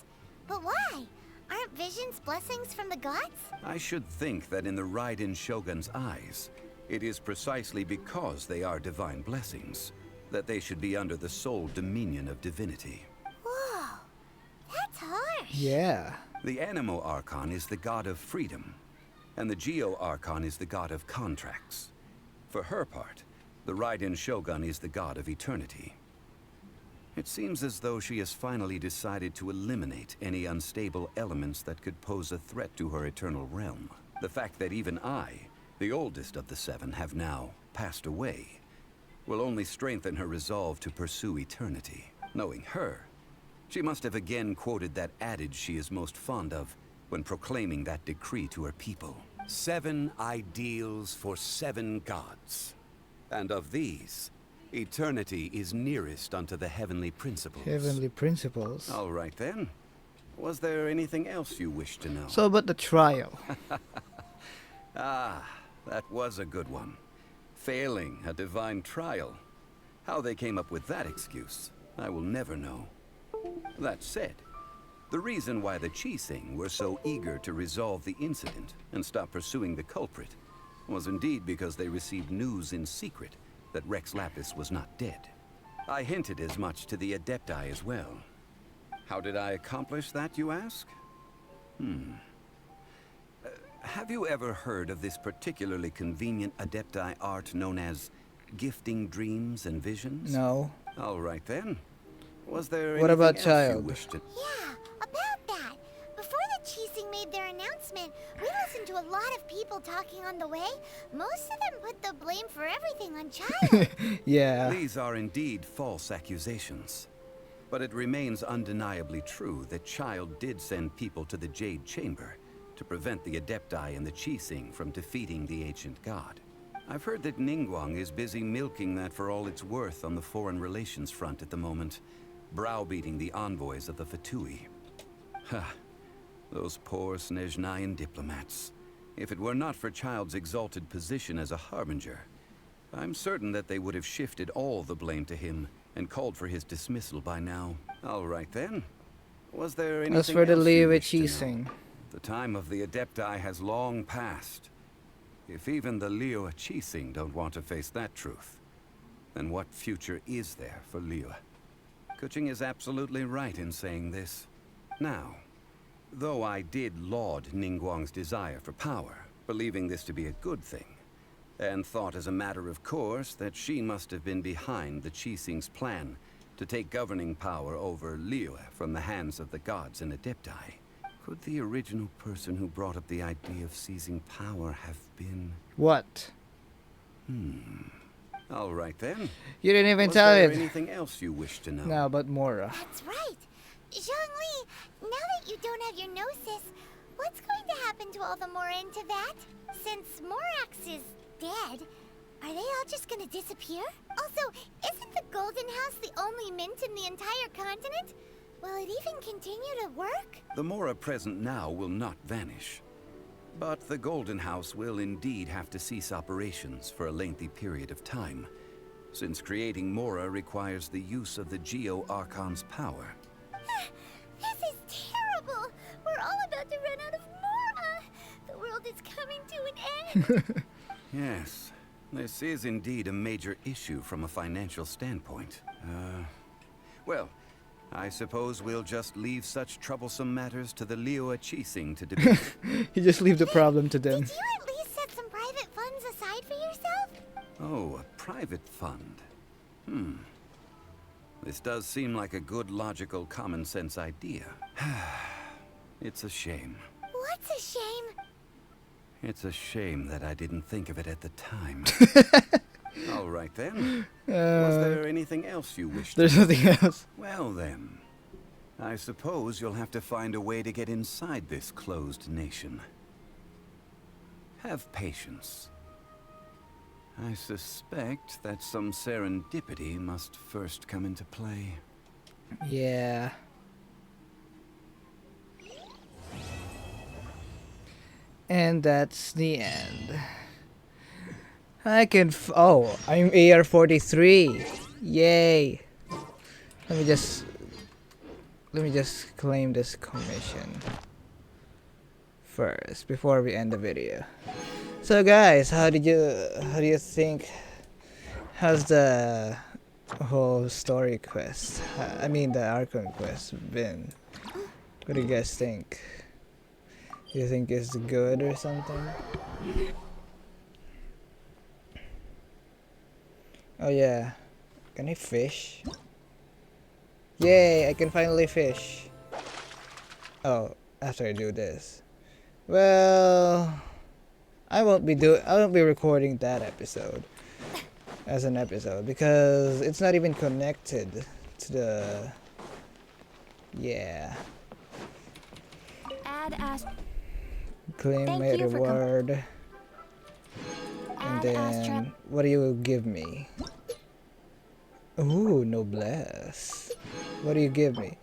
[SPEAKER 2] But why? Aren't visions blessings from the gods?
[SPEAKER 10] I should think that in the Raiden Shogun's eyes, it is precisely because they are divine blessings that they should be under the sole dominion of divinity.
[SPEAKER 2] Whoa, that's harsh.
[SPEAKER 1] Yeah.
[SPEAKER 10] The Animo Archon is the god of freedom, and the Geo Archon is the god of contracts. For her part, the Raiden Shogun is the god of eternity. It seems as though she has finally decided to eliminate any unstable elements that could pose a threat to her eternal realm. The fact that even I, the oldest of the seven, have now passed away will only strengthen her resolve to pursue eternity. Knowing her, she must have again quoted that adage she is most fond of when proclaiming that decree to her people. 7 ideals for 7 gods. And of these, eternity is nearest unto the heavenly principles.
[SPEAKER 1] Heavenly principles.
[SPEAKER 10] All right then. Was there anything else you wish to know?
[SPEAKER 1] So about the trial.
[SPEAKER 10] Ah, that was a good one. Failing a divine trial. How they came up with that excuse, I will never know. That said, the reason why the Qixing were so eager to resolve the incident and stop pursuing the culprit was indeed because they received news in secret that Rex Lapis was not dead. I hinted as much to the Adepti as well. How did I accomplish that, you ask? Have you ever heard of this particularly convenient Adepti art known as gifting dreams and visions?
[SPEAKER 1] No.
[SPEAKER 10] All right then. Was there
[SPEAKER 1] What about
[SPEAKER 10] anything else you
[SPEAKER 1] child?
[SPEAKER 10] wished to...
[SPEAKER 2] Yeah, about that. Before the Qixing made their announcement, we listened to a lot of people talking on the way. Most of them put the blame for everything on Child.
[SPEAKER 1] Yeah.
[SPEAKER 10] These are indeed false accusations. But it remains undeniably true that Child did send people to the Jade Chamber to prevent the Adepti and the Qixing from defeating the ancient god. I've heard that Ningguang is busy milking that for all it's worth on the foreign relations front at the moment, browbeating the envoys of the Fatui. Ha! Those poor Snezhnayan diplomats. If it were not for Child's exalted position as a harbinger, I'm certain that they would have shifted all the blame to him and called for his dismissal by now. All right then. Was there anything
[SPEAKER 1] As for the
[SPEAKER 10] else you
[SPEAKER 1] Liyue
[SPEAKER 10] wish to know?
[SPEAKER 1] cheesing.
[SPEAKER 10] The time of the Adepti has long passed. If even the Liyue cheesing don't want to face that truth, then what future is there for Liyue? Kuching is absolutely right in saying this. Now, though I did laud Ningguang's desire for power, believing this to be a good thing, and thought as a matter of course that she must have been behind the Qixing's plan to take governing power over Liyue from the hands of the gods and Adepti, could the original person who brought up the idea of seizing power have been...
[SPEAKER 1] What?
[SPEAKER 10] All right then.
[SPEAKER 1] You didn't even
[SPEAKER 10] Was
[SPEAKER 1] tell
[SPEAKER 10] there
[SPEAKER 1] it.
[SPEAKER 10] anything else you wish to know?
[SPEAKER 1] No, but Mora.
[SPEAKER 2] That's right. Zhongli, now that you don't have your gnosis, what's going to happen to all the Mora in Teyvat? Since Morax is dead, are they all just gonna disappear? Also, isn't the Golden House the only mint in the entire continent? Will it even continue to work?
[SPEAKER 10] The Mora present now will not vanish. But the Golden House will indeed have to cease operations for a lengthy period of time, since creating Mora requires the use of the Geo-Archon's power.
[SPEAKER 2] This is terrible! We're all about to run out of Mora! The world is coming to an end!
[SPEAKER 10] Yes, this is indeed a major issue from a financial standpoint. Well, I suppose we'll just leave such troublesome matters to the Liyue Qixing to debate.
[SPEAKER 1] You just leave the problem to them.
[SPEAKER 2] Did you at least set some private funds aside for yourself?
[SPEAKER 10] Oh, a private fund. This does seem like a good, logical, common-sense idea. It's a shame.
[SPEAKER 2] What's a shame?
[SPEAKER 10] It's a shame that I didn't think of it at the time. All right then. Was there anything else you wished
[SPEAKER 1] There's
[SPEAKER 10] to know?
[SPEAKER 1] nothing else.
[SPEAKER 10] Well then, I suppose you'll have to find a way to get inside this closed nation. Have patience. I suspect that some serendipity must first come into play.
[SPEAKER 1] Yeah. And that's the end. I can oh, I'm AR-43. Yay. Let me just claim this commission first before we end the video. So guys, how do you think how's the whole story quest? I mean the Archon quest been? What do you guys think? You think it's good or something? Oh yeah, can I fish? Yay, I can finally fish. Oh, after I do this. Well, I won't be recording that episode as an episode because it's not even connected to the claim my reward. And then what do you give me? Ooh, noblesse. What do you give me?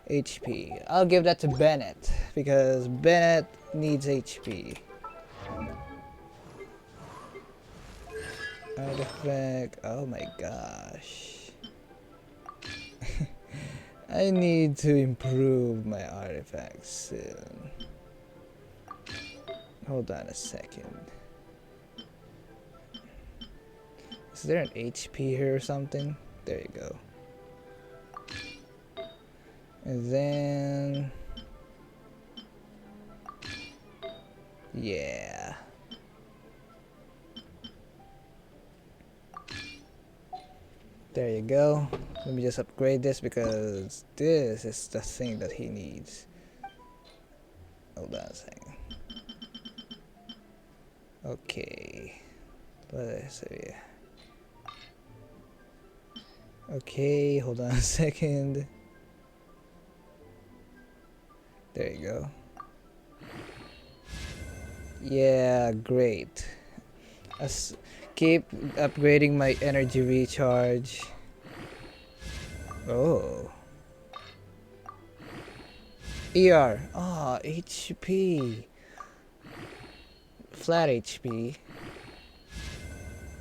[SPEAKER 1] HP. I'll give that to Bennett because Bennett needs HP. Artifact. Oh my gosh. I need to improve my artifacts soon. Hold on a second. Is there an HP here or something? There you go. And then... yeah. There you go. Let me just upgrade this because this is the thing that he needs. Hold on a second. Okay. Let's see. Okay, hold on a second. There you go. Yeah, great. Keep upgrading my energy recharge. Oh. ER. Ah, HP. flat HP.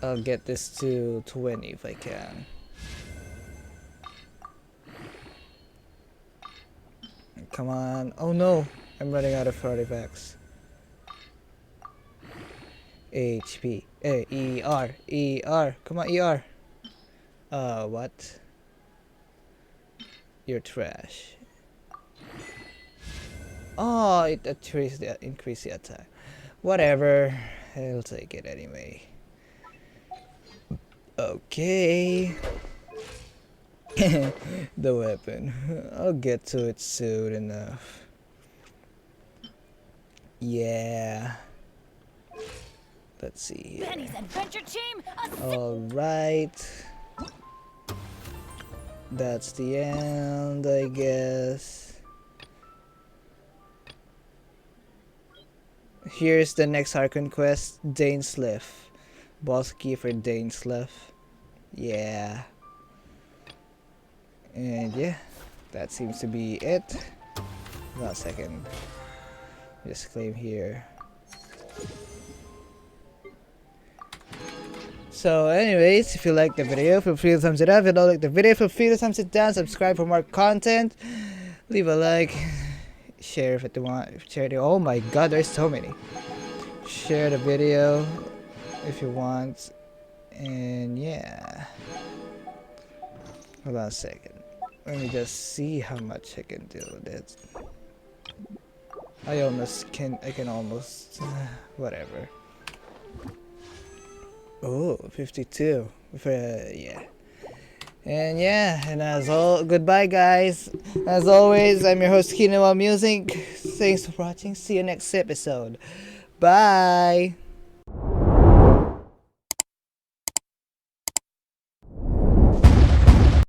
[SPEAKER 1] I'll get this to 20 if I can. Come on. Oh no, I'm running out of artifacts. HP. ER. Come on, ER. What? You're trash. Oh, it increased the attack. Whatever. I'll take it anyway. Okay. The weapon. I'll get to it soon enough. Yeah. Let's see here.
[SPEAKER 3] Benny's adventure team.
[SPEAKER 1] Alright. That's the end, I guess. Here's the next Archon quest, Dainsleif. Boss key for Dainsleif. Yeah. And yeah, that seems to be it. Hold on a second. Just claim here. So anyways, if you like the video, feel free to thumbs it up. If you don't like the video, feel free to thumbs it down. Subscribe for more content. Leave a like. Share if you want. Oh my god, there's so many. Share the video if you want. And yeah. Hold on a second. Let me just see how much I can do with it. I can almost whatever. Oh, 52. Yeah. And yeah, and goodbye guys. As always, I'm your host Kinoa Music. Thanks for watching. See you next episode. Bye.